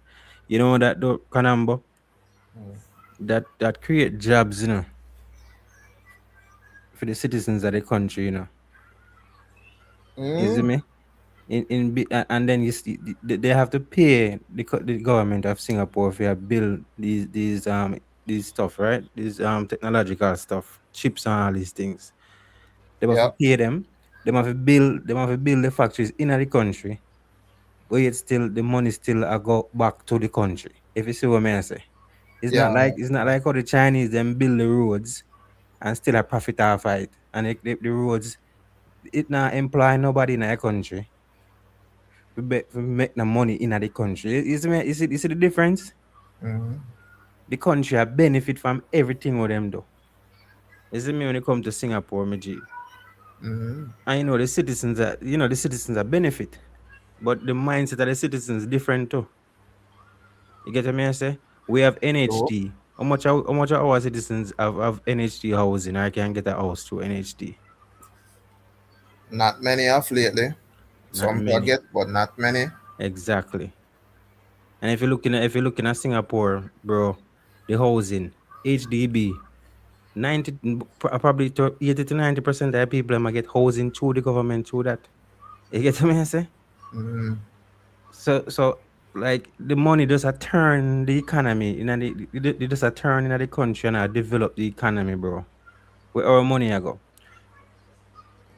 You know that though, Kanambo? That create jobs, for the citizens of the country, You see Mm, me? And then you see they have to pay the government of Singapore if you build these stuff, right? These technological stuff, chips and all these things. They have to yeah. pay them. They have to build the factories in the country, but yet still the money still go back to the country. If you see what I say. Yeah. It's not like how the Chinese them build the roads and still a profit off it. And the roads it not employ nobody in the country. We make the money in the country. You see the difference? Mm, The country a benefit from everything what them do. You see me when it come to Singapore, my G. mm, I know the citizens are benefit, but the mindset of the citizens different too. You get what I say? We have true. NHD. How much of our citizens have NHD housing? I can get a house through NHD. Not many of lately. Not Some many. forget, but not many. Exactly. And if you're looking at Singapore, bro, the housing, HDB, 80 to 90% of the people might get housing through the government through that. You get what I say? Mm, So like the money does a turn the economy it does a turn in the country and develop the economy, bro. Where our money I go.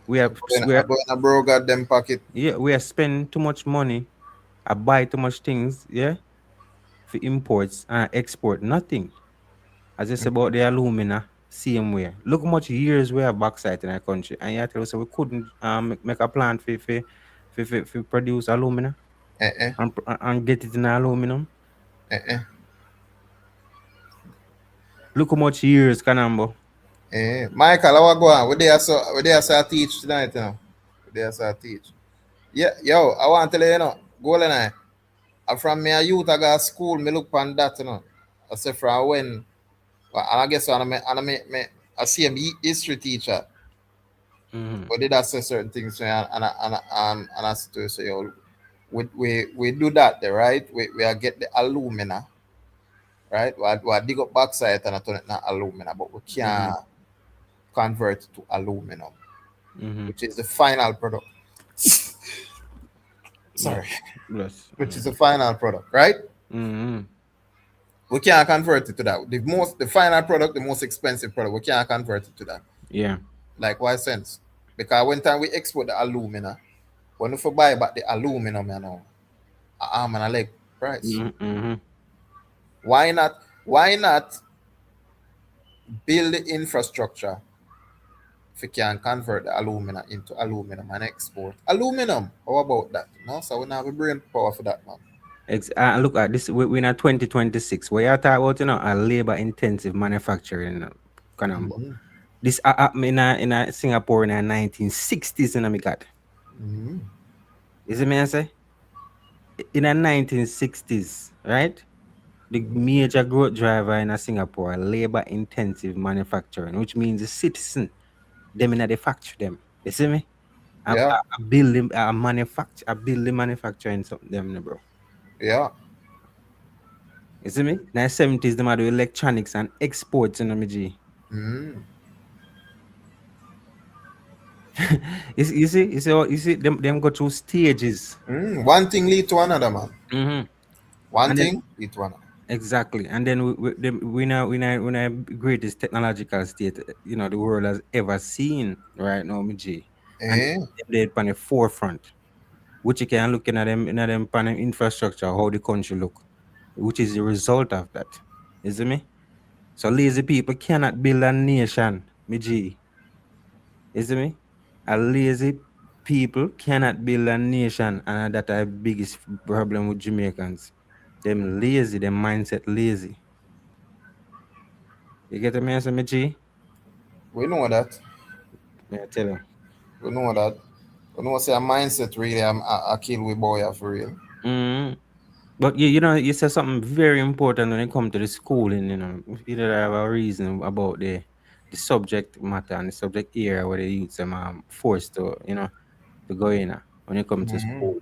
I go in a bro got them pocket. We are spending too much money. I buy too much things, yeah, for imports and export nothing. As it's about the alumina, same way. Look how much years we have backside in our country, and you tell us we couldn't make a plan for produce alumina Eh, eh, and get it in aluminum. eh, eh, Look how much years, Kanambo. Michael, how go on? What they so teach tonight, What they so teach. Yeah, yo, I want to tell you, goal and I from me a youth I got school, me look on that, I say from when, well, and I guess I see him history teacher, Mm-hmm. but did I say certain things to me and I said to say, yo, we do that there, right? We are get the alumina, right? We dig up backside and I turn it not alumina, but we Mm-hmm. can't convert it to aluminum, Mm-hmm. which is the final product. Sorry, Bless. Bless. which is the final product, right? Mm-hmm. We can't convert it to that. The final product, the most expensive product, we can't convert it to that. Yeah. Like why sense? Because when time we export the alumina, when we buy back the aluminum, a arm and a leg price. Mm-hmm. Why not build the infrastructure if we can convert the alumina into aluminum and export aluminum? How about that? No, so we have a brain power for that, man. Look at this. We're in 2026. Where you talk about, a labor intensive manufacturing, Kanambo. Mm-hmm. This in Singapore in the 1960s, and I got. Mm-hmm. You see me, I say? In the 1960s, right? The major growth driver in Singapore, labor intensive manufacturing, which means the citizen, them in the factory, them. You see me? Yeah, I build the manufacturing something, them, bro. yeah. You see me? In the 70s, them do electronics and exports in the G. Mm-hmm. You see, them go through stages. One thing lead to another, man. Mm-hmm. One And then thing lead to another. exactly, and then we now greatest technological state the world has ever seen right now, G. And Eh? they're on the forefront, which you can look in them pan infrastructure, how the country look, which is the result of that. You see me? So lazy people cannot build a nation, me G. You see me? A lazy people cannot build a nation, and that the biggest problem with Jamaicans. Them lazy, them mindset lazy. You get me, answer me, G? We know that. Me I tell you. We know that. We know say a mindset really a kill we boy for real. Mm. But you know, you said something very important when it comes to the schooling. You know, you know, I have a reason about the subject matter and the subject area where the youths are forced to, you know, to go in when it comes to Mm-hmm. school.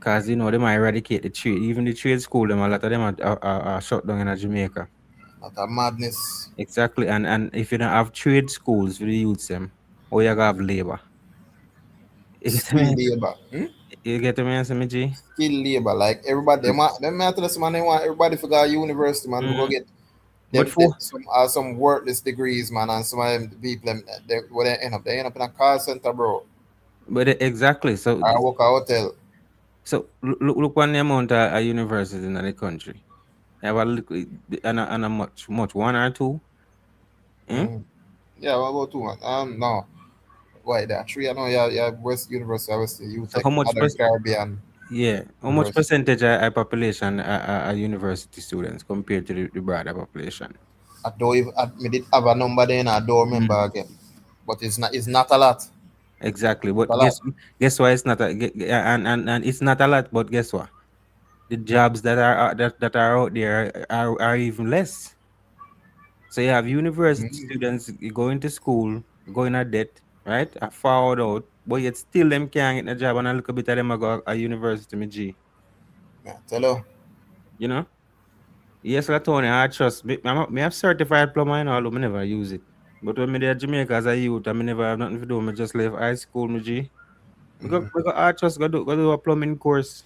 Cause you know they might eradicate the trade. Even the trade school, them a lot of them are shut down in Jamaica. Not a madness. Exactly, and if you don't have trade schools for the youths, them, or you have labor. You get Skill me? labor. You get me, answer me, G? Skill labor. Like everybody, them matter this man. They want everybody to go to university, man. We go Mm. get But them for some worthless degrees, man. And some of them people, where they end up in a call center, bro. but exactly. So I work a hotel. so look on the amount of universities in the country. Have a look and a much one or two. Hmm? Mm. Yeah, what about two, man? No. Why that? Three, I know, yeah, yeah, West University, obviously, So UTech, how much Northern Caribbean yeah, how much University. percentage of population are university students compared to the broader population? I don't even, me did have a number then, I don't remember Mm. again. But it's not a lot. Exactly. Not a But lot. guess why it's not and it's not a lot. But guess what? The jobs that are that are out there are even less. So you have university Mm. students going to school, going at debt, right? Are forward out, but yet still them can't get a job and a little bit of them are go a university, me G. Yeah, tell you. You know? Yes, Tony, I trust. Me have certified plumber and all, I never use it. But when me there Jamaica as a youth, I me never have nothing to do. Me just left high school, me G. Me go I trust go do a plumbing course.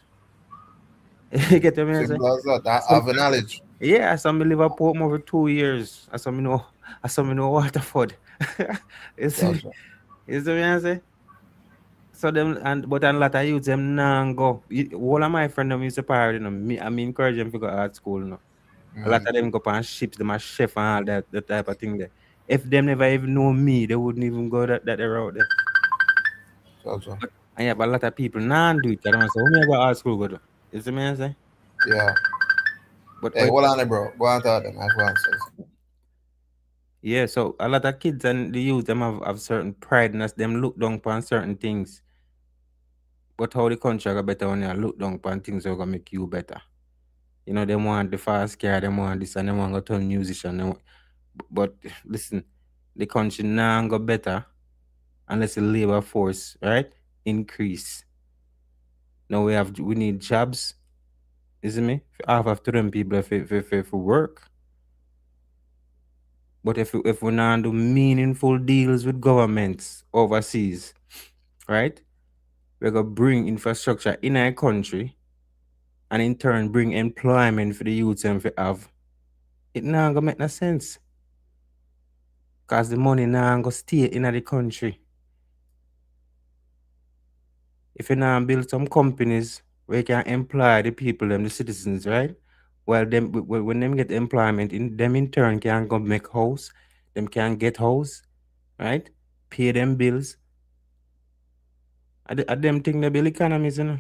You get what I say? Simple as that. I Some, have a knowledge. yeah, I saw me live at Portmore for 2 years. I saw me know Waterford. you see, Gotcha. you see what I say? So them but a lot of youths them nah go. All of my friends them used to pirate, you know. I mean encourage them to go art school, you know. A lot Mm. of them go on ships, them a chef and all that type of thing there. If them never even know me, they wouldn't even go that route there. Gotcha. And yeah, but a lot of people nah do it. I don't say, oh me I go art school go do. You see me I say? Yeah. Hey, But hold on there, bro. Go on to them. I have answers. yeah, so a lot of kids and the youth them have certain pride and them look down upon certain things. But how the country go better when you look down upon things that gonna make you better. You know, they want the fast car, they want this and they want to turn musician. But listen, the country now go better unless the labor force, right, increase. Now we need jobs, isn't me? Half of them people for work. But if we not do meaningful deals with governments overseas, right? We're gonna bring infrastructure in our country and in turn bring employment for the youths and for have. It not gonna make no sense. Cause the money now gonna stay in the country. If you now build some companies where you can employ the people and the citizens, right? Well, them when them get employment, in them in turn can go make house, them can get house, right? Pay them bills. I them think they build economies, you know.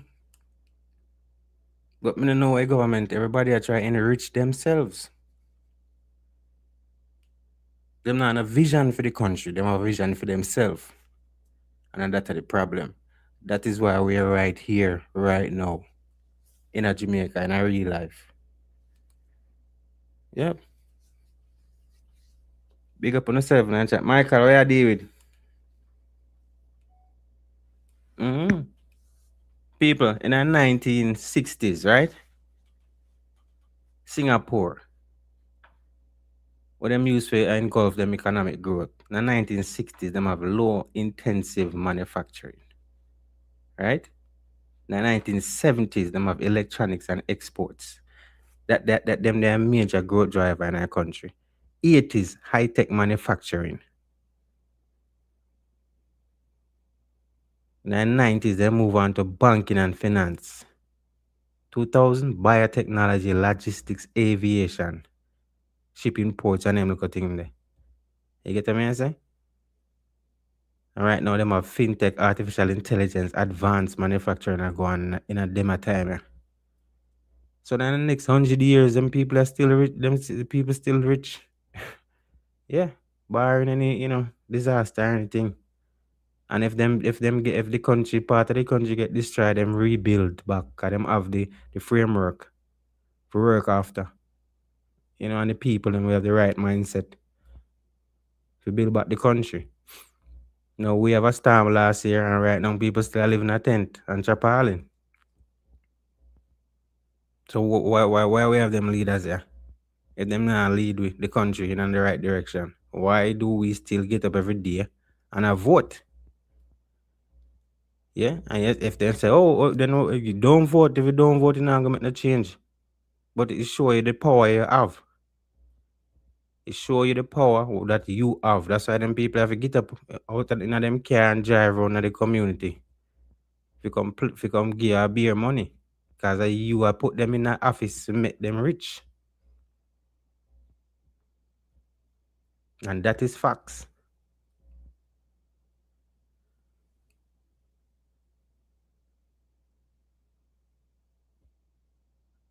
But me no know why government, everybody are trying to enrich themselves. Them not a vision for the country, them have a vision for themselves. And that's the problem. That is why we are right here, right now, in a Jamaica, in a real life. Yep. Big up on yourself, man. Chat. Michael, what you deal with? Mm-hmm. People in the 1960s, right? Singapore, what them use for engulf them economic growth. In the 1960s, them have low intensive manufacturing, right? In the 1970s, them have electronics and exports. That them they are major growth driver in our country. 80s, high tech manufacturing. In the 90s, they move on to banking and finance. 2000, biotechnology, logistics, aviation. shipping ports and them look at thing there. You get what I mean? Say? And right now, them have fintech, artificial intelligence, advanced manufacturing are going in a demo time. So then the next 100 years, them people are still rich. The people still rich. Yeah, barring any disaster or anything. And if the country part of the country get destroyed, them rebuild back. Cause them have the framework for work after. And the people and we have the right mindset to build back the country. We have a storm last year, and right now people still live in a tent and tarpaulin. So why we have them leaders here? If them not lead with the country in the right direction, why do we still get up every day and a vote? Yeah, and yet if they say, then if you don't vote, you're not gonna make no change. But it show you the power you have. It show you the power that you have. That's why them people have to get up out of them car and drive around the community. If you come give a beer money. Because you have put them in the office to make them rich. And that is facts.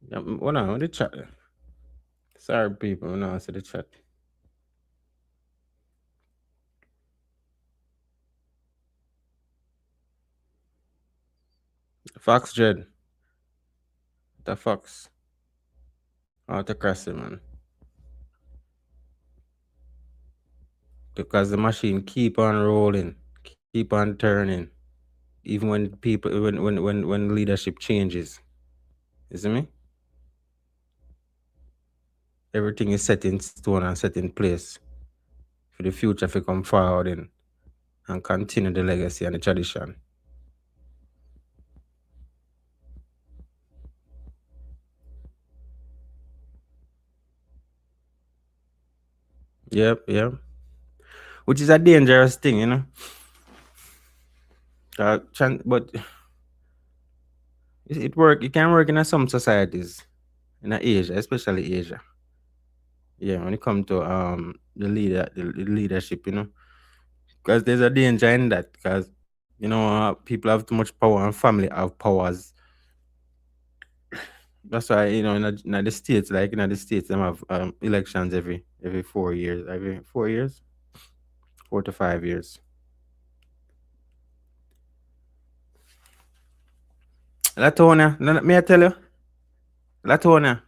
What now? The chat. Sorry, people. No, I see the chat. Fox Dread. The Fox. Autocracy, man. Because the machine keep on rolling, keep on turning, even when people when leadership changes. You see me? Everything is set in stone and set in place for the future to come forward in and continue the legacy and the tradition. Yep. Which is a dangerous thing, but it can work in some societies, in Asia, especially Asia. Yeah, when it comes to the leadership, because there's a danger in that, because people have too much power and family have powers. That's why in the states, like in the states, them have elections every 4 years, 4 to 5 years. Latonia, me I tell you, Latonia,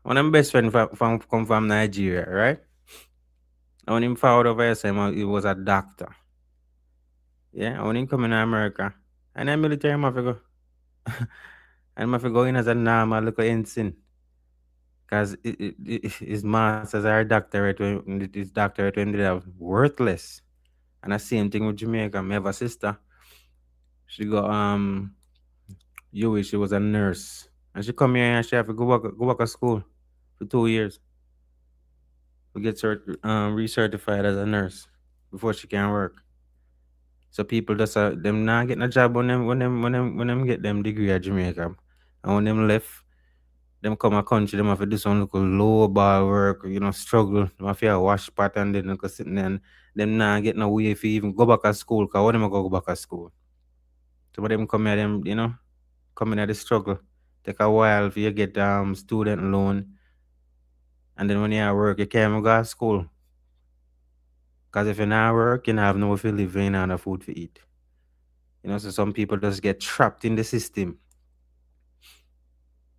one of my best friend come from Nigeria, right? And when him found over here, he was a doctor. Yeah, and when he come in America, and then military, I have to go. And I have to go in as a normal little ensign. Because his master's or doctorate, his doctorate when they have worthless. And the same thing with Jamaica. I have a sister. She got she was a nurse. And she come here and she have to go back to school for 2 years. To get recertified as a nurse before she can work. So people just them not getting a job when them get them degree at Jamaica. And when them left, them come a country, them have to do some little low bar work, struggle. Them have to wash pot and then go sitting there and them not get no way if you even go back to school, because what them go back to school? So when them come here, them, come in at the struggle. Take a while for you get student loan. And then when you at work, you can't even go to school. Because if you not work, you don't have no for living and no food to eat. So some people just get trapped in the system.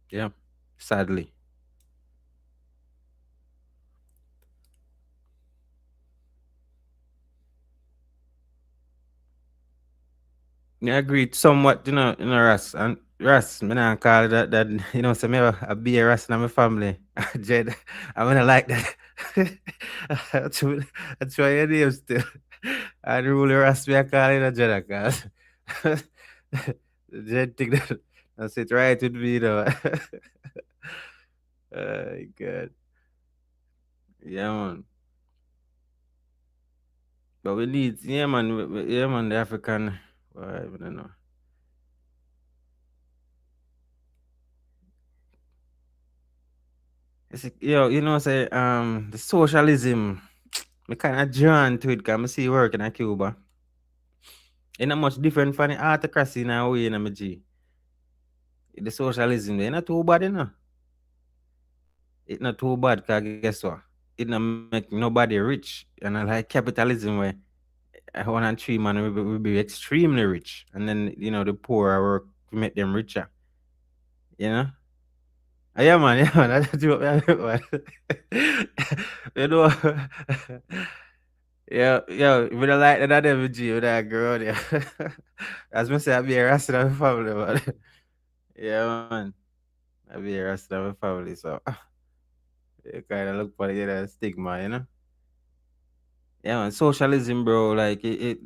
Yeah, sadly. I agree somewhat, Ras. And Ras, me not call it that so me have a be a Ras in my family. Jed, I mean, I like that. That's why your name still. And the ruler Ras, me I call it a Jed, cause Jed think that's it right with me, though. Oh, God. Yeah, man. But we need, yeah, man, the African, I don't know. You know, say the socialism, me kind of drawn to it because I see work in Cuba. It's not much different from the autocracy in a way, you know, my G. The socialism, they not too bad, you know. It's not too bad because guess what? It not make nobody rich. And I like capitalism where one and three man will be extremely rich. And then, you know, the poor are work to make them richer. You know? Yeah, man, yeah, man. That's what man. You know, yeah, we don't like that every G with that girl there. As me say, I be a rasta of my family, man. Yeah, man. I be a rasta of my family, so you kind of look for the stigma, you know? Yeah, man. Socialism, bro, like it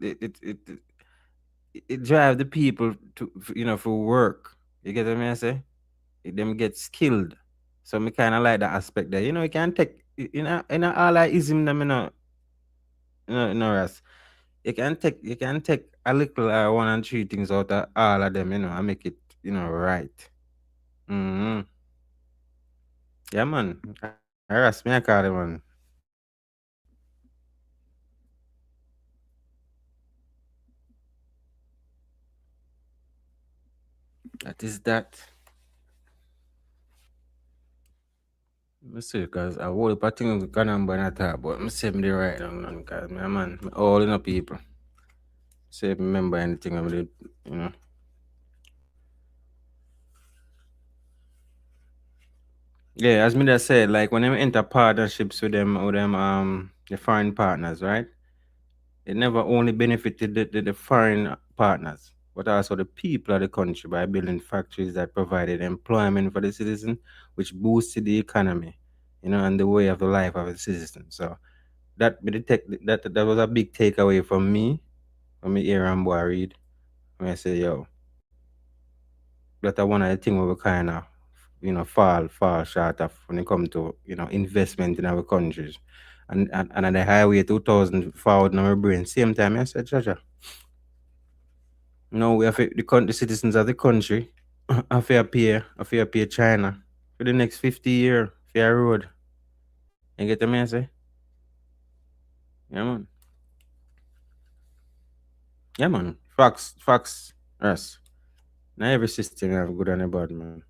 drive the people to, you know, for work. You get what I say? Them get skilled. So me kind of like that aspect there. You know, you can take, in a all I ism them, you know, Ras. You can take a little one and three things out of all of them, you know, and make it, you know, right. Mm-hmm. Yeah, man. Ras, me I call it, man. That is that. I see, because I whole heap of things going on by that talk, but I say me the right now, because my man, me all in the people. Say remember anything I did, you know. Yeah, as me just said, like when I enter partnerships with them the foreign partners, right? It never only benefited the foreign partners, but also the people of the country by building factories that provided employment for the citizen, which boosted the economy, you know, and the way of the life of the citizen. So that was a big takeaway from me when me hear and boy read. When I say, yo, that one of the things we kind of, you know, fall short of when it comes to, you know, investment in our countries. And on the highway 2000 forward in our brain. Same time, I said, Jaja, no, we have the citizens of the country have to pay China for the next 50 years for a road. You get what I say? Yeah, man. Yeah, man. Facts, yes. Not every system have good and a bad, man.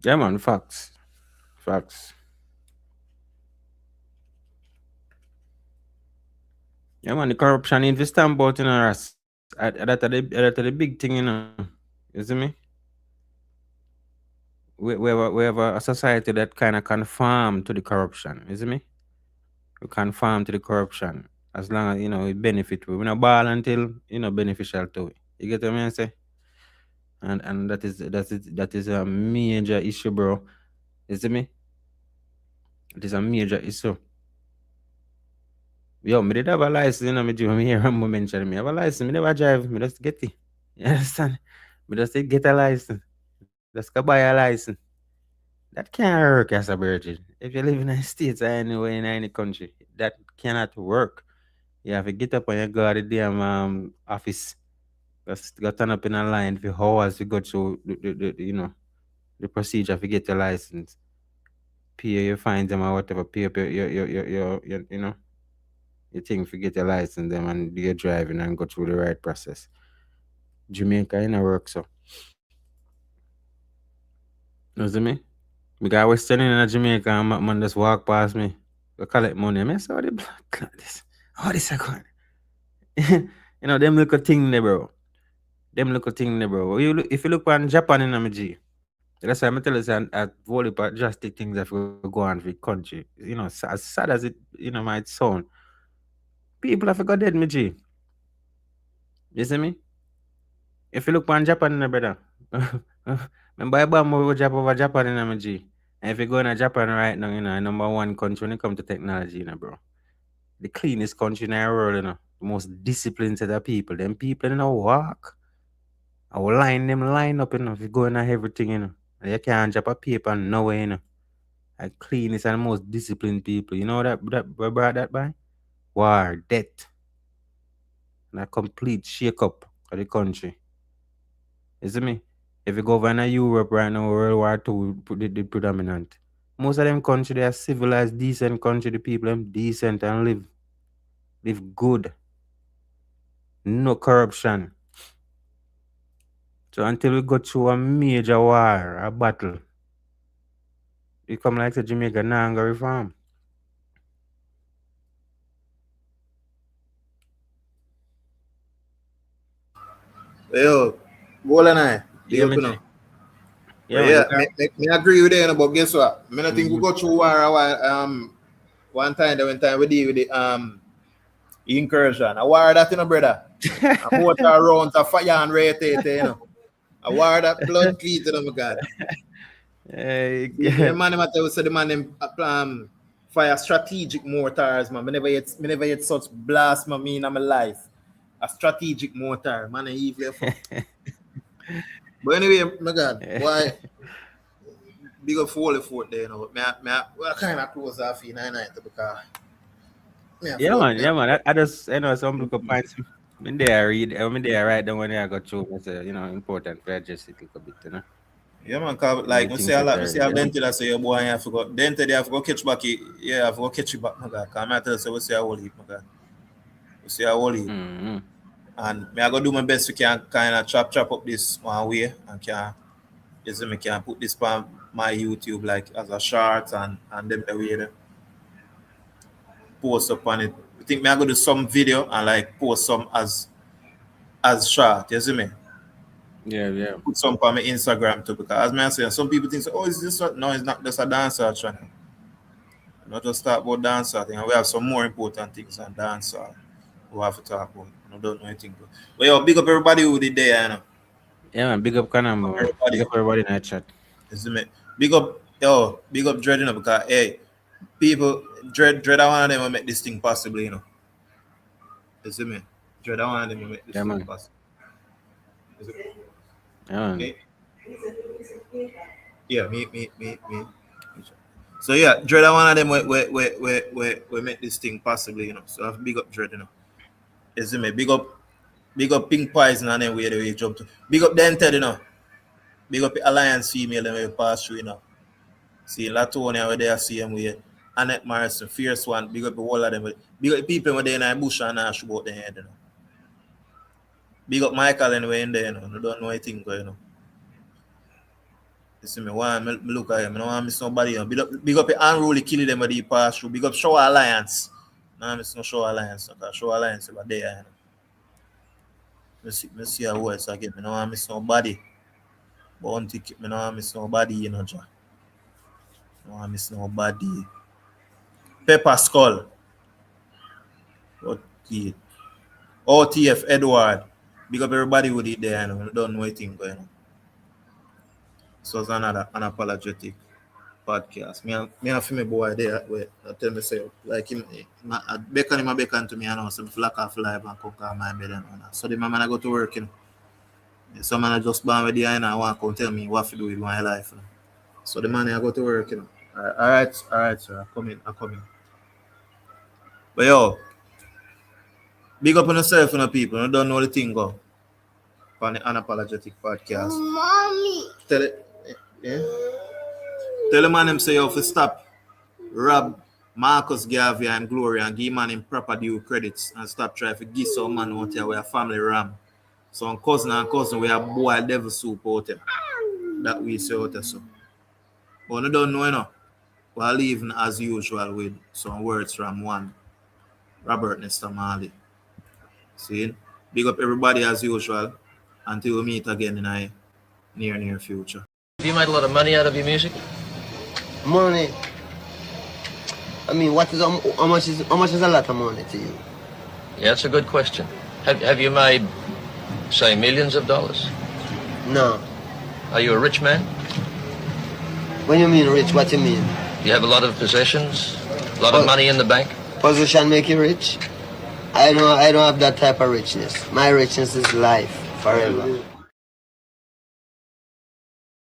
Yeah, man. Facts. Yeah, man. The corruption, if you stand about, you know, that are the big thing, you know. You see me? We have a society that kind of conform to the corruption. You see me? We conform to the corruption as long as, you know, it benefit. We not ball until, you know, beneficial to it. You get what I mean? Say, and that is a major issue, bro. You see me? It is a major issue. Yo, me did have a license, you know, me do me hear him mention me have a license. Me never drive. Me just get it. You understand? Me just say get a license. Just go buy a license. That can't work as a virgin. If you live in the States or anywhere in any country, that cannot work. You have to get up and you go to the damn office. Just go turn up in a line for hours to go through you know, the procedure to get your license. Pay your fines them or whatever, pay up your you know, your thing to get your license them and do your driving and go through the right process. Jamaica in a work so. You see me? Because I was standing in Jamaica and man just walk past me. Go collect money. I say, what the blood clot this? How this a going? You know, them little thing there, bro. Them little thing there, bro. If you look on Japan in MG, that's why I'm telling you, at volume drastic things that will go on for the country. You know, as sad as it, you know, might sound. People have got dead, me G. You see me? If you look on Japan, brother. Remember I bomb over Japan in MG. And if you go in Japan right now, you know, number one country when it comes to technology, you know, bro. the cleanest country in the world, you know. The most disciplined set of people. Them people in a walk. I will line up, you know, if you go in everything, you know. And you can't drop a paper nowhere, you know. Like cleanest and the most disciplined people. You know that brought that by? War, death, and a complete shake up of the country. You see me? If you go over in Europe right now, World War II the predominant. Most of them country they are civilized, decent country, the people them decent and live good. No corruption. So until we go through a major war, a battle, we come like to Jamaica now and go reform. Yo, Goal and I. Yeah, man. Know. Yeah, Yeah, man. me agree with you, but guess what? I think we go through war a while, one time we deal with the incursion. A war that, you know, brother. A motor around to fire and rotate, you know. A war that blood clean to them, God. The man I tell you, the man fire strategic mortars, man. Me never yet such blast me in my life. A strategic mortar, man. Evil. But anyway, my God, why? Big up for all the fort there, you know. I kind of close off in night because. Yeah, man. I just, you know, some people find some. When they read, when they write down when they go through, it's you know, important for just it a bit, you know. Yeah, man, cause like we say a lot, we say Dente that say your boy I forgot. Dente they have to go catch back. Yeah, I have to go catch you back, my God. Cause I tell you, we say a whole heap, my God. We say a whole heap. And me I go do my best to can kind of chop up this one way and can put this on my YouTube like as a short and them the way they post up on it. I think me I go do some video and like post some as short, you see me? Yeah. Put some on my Instagram too because as I say, some people think, oh, is this no, it's not just a dancer channel. Not just talk about dancer thing. We have some more important things than dancer we have to talk about. I don't know anything. But yo, big up everybody who did there, you know. Yeah, man, big up Kanam, big up everybody in that chat. Big up Dread, you know, because hey, people Dread I want them to make this thing possible, you know. You see me? Dread I want them to make this thing possible. Yeah. Okay. Yeah, me. So yeah, Dread I want them we make this thing possible, you know. So I have big up Dread, you know. You see me? Big up Pink Poison and then where they jump to. Big up Dented, you know. Big up the Alliance female and we pass through, you know. See Latonia where they are see them with Annette Morrison, Fierce One, big up the whole of them. Big up the people when they in the bush and ash about their head, you know. Big up Michael and we in there, you know. I don't know anything, you know. You see me, me look at him, I don't want to miss nobody, you know. Big up the unruly killing them when they pass through. Big up Show Alliance. No, miss no Show Alliance, because Show Alliance over there, you know. Me see a voice again. I don't want to miss nobody. But one ticket, I don't want to miss nobody, you know, John. I don't want to miss nobody. Pepper Skull. OTF Edward. Big up everybody with it there, you know. I don't know anything going on. So it's another Unapologetic podcast. Me and my boy there, where I tell me say, like him, I beckon to me, and some flack off live and come call my bed and all that. So the man I go to work, you know. Some man I just born with the eye and I want to come tell me what to do with my life. You know? So the man I go to work, you know. All right, sir. I come in. But yo, big up on yourself, you know, people. You don't know the thing go. On the Unapologetic podcast. Mommy. Tell it. Yeah. Tell the man him say you have to stop rob Marcus Garvey and Glory and give man him proper due credits and stop trying to give some man out here with a family ram. Some cousin we have boy devil soup out there. That we say out there so. But you don't know, you know. We're leaving as usual with some words from one Robert Nesta Marley. See? Big up everybody as usual until we meet again in a near future. Have you made a lot of money out of your music? Money. I mean, how much is a lot of money to you? Yeah, that's a good question. Have you made, say, millions of dollars? No. Are you a rich man? When you mean rich, what you mean? You have a lot of possessions, a lot of money in the bank? Position make you rich? I don't have that type of richness. My richness is life forever.